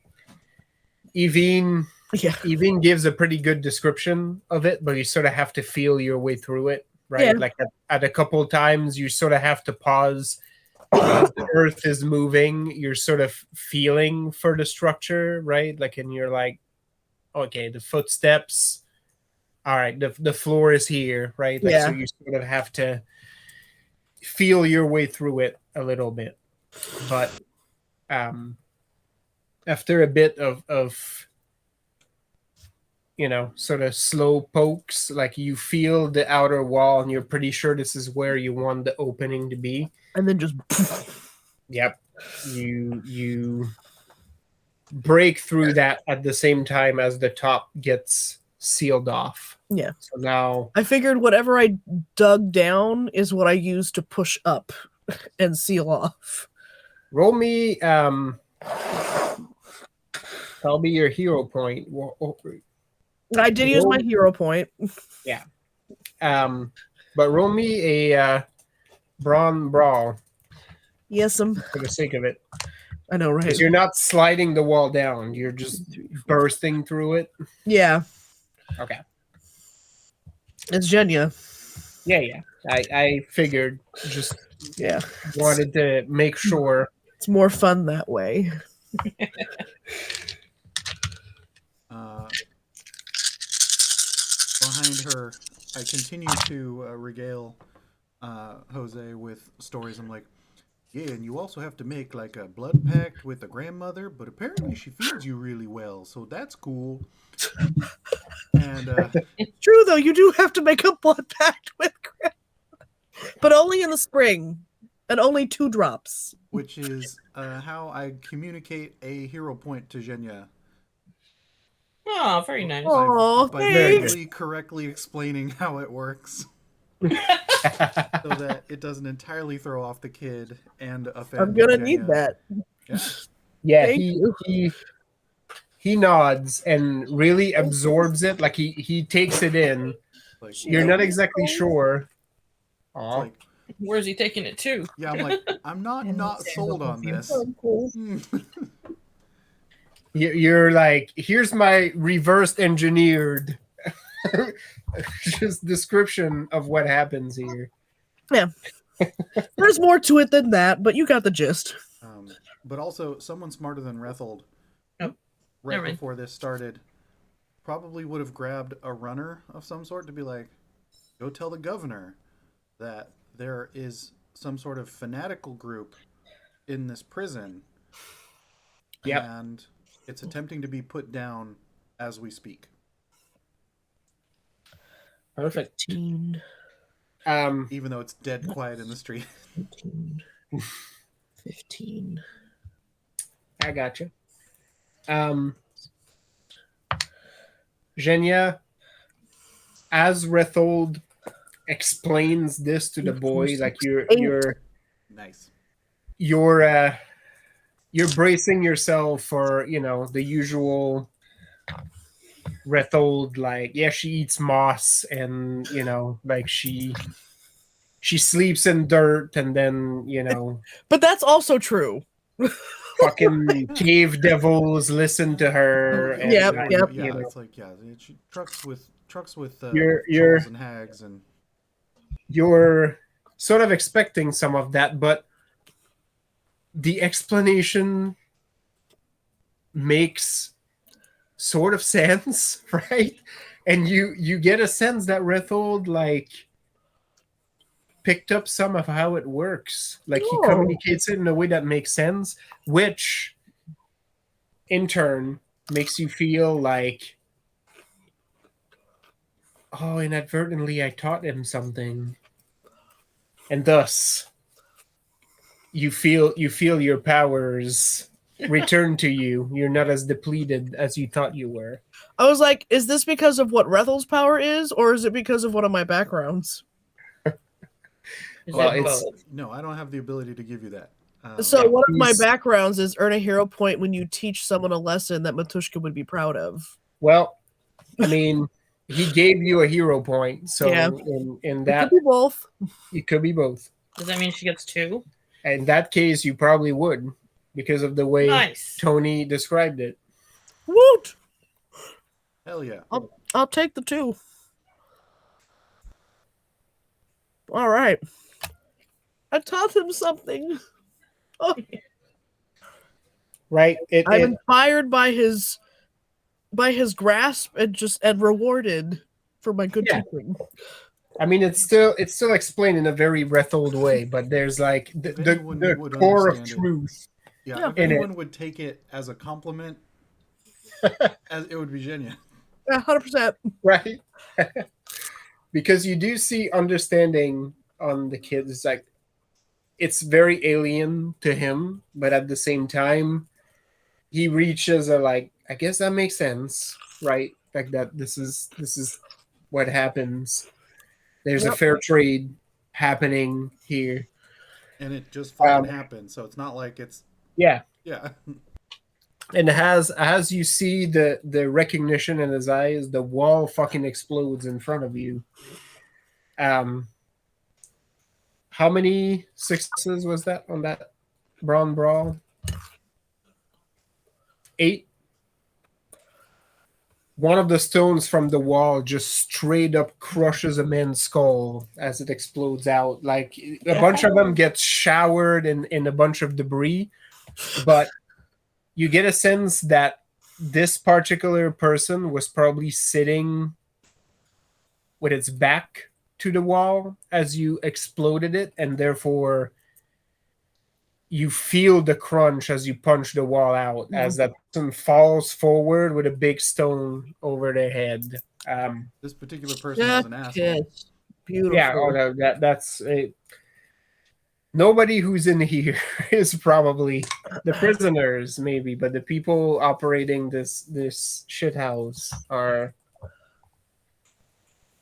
Evine. Yeah. Evine gives a pretty good description of it, but you sort of have to feel your way through it, right? Yeah. Like at a couple of times, you sort of have to pause as the earth is moving. You're sort of feeling for the structure, right? Like, and you're like, okay, the footsteps. All right, the floor is here, right? Like, so Yeah. you sort of have to feel your way through it a little bit, but after a bit of sort of slow pokes, like you feel the outer wall and you're pretty sure this is where you want the opening to be. And then just Yep. You break through that at the same time as the top gets sealed off. Yeah. So now I figured whatever I dug down is what I used to push up and seal off. roll me that'll be your hero point. I did use my hero point. But roll me a brawn brawl Yes, for the sake of it. I know, right? Because you're not sliding the wall down, you're just bursting through it. Yeah, Okay. it's Jenya. Yeah. I figured, just Yeah, wanted to make sure. it's more fun that way. Behind her, I continue to regale Jose with stories. I'm like, yeah, and you also have to make like a blood pact with a grandmother, but apparently she feeds you really well, so that's cool. And It's true though, you do have to make a blood pact with Grandma, but only in the spring, and only 2 drops. which is how I communicate a hero point to Jenya. Oh, very nice. Oh, By thanks. really correctly explaining how it works, so that it doesn't entirely throw off the kid and offend. I'm gonna Jenya. need that. Yeah. Yeah, Thank you. he nods and really absorbs it. Like he takes it in. Like, You're not exactly sure. it's Aw. like, Where's he taking it to? yeah, I'm like, I'm not sold on this. You're like, here's my reversed engineered just description of what happens here. There's more to it than that, but you got the gist. But also, someone smarter than Rethold, Oh, right never mind. before this started, probably would have grabbed a runner of some sort to be like, go tell the governor that there is some sort of fanatical group in this prison. Yep. And it's attempting to be put down as we speak. Perfect. 15, Even though it's dead quiet in the street. 15, 15. I got you. Jenya, as Rethold explains this to the boy, like you're Nice. you're bracing yourself for the usual Rethold, like, yeah, she eats moss and like she sleeps in dirt, and then But that's also true. fucking cave devils listen to her. And, Yep, like, yep. Yeah, you know, it's like, yeah, trucks with You're- trolls and hags and you're sort of expecting some of that, but the explanation makes sort of sense, right? and you get a sense that Rethold like picked up some of how it works. Like he Oh. communicates it in a way that makes sense, which in turn makes you feel like, oh, inadvertently I taught him something. And thus you feel your powers return to you. You're not as depleted as you thought you were. I was like, is this because of what Rethel's power is, or is it because of one of my backgrounds? Is Well, it it's- both? No, I don't have the ability to give you that. So Yeah, one of my he's- backgrounds is earn a hero point when you teach someone a lesson that Matushka would be proud of. Well, I mean, he gave you a hero point, so Yeah. in It that could be both. it could be both. Does that mean she gets 2? In that case, you probably would, because of the way Nice. Tony described it. Woot! Hell yeah. I'll take the 2. All right. I taught him something. Oh, Right? I'm inspired by his grasp and rewarded for my good Yeah. teaching. I mean, it's still explained in a very Rethold way, but there's like the anyone would core of understand it. truth. Yeah, Yeah. if In it. anyone would take it as a compliment, as it would be genuine. Yeah, 100%. Right? Because you do see understanding on the kids. It's like it's very alien to him, but at the same time, he reaches a like, I guess that makes sense, right? Like that this is what happens. There's a Yep. fair trade happening here. And it just fucking Um, happened. So it's not like it's Yeah. yeah. And as you see the recognition in his eyes, the wall fucking explodes in front of you. How many successes was that on that Brawn Brawl? 8. One of the stones from the wall just straight up crushes a man's skull as it explodes out. Like a bunch of them get showered in a bunch of debris, but you get a sense that this particular person was probably sitting with its back to the wall as you exploded it, and therefore you feel the crunch as you punch the wall out as that person falls forward with a big stone over their head. This particular person was an That's asshole. it. Beautiful. Yeah, oh, no, that's a, nobody who's in here is probably the prisoners, maybe, but the people operating this shithouse are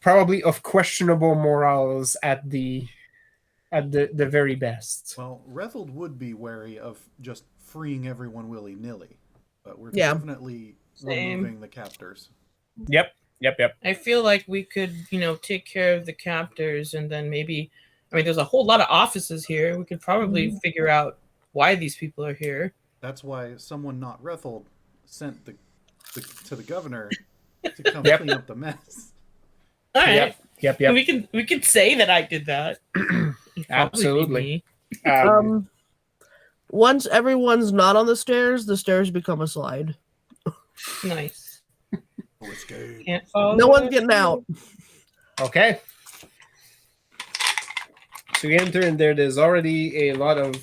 probably of questionable morals at the very best. Well, Rethold would be wary of just freeing everyone willy nilly, but we're Yeah. definitely Same. removing the captors. Yep. I feel like we could, take care of the captors and then maybe, there's a whole lot of offices here. We could probably figure out why these people are here. That's why someone not Rethold sent the to the governor to come Yep. clean up the mess. All right. Yep. We could say that I did that. It'd probably be Absolutely. me. Once everyone's not on the stairs become a slide. Nice. Oh, escape. Can't follow. No one's getting out. Okay. So you enter in there. There's already a lot of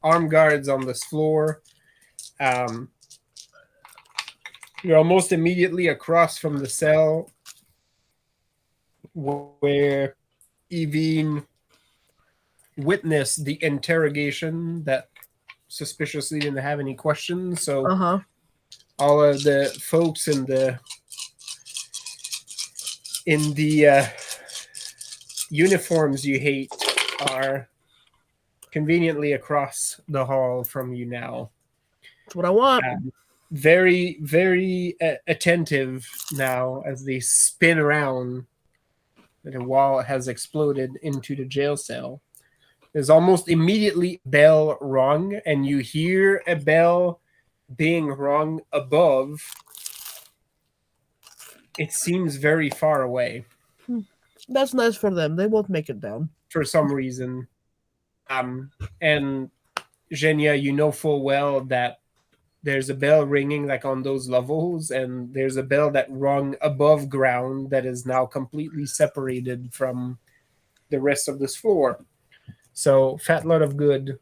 armed guards on this floor. You're almost immediately across from the cell where Evine witnessed the interrogation that suspiciously didn't have any questions. So Uh-huh. all of the folks in the uniforms you hate are conveniently across the hall from you now. That's what I want. Very, very attentive now as they spin around. The wall has exploded into the jail cell. There's almost immediately a bell rung, and you hear a bell being rung above. It seems very far away That's nice for them. They won't make it down. for some reason. And Genya, you know full well that there's a bell ringing like on those levels, and there's a bell that rung above ground that is now completely separated from the rest of this floor. So fat lot of good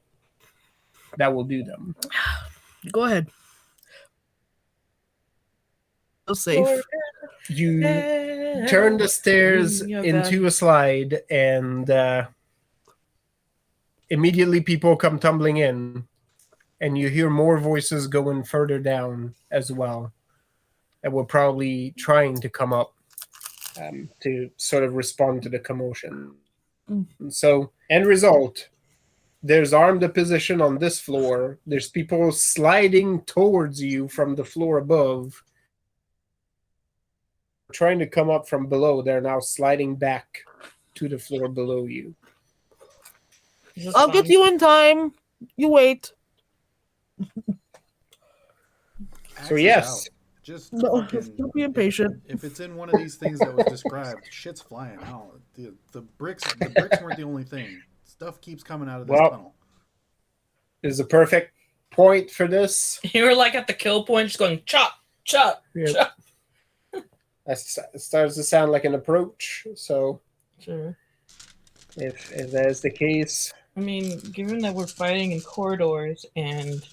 that will do them. Go ahead. So safe. You turn the stairs into a slide, and immediately people come tumbling in, and you hear more voices going further down as well that were probably trying to come up to sort of respond to the commotion. So, end result, there's armed opposition on this floor. There's people sliding towards you from the floor above, trying to come up from below. They're now sliding back to the floor below you. I'll get you in time. You wait. So yes. Out. Just No, fucking, don't be impatient. if it's in one of these things that was described, shit's flying out. The bricks weren't the only thing. Stuff keeps coming out of this tunnel. Is a perfect point for this. You were like at the kill point, just going chop, chop, chop. That starts to sound like an approach. So Sure. if that is the case, I mean, given that we're fighting in corridors and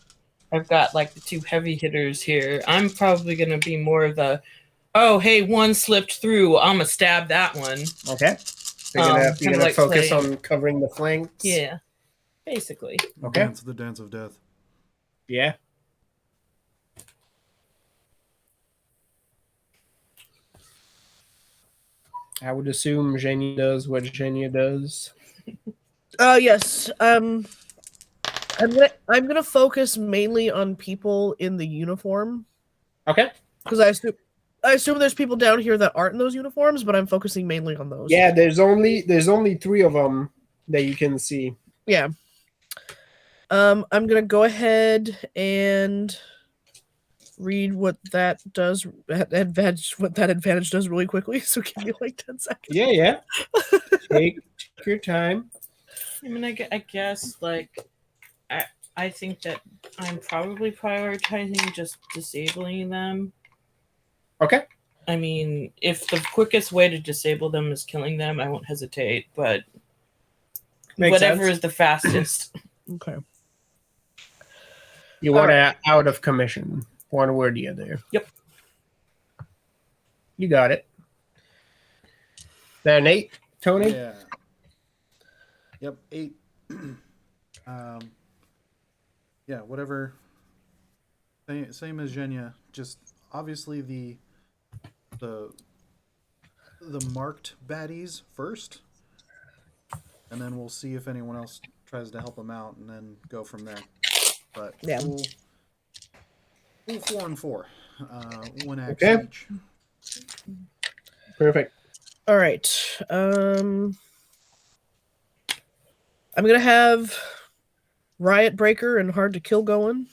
I've got like the two heavy hitters here, I'm probably going to be more of the, oh, hey, one slipped through. I'm going to stab that one. okay. So you're gonna like focus playing. on covering the flanks. Yeah, basically. Okay. The dance of death. Yeah. I would assume Genia does what Genia does. Yes. I'm gonna focus mainly on people in the uniform Okay. because I assume there's people down here that aren't in those uniforms, but I'm focusing mainly on those. Yeah, there's only 3 of them that you can see. Yeah. I'm gonna go ahead and read what that does. What that advantage does really quickly. So give me like 10 seconds. Yeah. Take your time. I mean, I guess like I think that I'm probably prioritizing just disabling them. Okay. I mean, if the quickest way to disable them is killing them, I won't hesitate. But Makes whatever sense. is the fastest. Okay. You want it out of commission, one way or the other. Yep. You got it. Then 8, Tony. Yeah. Yep, 8. Yeah, whatever. Same as Genia. Just obviously the marked baddies first, and then we'll see if anyone else tries to help them out, and then go from there. But Yeah. we'll 4 and 4, 1 axe Okay. each. Perfect. All right. I'm gonna have Riot Breaker and Hard to Kill going,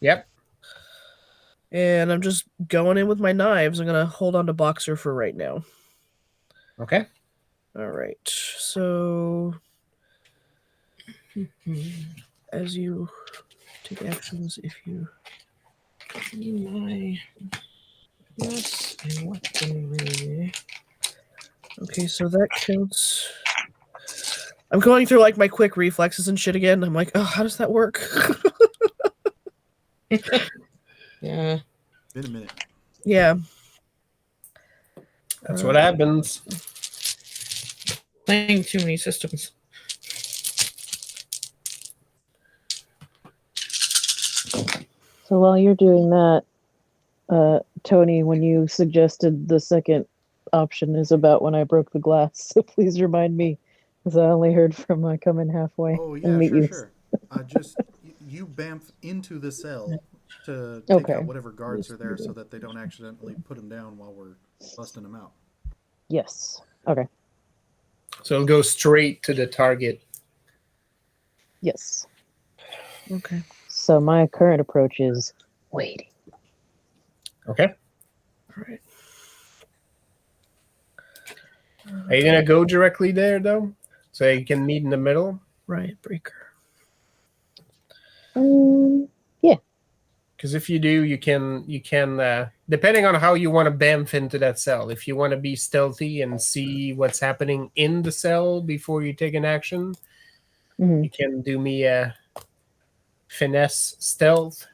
Yep. and I'm just going in with my knives. I'm gonna hold on to Boxer for right now. Okay. All right. So as you take actions, if you My yes and weaponry. okay, so that counts. I'm going through like my quick reflexes and shit again. I'm like, oh, how does that work? Yeah. Been a minute. Yeah. That's what happens. Playing too many systems. So while you're doing that, Tony, when you suggested the second option is about when I broke the glass, so please remind me, because I only heard from coming halfway. Oh and yeah, meet sure, you. sure. Just you bamf into the cell to take Okay. out whatever guards are there, so that they don't accidentally put them down while we're busting them out. Yes. Okay. So it'll go straight to the target. Yes. Okay. So my current approach is waiting. Okay. All right. Are you gonna go directly there though, so you can meet in the middle? Riot Breaker. Yeah. Because if you do, you can depending on how you want to bamf into that cell. If you want to be stealthy and see what's happening in the cell before you take an action, Mhm. you can do me a finesse stealth.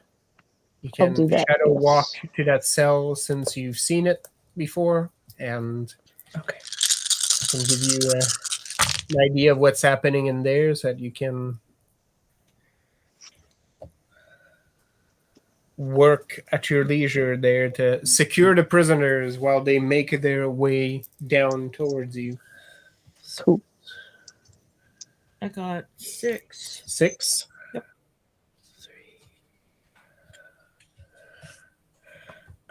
You I'll can do that, shadow yes. walk to that cell since you've seen it before, and Okay. I can give you an idea of what's happening in there so that you can work at your leisure there to secure the prisoners while they make their way down towards you. Cool. I got 6. 6. 3.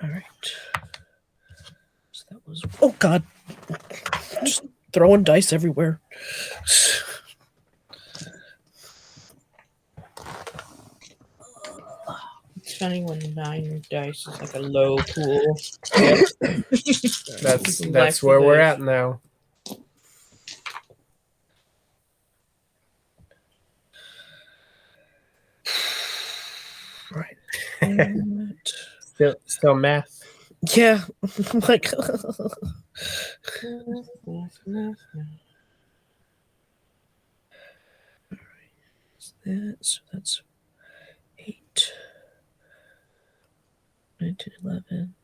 All right. So that was. Oh God! Just throwing dice everywhere. It's funny when the 9 dice is like a low pool. That's Life where we're dice. at now. Right. Still math. Yeah. Like. So that's 8, 9, 10, 11.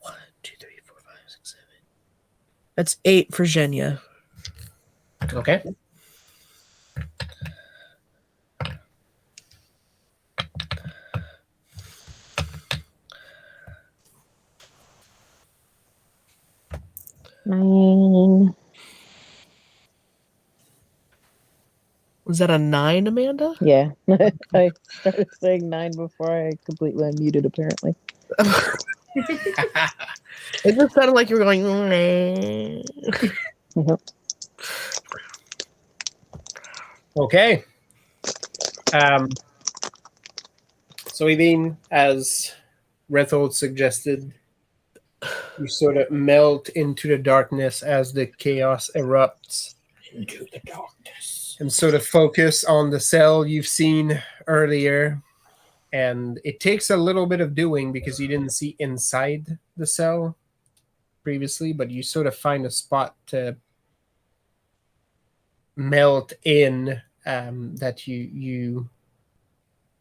1, 2, 3, 4, 5, 6, 7. That's 8 for Zhenya. Okay. Nine. Was that a 9, Amanda? Yeah. I started saying 9 before I completely unmuted, apparently. It just sounded like you were going. Yep. Okay. So Eileen, as Rethold suggested, you sort of melt into the darkness as the chaos erupts. Into the darkness. And sort of focus on the cell you've seen earlier. And it takes a little bit of doing because you didn't see inside the cell previously, but you sort of find a spot to melt in that you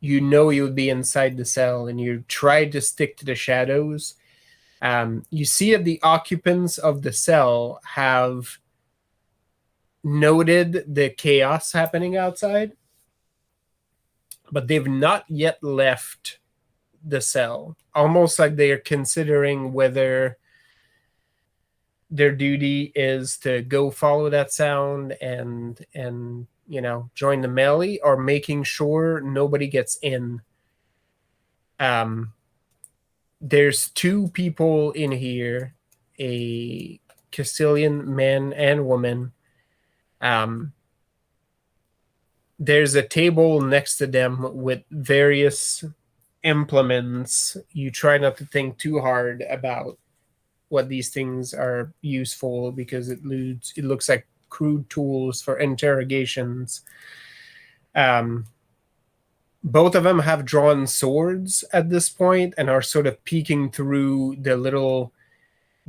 know you would be inside the cell, and you try to stick to the shadows. You see that the occupants of the cell have noted the chaos happening outside, but they've not yet left the cell. Almost like they are considering whether their duty is to go follow that sound and join the melee, or making sure nobody gets in. There's 2 people in here, a Castilian man and woman. There's a table next to them with various implements. You try not to think too hard about what these things are useful, because it looks like crude tools for interrogations. Both of them have drawn swords at this point and are sort of peeking through the little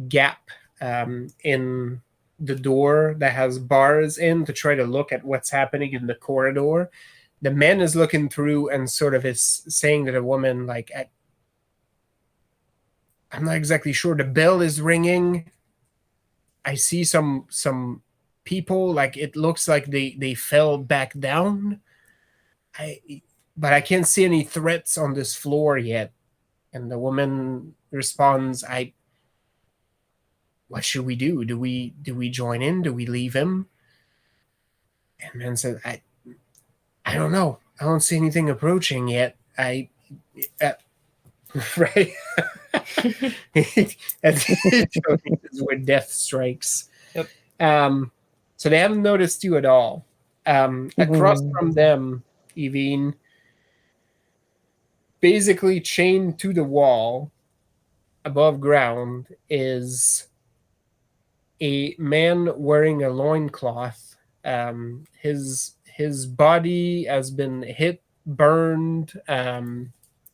gap in the door that has bars in to try to look at what's happening in the corridor. The man is looking through and sort of is saying to the woman, like, I'm not exactly sure. The bell is ringing. I see some people, like it looks like they fell back down. But I can't see any threats on this floor yet. And the woman responds, what should we do? Do we join in? Do we leave him? And man said, I don't know. I don't see anything approaching yet. Right. That's where death strikes. Yep. So they haven't noticed you at all. Across from them, Evine, basically chained to the wall above ground, is a man wearing a loincloth. His his body has been hit, burned,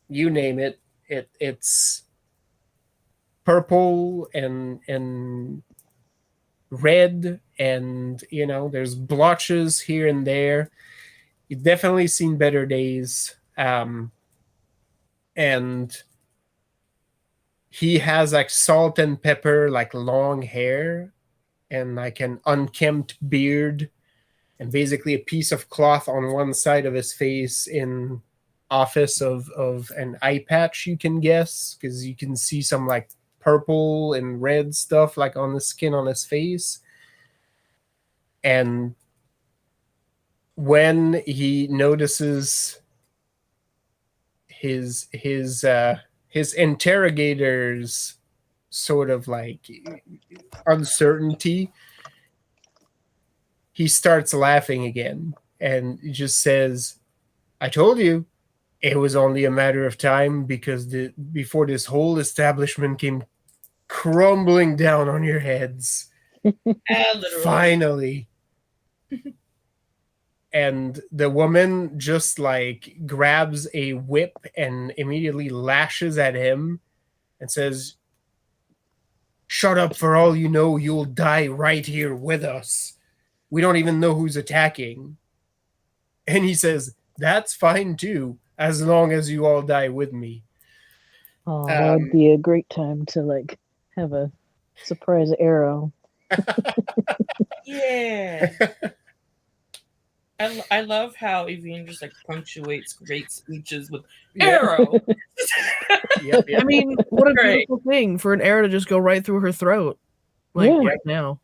you name it. It's purple and red, and there's blotches here and there. You've definitely seen better days. And he has like salt and pepper, like long hair, and like an unkempt beard, and basically a piece of cloth on one side of his face in office of an eye patch, you can guess, because you can see some like purple and red stuff like on the skin on his face. And when he notices his interrogators sort of like uncertainty, he starts laughing again and just says, "I told you it was only a matter of time, because before this whole establishment came crumbling down on your heads. Literally. Finally." And the woman just like grabs a whip and immediately lashes at him and says, "Shut up, for all you know, you'll die right here with us. We don't even know who's attacking." And he says, "That's fine too, as long as you all die with me." Oh, that would be a great time to like have a surprise arrow. Yeah. I love how Evian just like punctuates great speeches with arrow. Yep. I mean, what a Great. beautiful thing for an arrow to just go right through her throat. Like Yeah. right now.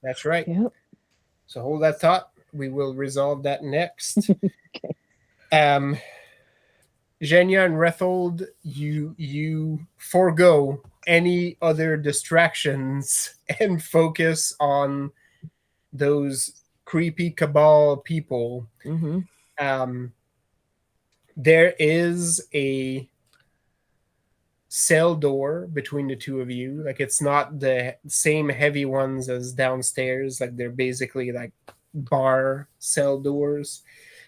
That's right. Yep. So hold that thought. We will resolve that next. Okay. Genya and Rethold, you forego any other distractions and focus on those creepy cabal people. Mm-hmm. There is a cell door between the two of you. Like, it's not the same heavy ones as downstairs. Like, they're basically like bar cell doors,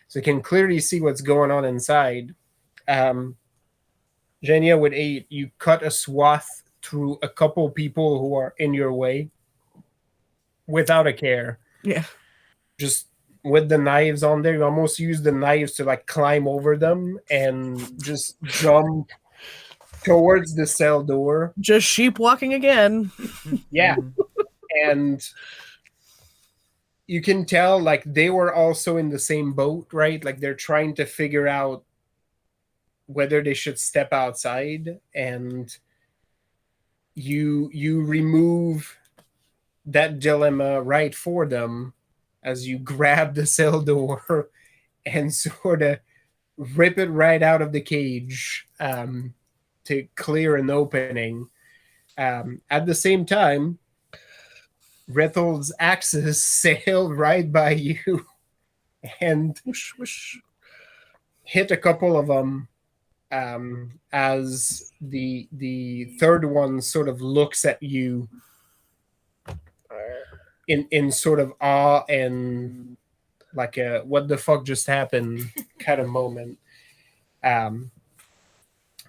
so you can clearly see what's going on inside. Genya, with 8, you cut a swath through a couple people who are in your way without a care. Yeah. Just with the knives on there, you almost use the knives to like climb over them and just jump towards the cell door. Just sheep walking again. Yeah. And you can tell like they were also in the same boat, right? Like they're trying to figure out whether they should step outside, and you remove that dilemma right for them as you grab the cell door and sort of rip it right out of the cage to clear an opening. At the same time, Rethold's axes sailed right by you and Whoosh, whoosh. hit a couple of them as the third one sort of looks at you in sort of awe and like a what the fuck just happened kind of moment.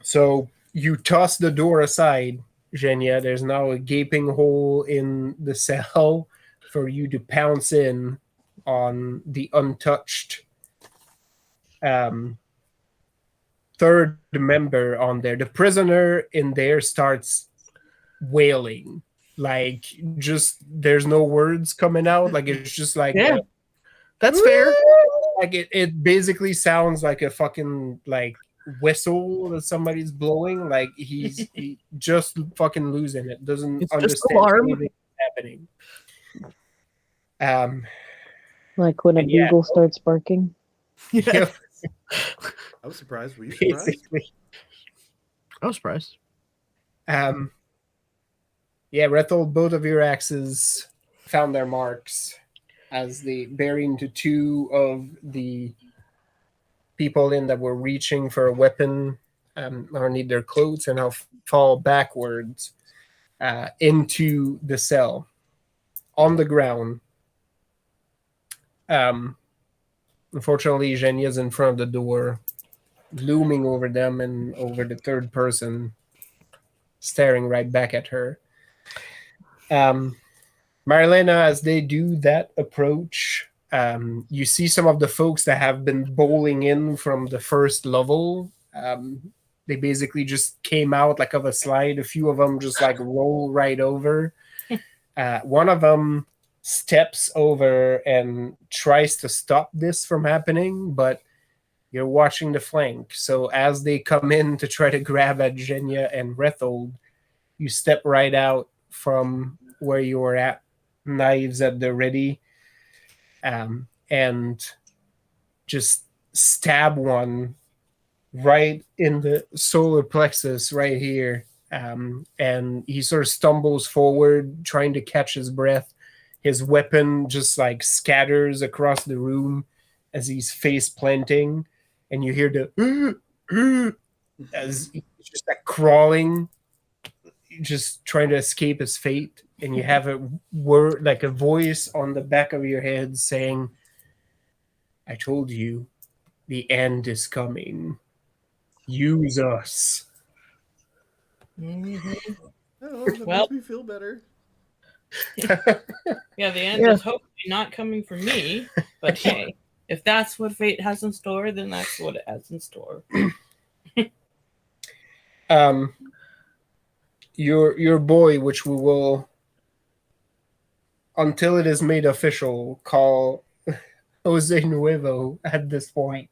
So you toss the door aside, Genya. There's now a gaping hole in the cell for you to pounce in on the untouched third member on there. The prisoner in there starts wailing. Like, just there's no words coming out. Like, it's just like Yeah. That's fair. like it basically sounds like a fucking like whistle that somebody's blowing. Like he just fucking losing it. Doesn't It's just understand alarm. anything that's happening. Like when a And yeah. beagle starts barking. Yeah. I was surprised. Were you surprised? Basically. I was surprised. Yeah, Rethold, both of your axes found their marks as they bury into 2 of the people in that were reaching for a weapon or need their clothes, and now fall backwards into the cell on the ground. Unfortunately, Zhenya's in front of the door, looming over them and over the third person, staring right back at her. Marlena, as they do that approach, you see some of the folks that have been bowling in from the first level. They basically just came out like of a slide. A few of them just like roll right over. One of them steps over and tries to stop this from happening, but you're watching the flank. So as they come in to try to grab at Zhenya and Rethold, you step right out from where you were at, knives at the ready, and just stab one right in the solar plexus right here. And he sort of stumbles forward, trying to catch his breath. His weapon just like scatters across the room as he's face planting, and you hear the as he's just like crawling, just trying to escape his fate. And you have a word, like a voice on the back of your head saying, "I told you, the end is coming. Use us." Mhm. Oh, that Well- makes me feel better. Yeah, the end Yeah. is hopefully not coming for me. But hey, if that's what fate has in store, then that's what it has in store. Your boy, which we will, until it is made official, call Jose Nuevo at this point,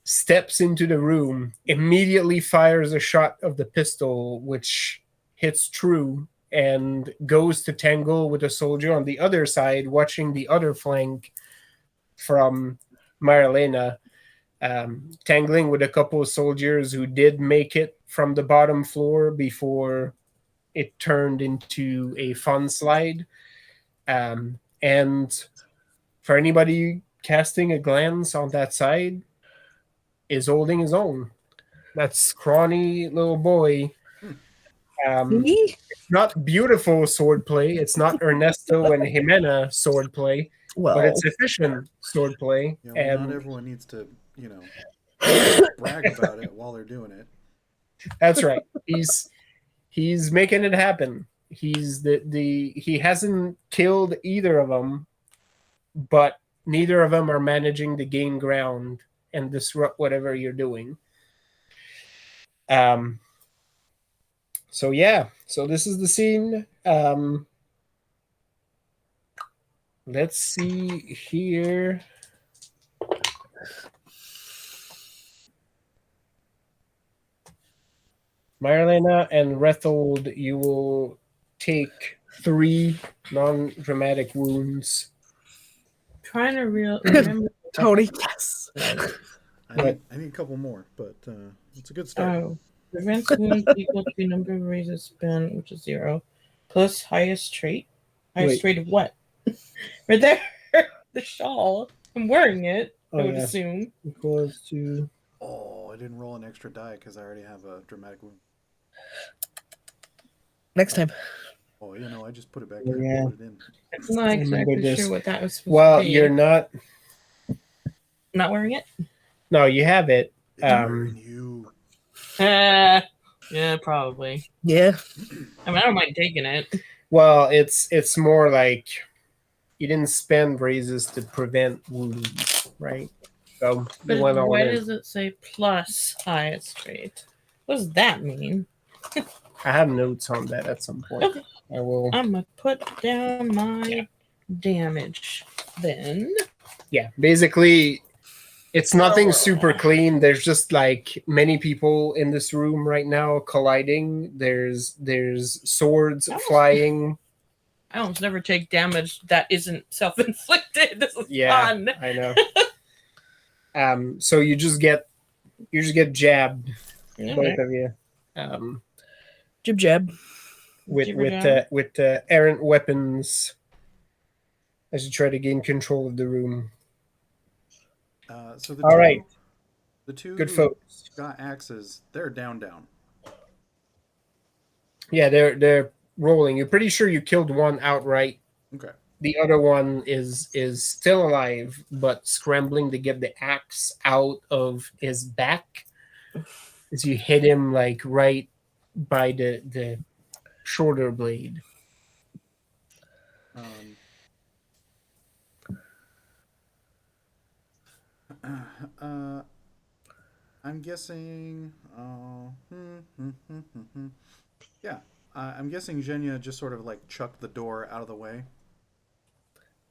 steps into the room, immediately fires a shot of the pistol, which hits true, and goes to tangle with a soldier on the other side, watching the other flank from Marilena, tangling with a couple of soldiers who did make it from the bottom floor before it turned into a fun slide. And for anybody casting a glance on that side, is holding his own. That scrawny little boy. Me? Not beautiful swordplay. It's not Ernesto and Jimena swordplay, Well, but it's efficient swordplay. Yeah, well, And not everyone needs to, brag about it while they're doing it. that's right. He's making it happen. He's he hasn't killed either of them, but neither of them are managing to gain ground and disrupt whatever you're doing. So yeah, so this is the scene. Let's see here. Marlena and Rethold, you will take 3 non-dramatic wounds. Trying to remember. Tony, yes. I need a couple more, but it's a good start. Oh, prevents wounds equal to number of raises spent, which is 0, plus highest trait. Highest Wait. trait of what? Right there, the shawl. I'm wearing it. Oh, I would yeah. assume. Equals to Oh, I didn't roll an extra die because I already have a dramatic wound. Next time. Oh, I just put it back Yeah. there and put it in. I'm not exactly this. sure what that was supposed well, to be. you're not. not wearing it. No, you have it. It's wearing you. Yeah, probably. Yeah. I mean, I don't mind taking it. Well, it's more like you didn't spend raises to prevent wounds, right? So But you went all why in. does it say plus highest trait? What does that mean? I have notes on that at some point. Okay. I will. I'm gonna put down my damage then. Yeah, basically, it's nothing super clean. There's just like many people in this room right now colliding. There's swords Oh. flying. I almost never take damage that isn't self-inflicted. This is Yeah, fun. I know. So you just get jabbed, Yeah, both right. of you, Jib jab. with errant weapons as you try to gain control of the room. So the All two, right. the two Good folks. got axes. They're down. Yeah, they're rolling. You're pretty sure you killed one outright, Okay. the other one is still alive, but scrambling to get the axe out of his back. As you hit him like right by the shoulder blade. I'm guessing. Yeah, I'm guessing Zhenya just sort of like chucked the door out of the way.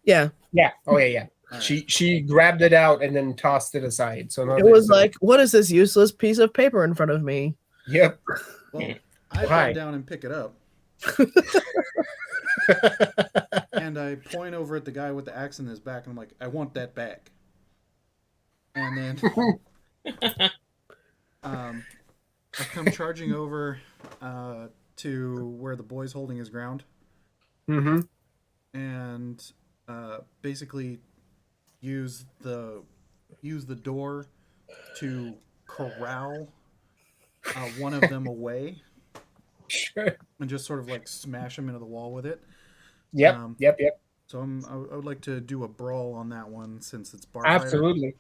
Yeah. Yeah. Oh yeah. All right. She grabbed it out and then tossed it aside. So It was like, what is this useless piece of paper in front of me? Yep. Well, I Why? bend down and pick it up, and I point over at the guy with the axe in his back, and I'm like, I want that back. And then I come charging over to where the boy's holding his ground, Mm-hmm. and basically use the door to corral one of them away, Sure. and just sort of like smash him into the wall with it. Yep. Um, Yep. So I would like to do a brawl on that one since it's bar fighter. Absolutely.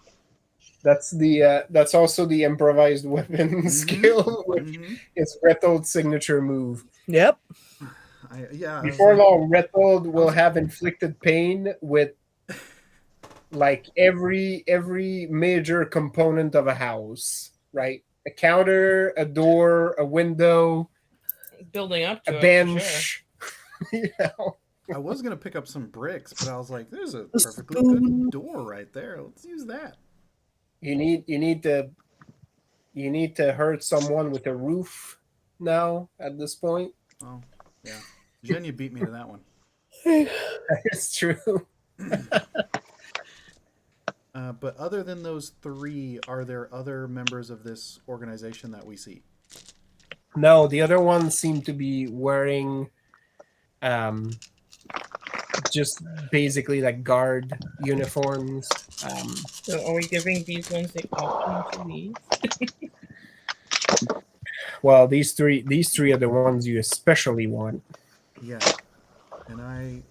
That's also the improvised weapon skill, which Mhm. is Rethold's signature move. Yep. I was Before like, long, Rethold will have inflicted pain with like every major component of a house, right? A counter, a door, a window, Building up to a it, bench. You know? I was gonna pick up some bricks, but I was like, "There's a A perfectly spoon. good door right there. Let's use that." You need to hurt someone with a roof now at this point. Oh, yeah. Zhenya beat me to that one. It's true. But other than those three, are there other members of this organization that we see? No, the other ones seem to be wearing just basically like guard uniforms. So are we giving these ones the option to leave? Well, these three are the ones you especially want. Yeah. And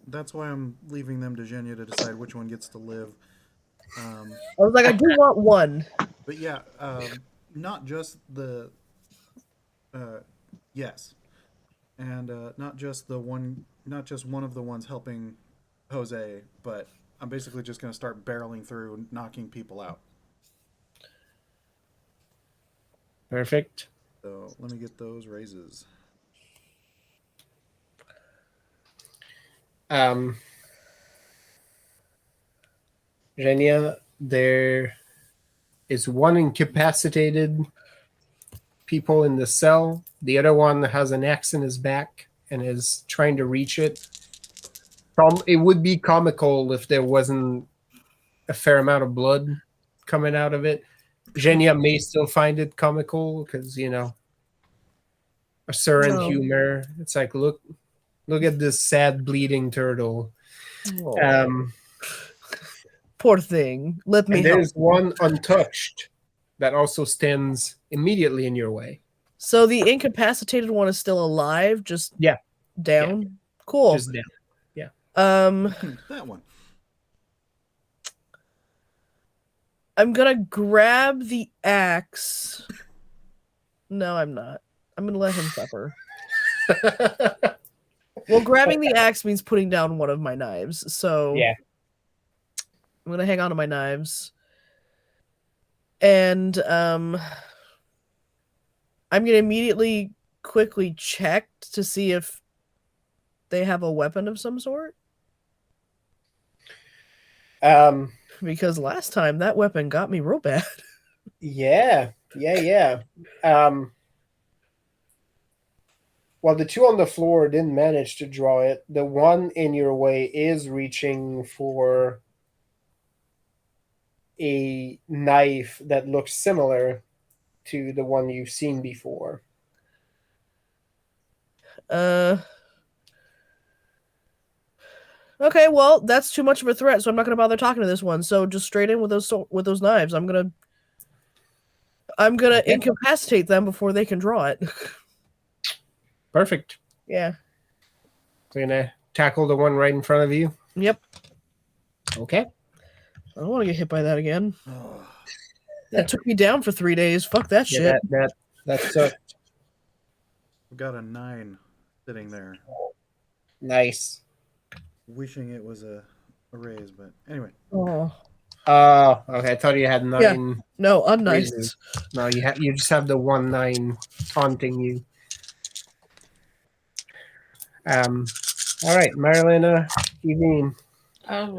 that's why I'm leaving them to Zhenya to decide which one gets to live. I was like, I do want one. But yeah, not just the yes, and not just one of the ones helping Jose, but I'm basically just going to start barreling through, knocking people out. Perfect. So let me get those raises. Zhenya, there is one incapacitated people in the cell. The other one has an axe in his back and is trying to reach it. It would be comical if there wasn't a fair amount of blood coming out of it. Zhenya may still find it comical because, a certain No. humor. It's like, look at this sad bleeding turtle. Oh, poor thing. Let me And help. there's one untouched that also stands immediately in your way. So the incapacitated one is still alive, just Yeah. down. Cool. Just down. That one. I'm gonna grab the axe. No, I'm not. I'm gonna let him suffer. Well, grabbing the axe means putting down one of my knives, so Yeah. I'm gonna hang on to my knives. And I'm gonna immediately quickly check to see if they have a weapon of some sort. Because last time that weapon got me real bad. Yeah. Well, the two on the floor didn't manage to draw it. The one in your way is reaching for a knife that looks similar to the one you've seen before. Okay, well, that's too much of a threat, so I'm not gonna bother talking to this one. So just straight in with those knives. I'm gonna Okay. incapacitate them before they can draw it. Perfect. Yeah. So you're gonna tackle the one right in front of you. Yep. Okay. I don't want to get hit by that again. Oh, That took me down for 3 days. Fuck that shit. Yeah, that's we got a 9 sitting there, nice. wishing it was a raise, but anyway. Oh. Oh, okay. I thought you had 9. No, unnice. Raises. No, you just have the 1-9 taunting you. All right, Marilena, Evine. I'm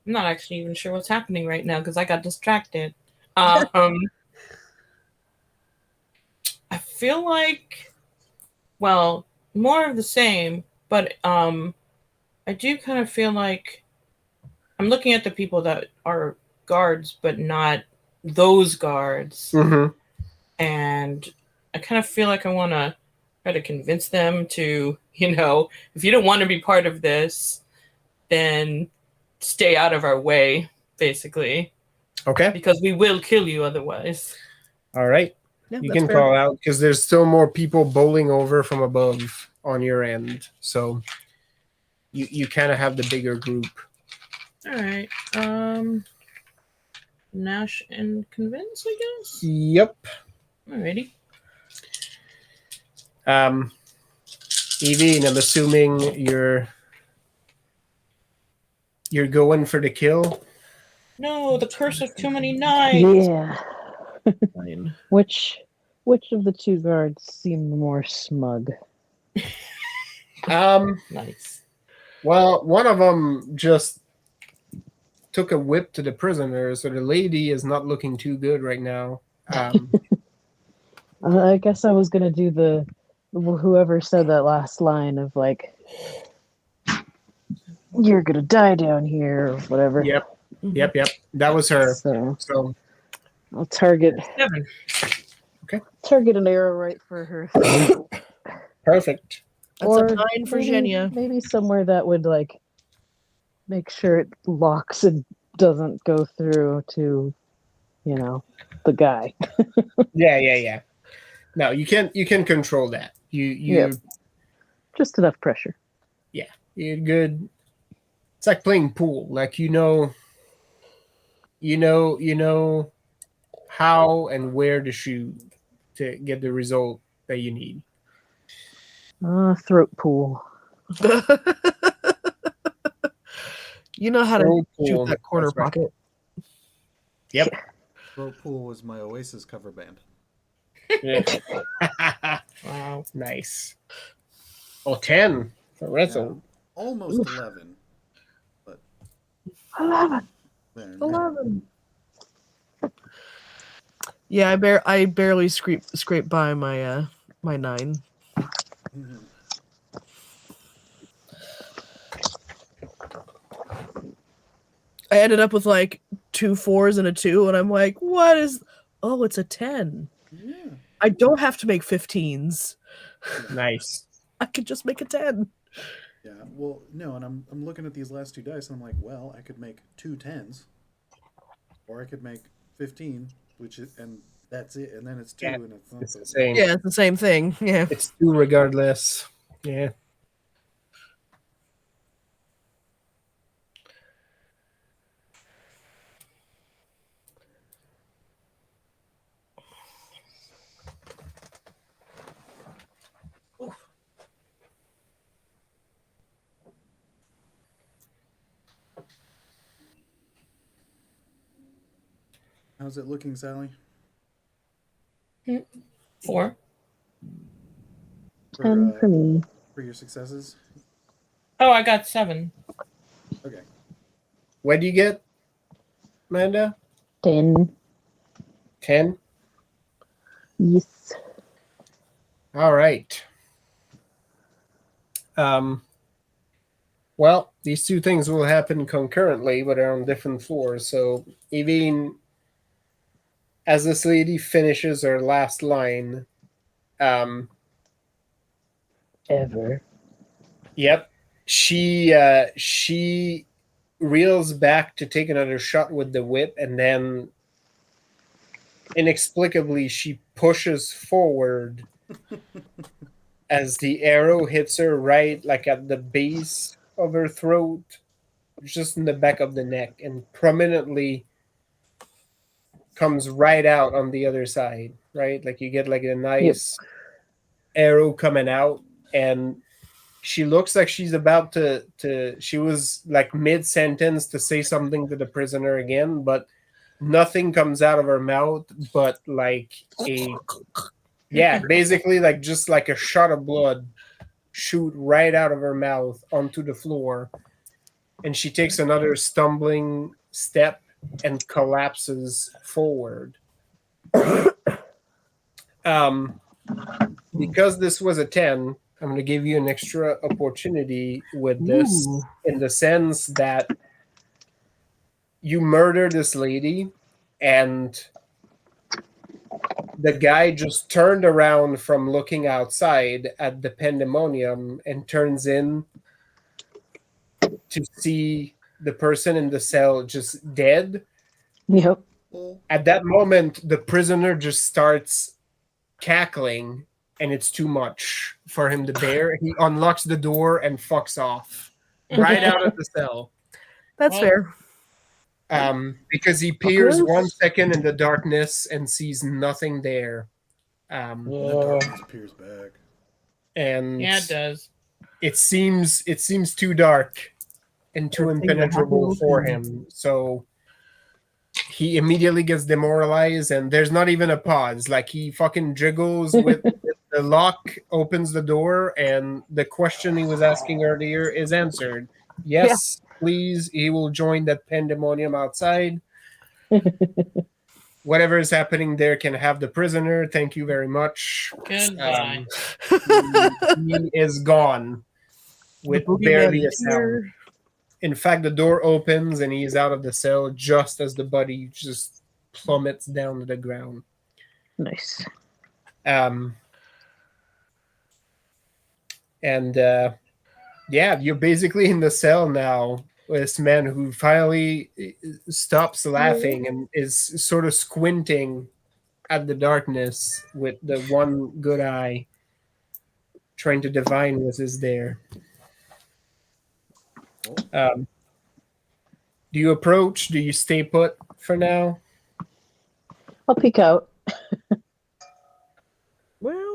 not actually even sure what's happening right now because I got distracted. I feel like, well, more of the same, but I do kind of feel like I'm looking at the people that are guards, but not those guards, Mm-hmm. and I kind of feel like I want to try to convince them to, if you don't want to be part of this, then stay out of our way, basically, Okay. because we will kill you otherwise. All right. Yeah, You that's can fair. call out because there's still more people bowling over from above on your end. So you kind of have the bigger group. All right. Nash and convince, I guess. Yep. Alrighty. Evie, and I'm assuming you're going for the kill. No, the curse of too many nights. Yeah. Fine. Which of the 2 guards seem more smug? Nice. Well, one of them just took a whip to the prisoner, so the lady is not looking too good right now. I guess I was gonna do the whoever said that last line of like, "You're gonna die down here" or whatever. Yep. That was her. So So I'll target 7. an arrow right for her. perfect. That's a 9 for Zhenya. Maybe somewhere that would like make sure it locks and doesn't go through to, the guy. Yeah. No, you can control that. Yep. Just enough pressure. You're good. It's like playing pool. Like you know how and where to shoot to get the result that you need. Throat pool. You know how to Throat shoot pool, that corner that's right. pocket. Yep. Throat Pool was my Oasis cover band. Yeah. Wow. Nice. Oh, 10 for Wrestle. Almost 11. But 11. there. 11. Yeah, I barely scrape by my my 9. Mhm. I ended up with like 2 4s and a 2, and I'm like, what is? Oh, it's a 10. Yeah. I don't have to make 15s. Nice. I could just make a 10. Yeah. Well, no, and I'm looking at these last 2 dice, and I'm like, well, I could make 2 10s, or I could make 15, and that's it, and then it's 2, Yeah, and it's not It's the same. Yeah, it's the same thing. Yeah. It's 2 regardless. Yeah. How's it looking, Sally? 4. 10 for me. For your successes? Oh, I got 7. Okay. What do you get, Amanda? 10. 10? Yes. All right. Well, these 2 things will happen concurrently, but are on different floors. So, Evine, as this lady finishes her last line, Ever. yep, she reels back to take another shot with the whip, and then inexplicably she pushes forward as the arrow hits her right, like at the base of her throat, just in the back of the neck, and prominently comes right out on the other side, right? Like you get like a nice arrow coming out, and she looks like she's about to she was like mid-sentence to say something to the prisoner again, but nothing comes out of her mouth but like basically like just like a shot of blood shoot right out of her mouth onto the floor, and she takes another stumbling step and collapses forward. Because this was a 10, I'm going to give you an extra opportunity with this. Ooh. In the sense that you murder this lady and the guy just turned around from looking outside at the pandemonium and turns in to see the person in the cell just dead. Yep. At that moment, the prisoner just starts cackling, and it's too much for him to bear. He unlocks the door and fucks off right out of the cell. That's Well, fair. Because he peers Fuckers. 1 second in the darkness and sees nothing there. And the darkness appears back. And yeah, it does. it seems too dark and too That thing that impenetrable happened for with him. So he immediately gets demoralized, and there's not even a pause. Like he fucking jiggles with the lock, opens the door, and the question he was asking earlier is answered. Yes, please. He will join that pandemonium outside. Whatever is happening there can have the prisoner. Thank you very much. Goodbye. He is gone with The boogeyman barely a is sound. here. In fact, the door opens and he's out of the cell just as the body just plummets down to the ground. Nice. You're basically in the cell now with this man who finally stops laughing and is sort of squinting at the darkness with the one good eye, trying to divine what is there. Do you approach? Do you stay put for now? I'll peek out, Well,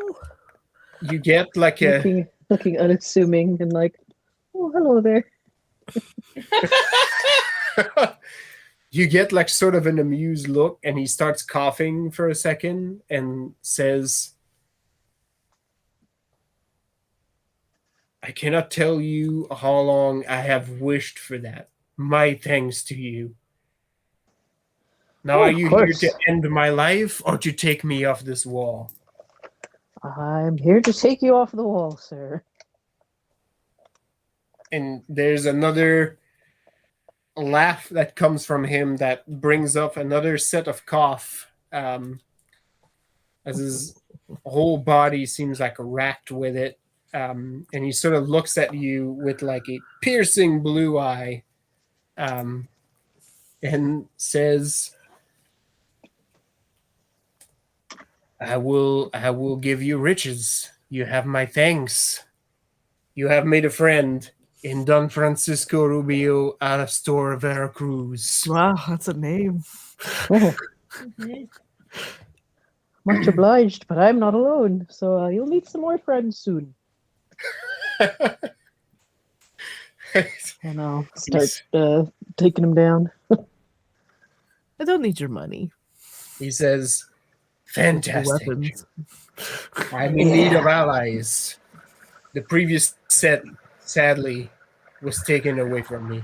You get like a looking unassuming and like, oh, hello there. you get like sort of an amused look, and he starts coughing for a second and says, I cannot tell you how long I have wished for that. My thanks to you. Now, Oh, are of you course. here to end my life or to take me off this wall? I'm here to take you off the wall, sir. And there's another laugh that comes from him that brings up another set of cough, as his whole body seems like racked with it. And he sort of looks at you with like a piercing blue eye, and says, I will give you riches. You have my thanks. You have made a friend in Don Francisco Rubio Alastor Veracruz. wow, that's a name. Oh, much obliged, but I'm not alone, so you'll meet some more friends soon. And I'll start taking them down. I don't need your money. He says, For fantastic. weapons. I'm in need of allies. The previous set, sadly, was taken away from me.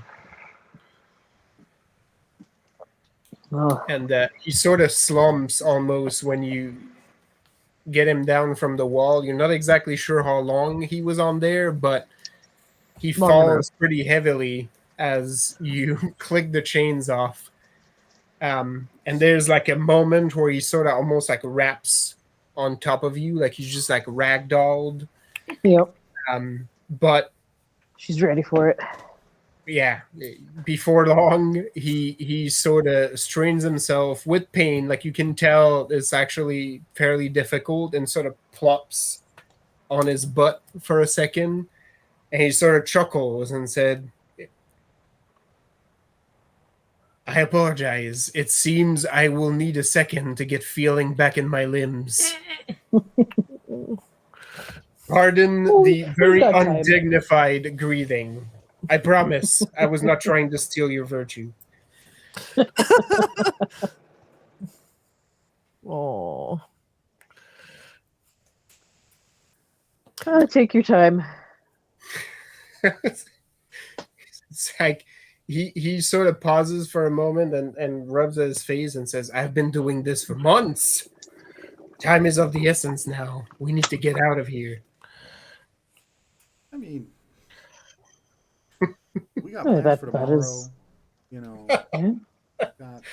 Oh, And he sort of slumps almost when you get him down from the wall. You're not exactly sure how long he was on there, but he Long falls pretty heavily as you click the chains off. And there's like a moment where he sort of almost like wraps on top of you, like he's just like ragdolled. yep. But She's ready for it. yeah, before long, he sort of strains himself with pain. Like you can tell it's actually fairly difficult, and sort of plops on his butt for a second, and he sort of chuckles and said, I apologize. It seems I will need a second to get feeling back in my limbs. Pardon Oh, the we very got time. undignified greeting. I promise I was not trying to steal your virtue. Oh, Take your time. It's like he sort of pauses for a moment and rubs at his face and says, I've been doing this for months. Time is of the essence now. We need to get out of here. I mean, we got Oh, plans for that tomorrow. is- You know, Yeah. got...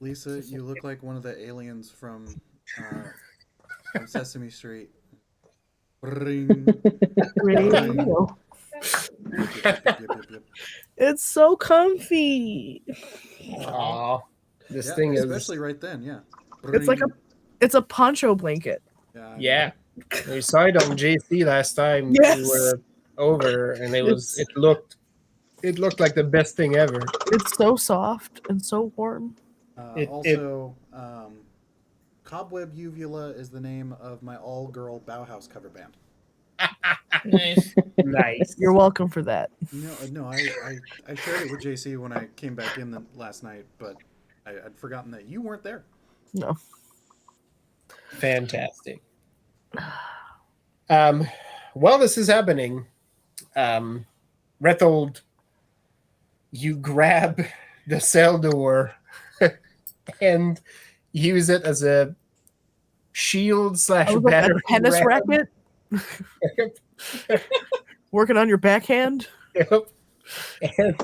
Lisa, you look like one of the aliens from Sesame Street. Ring. radio. Yep. It's so comfy. Aw, this Yeah, thing is especially right then, yeah. It's like Ring. It's a poncho blanket. Yeah. I know. yeah. We saw it on JC last time Yes. we were over, and It's- it looked like the best thing ever. It's so soft and so warm. Also, Cobweb Uvula is the name of my all-girl Bauhaus cover band. Nice. Nice. You're welcome for that. No, I shared it with JC when I came back in last night, but I'd forgotten that you weren't there. No. Fantastic. While this is happening, Rethold, you grab the cell door and use it as a shield / I was like, battery a tennis ram. racket. Working on your backhand. Yep. And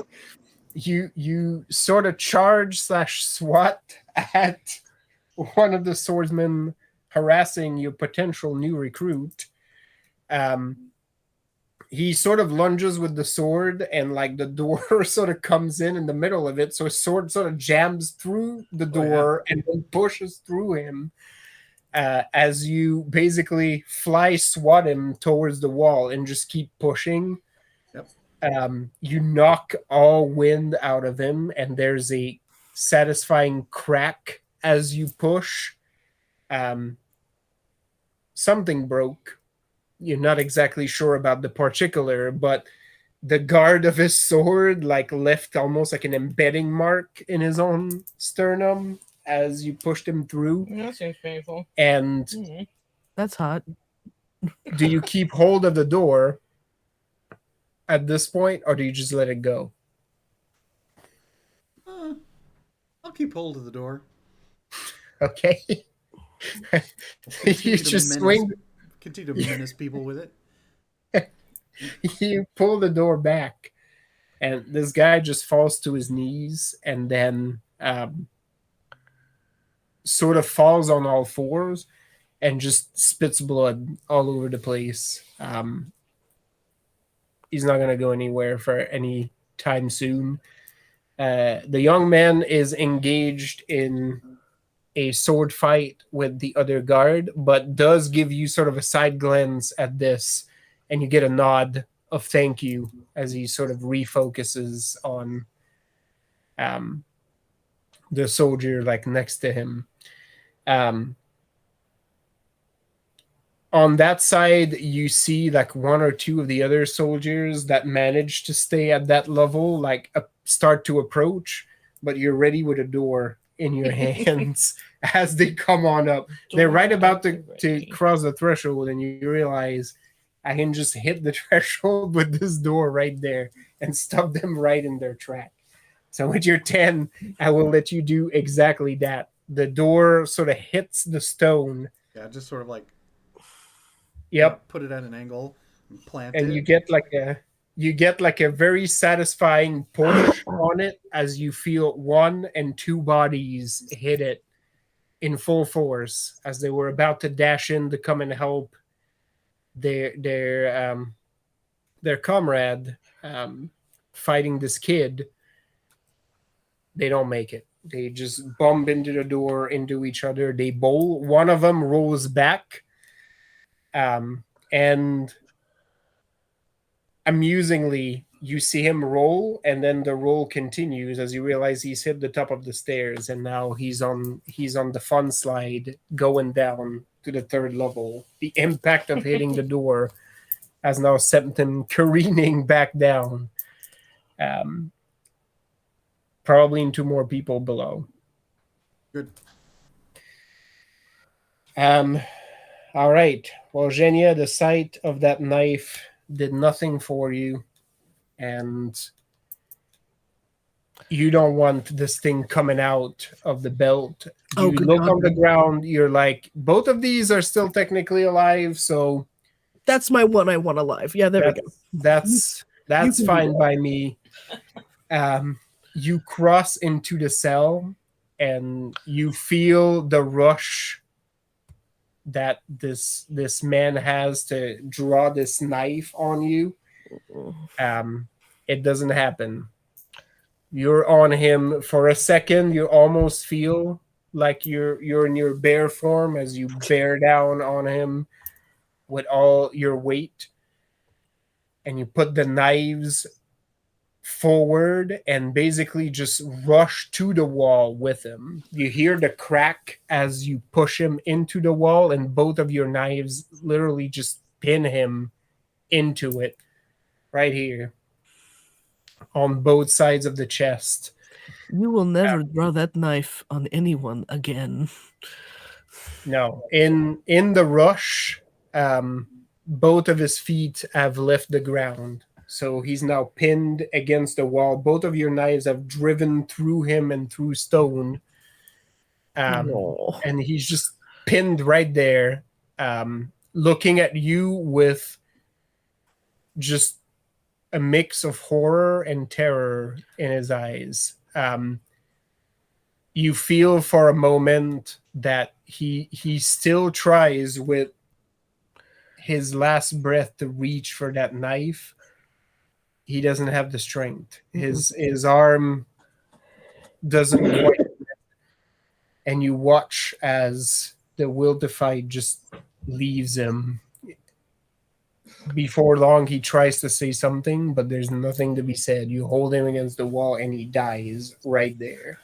you sort of charge / swat at one of the swordsmen harassing your potential new recruit. He sort of lunges with the sword, and like the door sort of comes in the middle of it, so his sword sort of jams through the door and then pushes through him. As you basically fly swat him towards the wall and just keep pushing. Yep. You knock all wind out of him, and there's a satisfying crack as you push. Something broke. You're not exactly sure about the particular, but the guard of his sword left almost like an embedding mark in his own sternum as you pushed him through. That seems painful. And Mhm. That's hot. do you keep hold of the door at this point, or do you just let it go? I'll keep hold of the door. Okay. Continue You to just menace- swing. Continue to menace people with it. You pull the door back, and this guy just falls to his knees and then sort of falls on all fours and just spits blood all over the place. He's not going to go anywhere for any time soon. The young man is engaged in a sword fight with the other guard, but does give you sort of a side glance at this, and you get a nod of thank you as he sort of refocuses on the soldier next to him. On that side, you see one or two of the other soldiers that manage to stay at that level start to approach, but you're ready with a door in your hands as they come on up. They're right about to cross the threshold, and you realize I can just hit the threshold with this door right there and stop them right in their track. So with your 10, I will let you do exactly that. The door sort of hits the stone. Yeah, just sort of Yep. put it at an angle and plant And it. you get a very satisfying push on it as you feel 1 and 2 bodies hit it in full force as they were about to dash in to come and help their comrade fighting this kid. They don't make it. They just bump into the door, into each other. They bowl. One of them rolls back. And amusingly, you see him roll, and then the roll continues as you realize he's hit the top of the stairs, and now he's on the fun slide going down to the third level. The impact of hitting the door has now sent him careening back down. Probably into more people below. Good. All right. Well, Zhenya, the sight of that knife did nothing for you, and you don't want this thing coming out of the belt. Oh, You good look God. on the ground, you're like, both of these are still technically alive, so That's my one I want alive. Yeah, there we go. that's can do fine by me. You cross into the cell, and you feel the rush that this man has to draw this knife on you. It doesn't happen. You're on him for a second. You almost feel like you're in your bear form as you bear down on him with all your weight, and you put the knives forward and basically just rush to the wall with him. You hear the crack as you push him into the wall, and both of your knives literally just pin him into it right here on both sides of the chest. You will never draw that knife on anyone again. No, in the rush, both of his feet have left the ground. So he's now pinned against the wall. Both of your knives have driven through him and through stone. Oh. And he's just pinned right there, looking at you with just a mix of horror and terror in his eyes. You feel for a moment that he still tries with his last breath to reach for that knife. He doesn't have the strength. His arm doesn't quite. And you watch as the will to fight just leaves him. Before long, he tries to say something, but there's nothing to be said. You hold him against the wall, and he dies right there.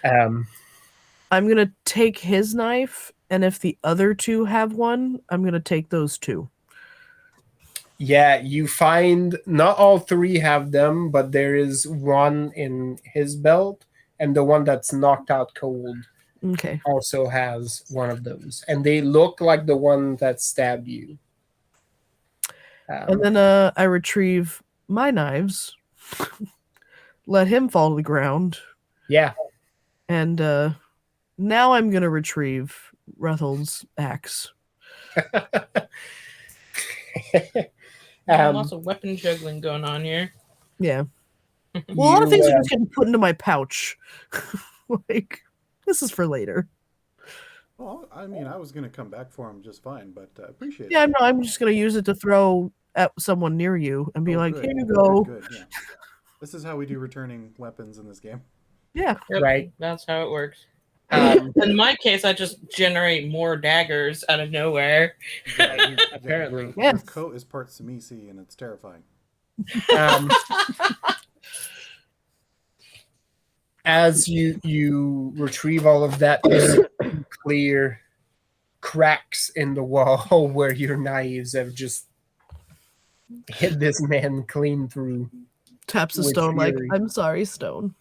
I'm gonna take his knife, and if the other two have one, I'm gonna take those two. Yeah, you find not all three have them, but there is one in his belt, and the one that's knocked out cold Okay. also has one of those. And they look like the one that stabbed you. And then I retrieve my knives, let him fall to the ground, Yeah. and now I'm gonna retrieve Rethel's axe. Lots of weapon juggling going on here. Yeah. Well, a lot of You, things are just getting put into my pouch. Like, this is for later. Well, I mean, I was gonna come back for him just fine, but appreciate Yeah, it. no, I'm just gonna use it to throw at someone near you and be Oh, like, good, "Here you good, go." Good, yeah. This is how we do returning weapons in this game. Yeah. Yep, Right. That's how it works. um, In my case, I just generate more daggers out of nowhere. apparently. Yeah. Your coat is part Samisi, and it's terrifying. um, as you retrieve all of that, you see clear cracks in the wall where your knives have just hit this man clean through. Taps the With stone like, fury. "I'm sorry, stone."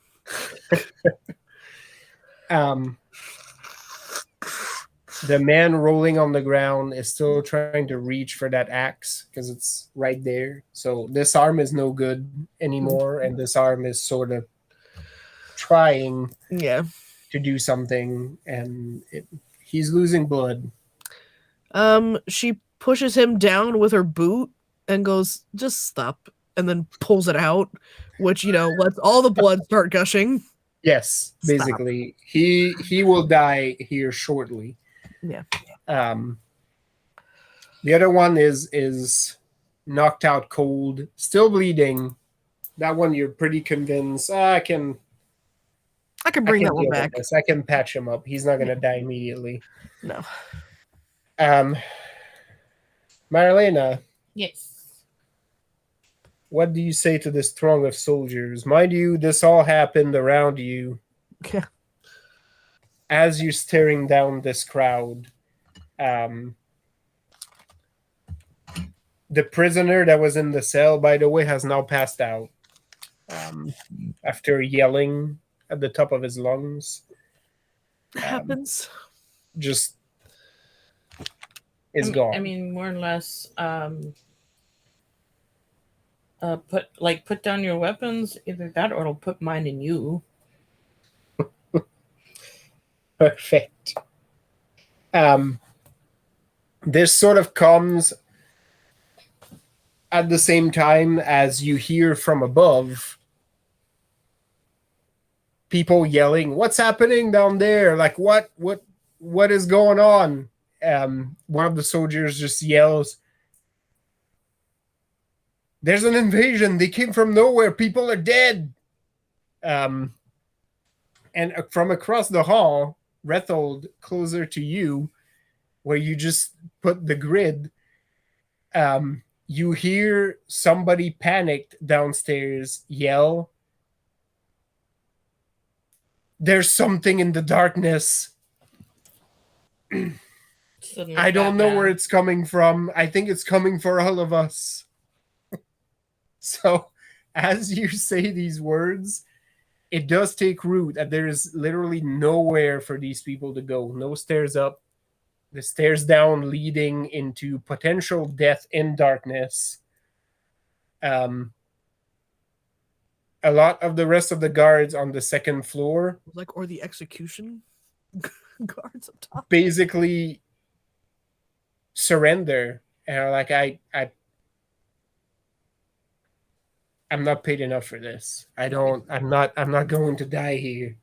The man rolling on the ground is still trying to reach for that axe because it's right there. So this arm is no good anymore, and this arm is sort of trying Yeah. to do something, and he's losing blood. She pushes him down with her boot and goes, "Just stop," and then pulls it out, which, lets all the blood start gushing. Yes, Stop. basically, he will die here shortly. Yeah. The other one is knocked out cold, still bleeding. That one you're pretty convinced I can I can I bring can that one deal with back. this. I can patch him up. He's not gonna die immediately. No. Marilena, Yes. what do you say to this throng of soldiers? Mind you, this all happened around you Okay. as you're staring down this crowd. The prisoner that was in the cell, by the way, has now passed out after yelling at the top of his lungs. Happens. Just is gone. I mean, more or less. Put down your weapons. Either that, or it'll put mine in you. Perfect. This sort of comes at the same time as you hear from above people yelling, "What's happening down there? Like what is going on?" One of the soldiers just yells, "There's an invasion. They came from nowhere. People are dead." And from across the hall, Rethold, closer to you, where you just put the grid, you hear somebody panicked downstairs yell, "There's something in the darkness." Suddenly I don't know Batman. where it's coming from. I think it's coming for all of us. So, as you say these words, it does take root that there is literally nowhere for these people to go. No stairs up, the stairs down leading into potential death in darkness. A lot of the rest of the guards on the second floor Like, or the execution guards up top. basically surrender and are like, I'm not paid enough for this. I'm not going to die here.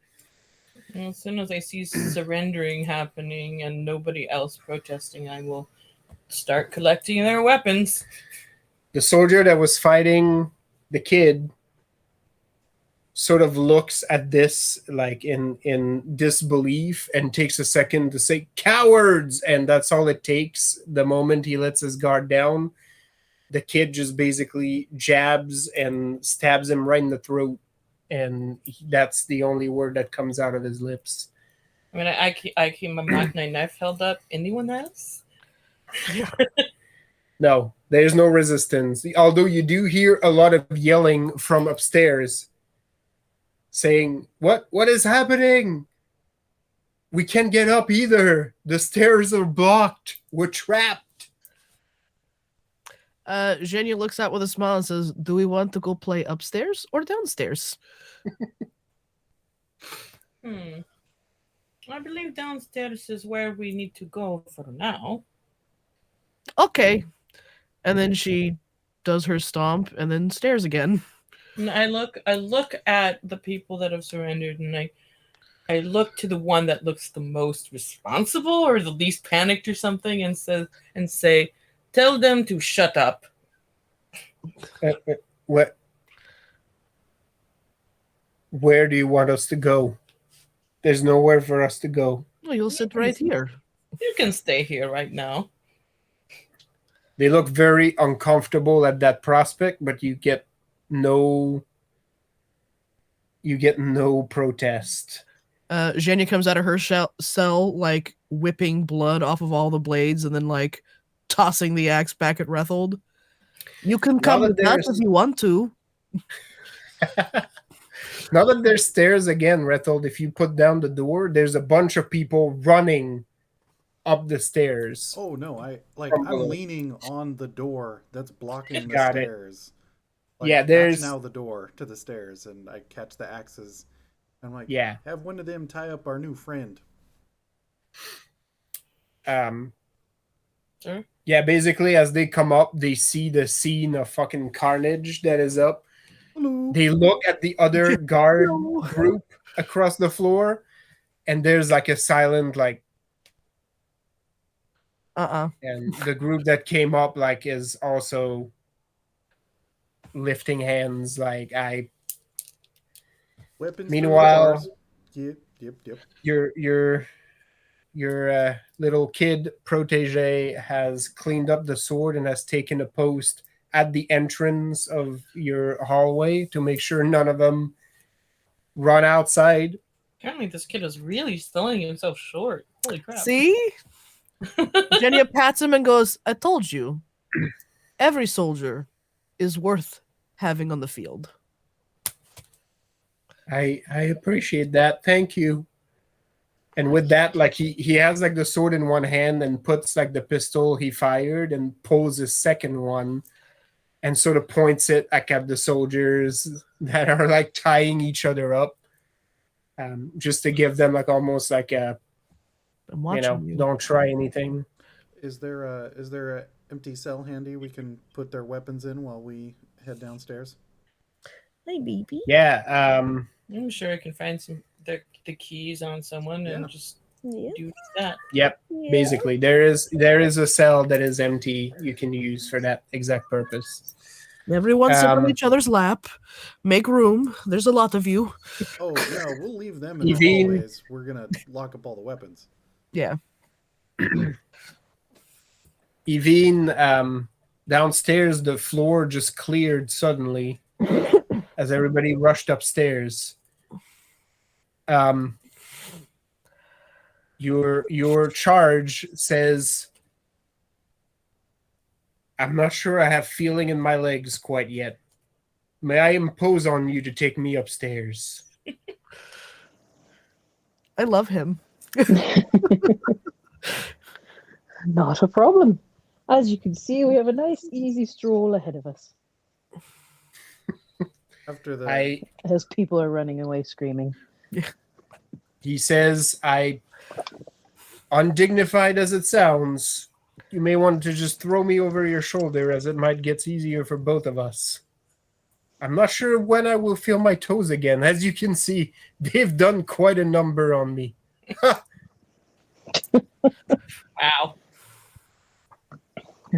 And as soon as I see surrendering happening and nobody else protesting, I will start collecting their weapons. The soldier that was fighting the kid sort of looks at this like in disbelief and takes a second to say, "Cowards!" And that's all it takes. The moment he lets his guard down, the kid just basically jabs and stabs him right in the throat, and that's the only word that comes out of his lips. I mean, I keep my Mach 9 knife held up. Anyone else? No, there's no resistance. Although you do hear a lot of yelling from upstairs saying, What is happening? We can't get up either. The stairs are blocked. We're trapped." Zhenya looks out with a smile and says, "Do we want to go play upstairs or downstairs?" I believe downstairs is where we need to go for now. Okay. And then she does her stomp and then stares again. And I look at the people that have surrendered, and I look to the one that looks the most responsible or the least panicked or something, and say, "Tell them to shut up." What? Where do you want us to go? There's nowhere for us to go. Oh, you'll sit right here. You can stay here right now. They look very uncomfortable at that prospect, but you get no protest. Zhenya comes out of her cell, like whipping blood off of all the blades and then like tossing the axe back at Rethold. You can come with us if you want to. Now that there's stairs again, Rethold, if you put down the door, there's a bunch of people running up the stairs. Oh no, I'm leaning on the door that's blocking the Got it. stairs. Like, Yeah, there's that's now the door to the stairs, and I catch the axes. I'm like, yeah. have one of them tie up our new friend. Sure. Yeah, basically as they come up, they see the scene of fucking carnage that is up. Hello. They look at the other guard group across the floor, and there's like a silent like and the group that came up like is also lifting hands like I Weapons. meanwhile for the Yep. Your little kid protege has cleaned up the sword and has taken a post at the entrance of your hallway to make sure none of them run outside. Apparently, this kid is really selling himself short. Holy crap! See? Genya pats him and goes, I told you. Every soldier is worth having on the field. I appreciate that. Thank you. And with that, like he has like the sword in one hand and puts like the pistol he fired and pulls his second one and sort of points it like at the soldiers that are like tying each other up, just to give them like almost like a, I'm watching you. don't try anything. Is there a empty cell handy we can put their weapons in while we head downstairs? Hey, baby. Yeah. I'm sure I can find the keys on someone and Yeah. just Yeah. do that. Yep. Basically, there is a cell that is empty you can use for that exact purpose. Everyone sit on Um, each other's lap. Make room. There's a lot of you. Oh no, we'll leave them in the Evine. hallways. We're gonna lock up all the weapons. Yeah. Evine, downstairs, the floor just cleared suddenly as everybody rushed upstairs. Your charge says, I'm not sure I have feeling in my legs quite yet. May I impose on you to take me upstairs? I love him. Not a problem. As you can see, we have a nice, easy stroll ahead of us After the as people are running away screaming. He says, undignified as it sounds, you may want to just throw me over your shoulder as it might get easier for both of us. I'm not sure when I will feel my toes again. As you can see, they've done quite a number on me. Wow.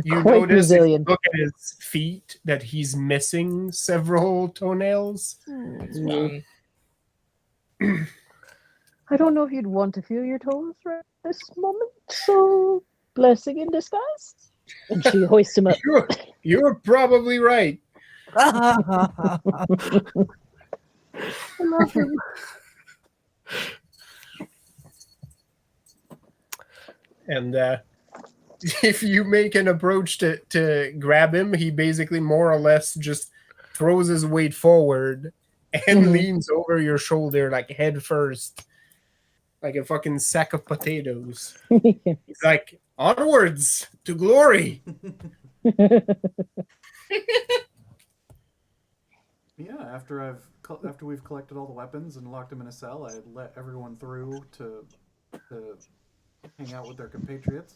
You're You quite notice, if you resilient. look at his feet, that he's missing several toenails. It's fun. I don't know if you'd want to feel your toes right this moment, so blessing in disguise. And she hoists him up. You're probably right. I love him. And if you make an approach to grab him, he basically more or less just throws his weight forward and leans over your shoulder like head first, like a fucking sack of potatoes. He's like, onwards to glory. Yeah, after we've collected all the weapons and locked them in a cell, I let everyone through to hang out with their compatriots,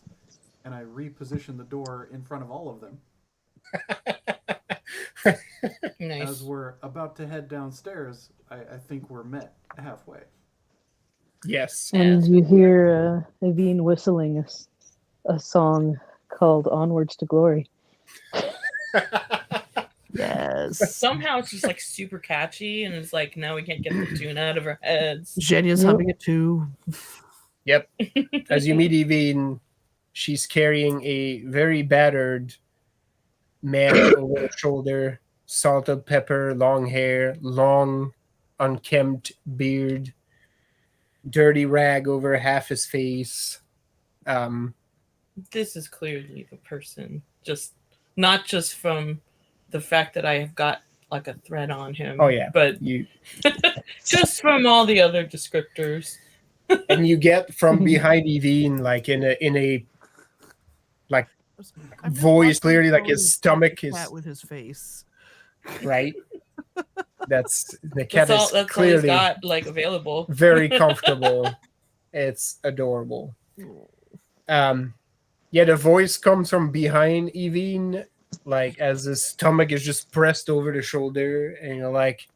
and I repositioned the door in front of all of them. Nice. As we're about to head downstairs, I think we're met halfway. Yes. And you hear Evine whistling a song called Onwards to Glory. Yes. Somehow it's just like super catchy, and it's like now we can't get the tune out of our heads. Jenya's Yep. humming it too. Yep. As you meet Evine, she's carrying a very battered man over her shoulder, salt and pepper, long hair, long, unkempt beard, dirty rag over half his face. This is clearly the person, just not just from the fact that I have got like a thread on him. Oh, yeah. But You just from all the other descriptors. and you get from behind Evine, like in a like I'm just voice watching clearly, like Tony his stomach cat is with his face. right. That's the That's cat all. is That's all he's clearly got like available. very comfortable. It's adorable. Yeah, the voice comes from behind Evine, like as his stomach is just pressed over the shoulder, and you're like,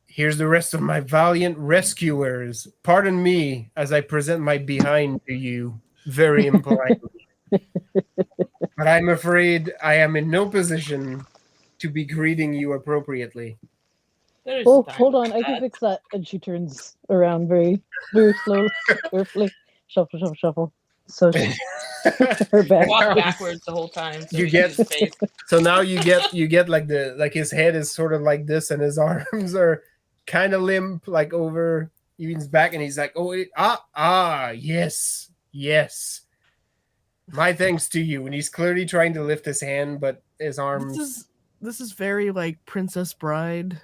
here's the rest of my valiant rescuers. Pardon me as I present my behind to you, very impolitely. But I'm afraid I am in no position to be greeting you appropriately. There is Oh, time hold on, for I can that. fix that. And she turns around very, very slowly, carefully. Shuffle, shuffle, shuffle. So her back. Walk Now- backwards the whole time. So You we get- see his face. So now you get like his head is sort of like this, and his arms are kind of limp, like over Even's back, and he's like, "Oh, yes, yes. My thanks to you." And he's clearly trying to lift his hand, but his arms. This is very like Princess Bride.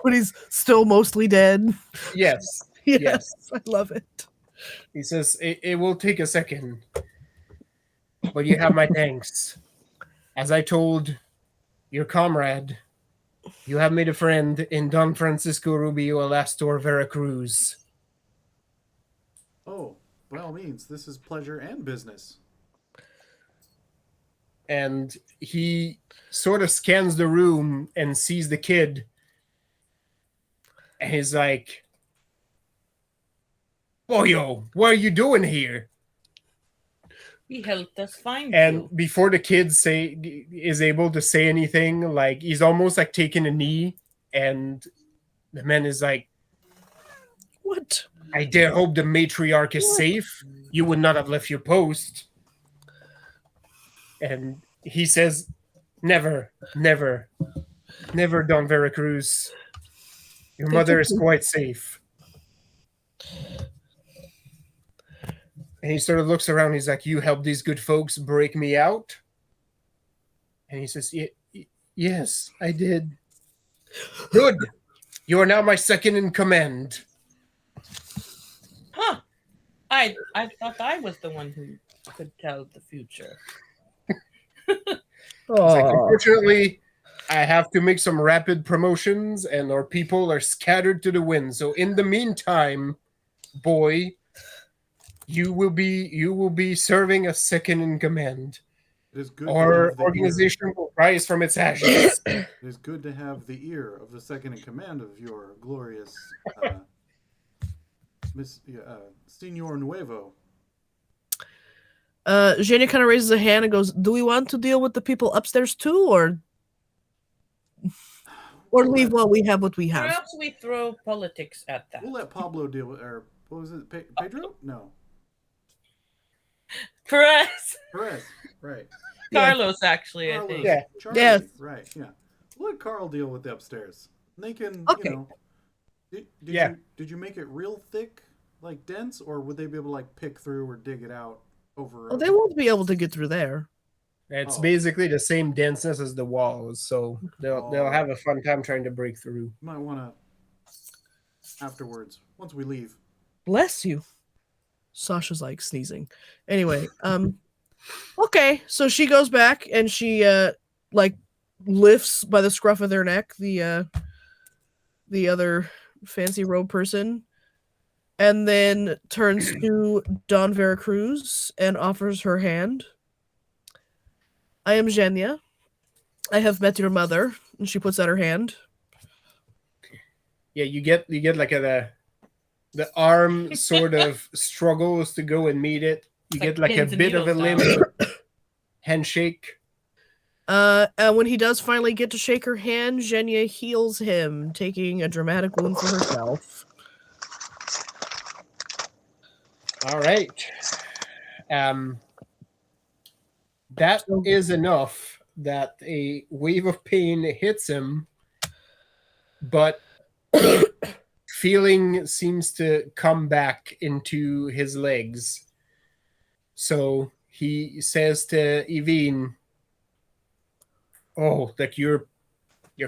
When he's still mostly dead. Yes, Yes, I love it. he says it will take a second, but you have my thanks. As I told your comrade, you have made a friend in Don Francisco Rubio Alastor Veracruz. Oh, by all means, this is pleasure and business. And he sort of scans the room and sees the kid. And he's like, Boyo, what are you doing here? He helped us find And you. before the kid is able to say anything, like he's almost like taking a knee, and the man is like, What? I dare hope the matriarch is safe. You would not have left your post. And he says, never, never, never, Don Veracruz. Your mother is quite safe. And he sort of looks around. He's like, you helped these good folks break me out? And he says, yes, I did. Good. You are now my second in command. Huh. I thought I was the one who could tell the future. It's like, unfortunately, I have to make some rapid promotions, and our people are scattered to the wind. So in the meantime, boy, you will be serving as second in command. It is good. to Our have the organization will rise from its ashes. Ear. It is good to have the ear of the second in command of your glorious Senor Nuevo. Zhenya kind of raises a hand and goes, "Do we want to deal with the people upstairs too, or leave while we have what we have?" Perhaps we throw politics at that. We'll let Pablo deal with, or what was it, Pedro? No, Perez. Perez. Right. Yeah. Carlos, actually, I Carlos. think. Yeah. Charlie. Yes. Right. Yeah. We'll let Carl deal with the upstairs. And they can, Okay. you know. Yeah. Did you make it real thick, like dense, or would they be able to like pick through or dig it out over? Well, they won't be able to get through there. It's Oh. basically the same denseness as the walls, so they'll have a fun time trying to break through. You might want to afterwards, once we leave. Bless you. Sasha's like sneezing. Anyway, okay, so she goes back and she like lifts by the scruff of their neck the other fancy robe person, and then turns to Don Veracruz and offers her hand. I am Zhenya. I have met your mother, and she puts out her hand. Yeah, you get like the arm sort of struggles to go and meet it. You It's get like like a pins and bit of a needles limp handshake. And when he does finally get to shake her hand, Zhenya heals him, taking a dramatic wound for herself. All right. That is enough that a wave of pain hits him, but feeling seems to come back into his legs. So he says to Evine, "Oh, like your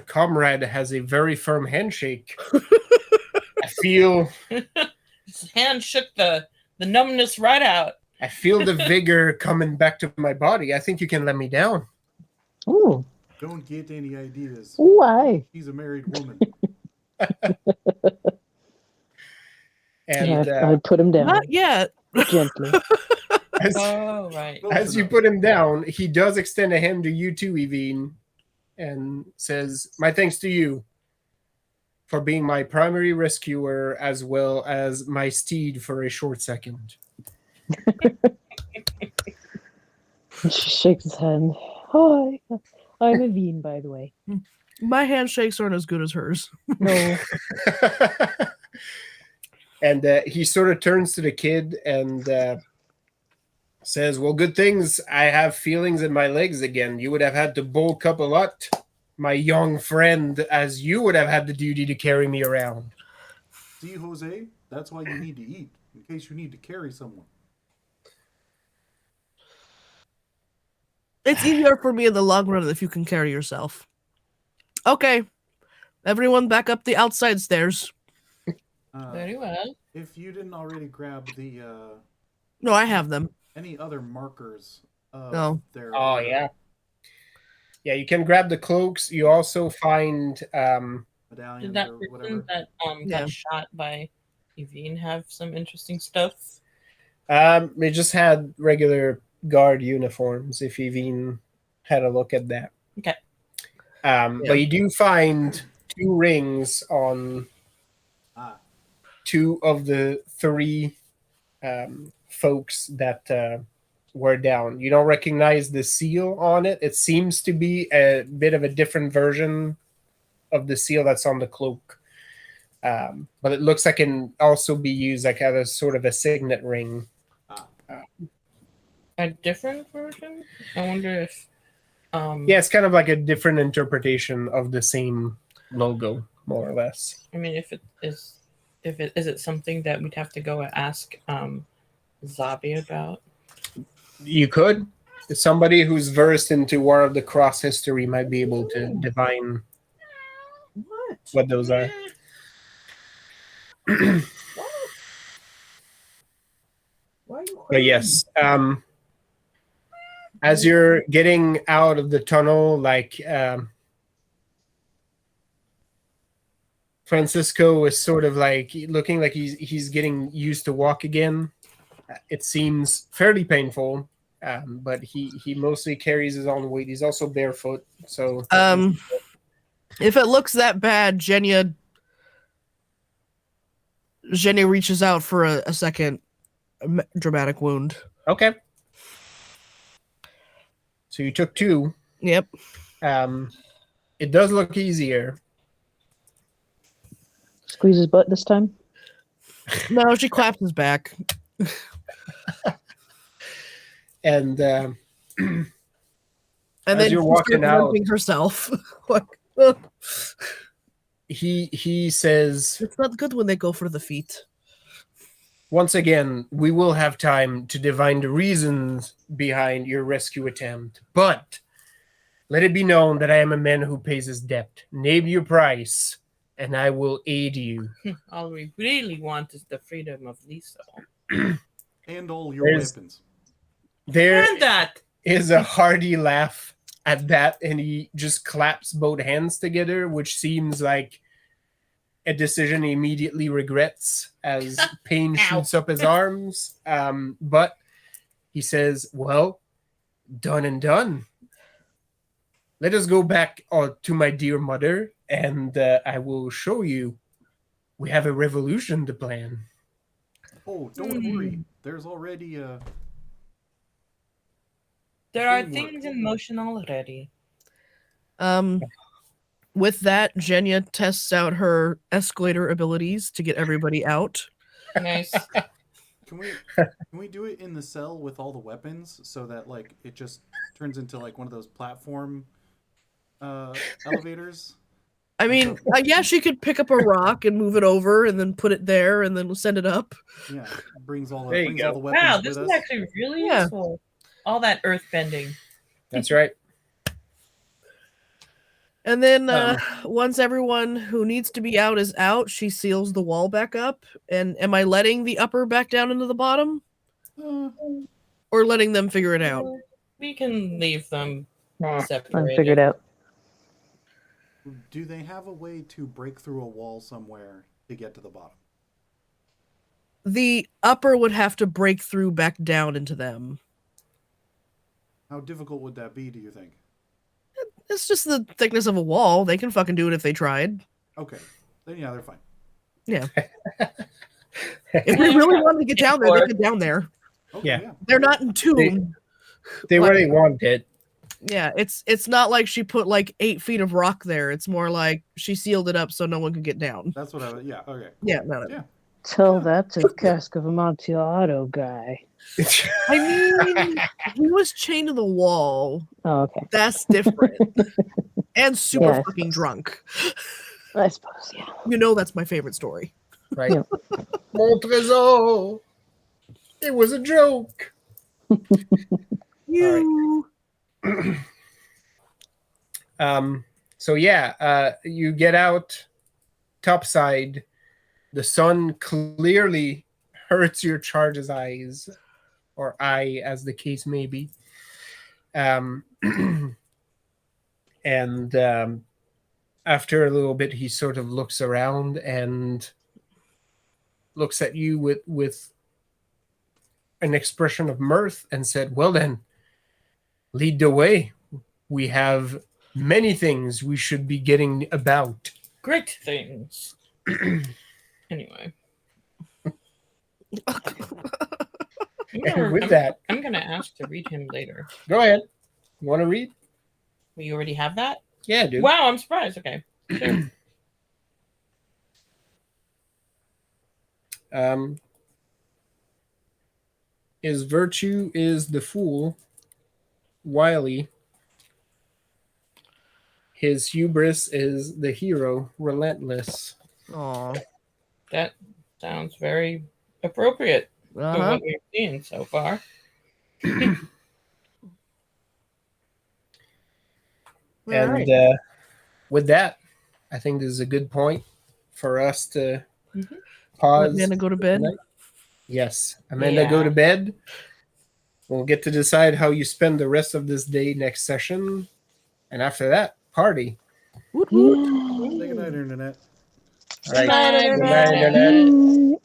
comrade has a very firm handshake. I feel His hand shook the numbness right out. I feel the vigor coming back to my body. I think you can let me down." Ooh, Don't get any ideas. why? She's a married woman. And I put him down Not yet. gently. as, Oh, right. as you put him down, he does extend a hand to you too, Evine, and says, "My thanks to you for being my primary rescuer as well as my steed for a short second." She shakes his hand. Oh, I'm Evine, by the way. My handshakes aren't as good as hers. No. And he sort of turns to the kid and says, "Well, good things I have feelings in my legs again. You would have had to bulk up a lot, my young friend, as you would have had the duty to carry me around." See, Jose, that's why you need to eat, in case you need to carry someone. It's easier for me in the long run if you can carry yourself. Okay. Everyone back up the outside stairs. Very well. If you didn't already grab the No, I have them. any other markers of No. their Oh, yeah. Yeah, you can grab the cloaks. You also find medallions Did that or person whatever. that Yeah. got shot by Evine have some interesting stuff? they just had regular guard uniforms, if you've even had a look at that. Okay. But you do find 2 rings on Ah, 2 of the 3 folks that were down. You don't recognize the seal on it. It seems to be a bit of a different version of the seal that's on the cloak. But it looks like it can also be used like as a sort of a signet ring. A different version? I wonder if Yeah, it's kind of like a different interpretation of the same logo, more or less. I mean, is it something that we'd have to go and ask Zabi about? You could. Somebody who's versed into War of the Cross history might be able to divine what those are. But yes, as you're getting out of the tunnel, like Francisco is sort of like looking like he's getting used to walk again. It seems fairly painful, but he mostly carries his own weight. He's also barefoot, so If it looks that bad, Jenya reaches out for a second dramatic wound. okay. So you took 2. Yep. It does look easier. Squeeze his butt this time. No, she claps his back. And And As then you're she walking starts out- limping herself. Like, he says, it's not good when they go for the feet. once again, we will have time to divine the reasons behind your rescue attempt, but let it be known that I am a man who pays his debt. Name your price, and I will aid you. All we really want is the freedom of Lisa. and all your There's- weapons. There And that! is a hearty laugh at that, and he just claps both hands together, which seems like a decision he immediately regrets as pain shoots up his arms. But he says, well, done and done. Let us go back to my dear mother, and I will show you we have a revolution to plan. Oh, don't worry. There's already There are Framework. things in motion already. With that, Jenya tests out her escalator abilities to get everybody out. Nice. Can we do it in the cell with all the weapons so that like it just turns into like one of those platform elevators? I mean, yeah, she could pick up a rock and move it over and then put it there and then send it up. Yeah, brings all There you the go. weapons Wow, with this us. is actually really Yeah. useful. All that earth bending. That's right. And then once everyone who needs to be out is out, she seals the wall back up. And am I letting the upper back down into the bottom? Or letting them figure it out? We can leave them Nah, separated. I'm figured out. Do they have a way to break through a wall somewhere to get to the bottom? The upper would have to break through back down into them. How difficult would that be, do you think? It's just the thickness of a wall. They can fucking do it if they tried. Okay. Then yeah, they're fine. If we really wanted to get down there, they get down there. Okay, Yeah. yeah. They're not entombed. They really want it. Yeah, it's not like she put like 8 feet of rock there. It's more like she sealed it up so no one could get down. That's what I was. Yeah. Okay. Yeah, no. Yeah. Tell that to Cask of Amontillado guy. I mean, he was chained to the wall. Oh, okay. That's different. And super Yeah. fucking drunk. I suppose, yeah. You know that's my favorite story. Right. Yeah. Mon trésor. It was a joke. You. So yeah, you get out topside. The sun clearly hurts your charge's eyes, or eye, as the case may be. And after a little bit, he sort of looks around and looks at you with an expression of mirth and said, "Well then, lead the way. We have many things we should be getting about." Great things. Anyway. And with that, I'm going to ask to read him later. go ahead. You want to read? We already have that? Yeah, dude. Wow, I'm surprised. Okay. Sure. His virtue is the fool, wily. His hubris is the hero, relentless. Aw. That sounds very appropriate to Uh-huh. what we've seen so far. And with that, I think this is a good point for us to Mhm. pause. Let Amanda go to bed. tonight. Yes, Amanda, go Yeah. to bed. We'll get to decide how you spend the rest of this day next session. And after that, party. Woot woot. Say goodnight, internet. All right. Good night, Good night, Internet. Internet. Mm.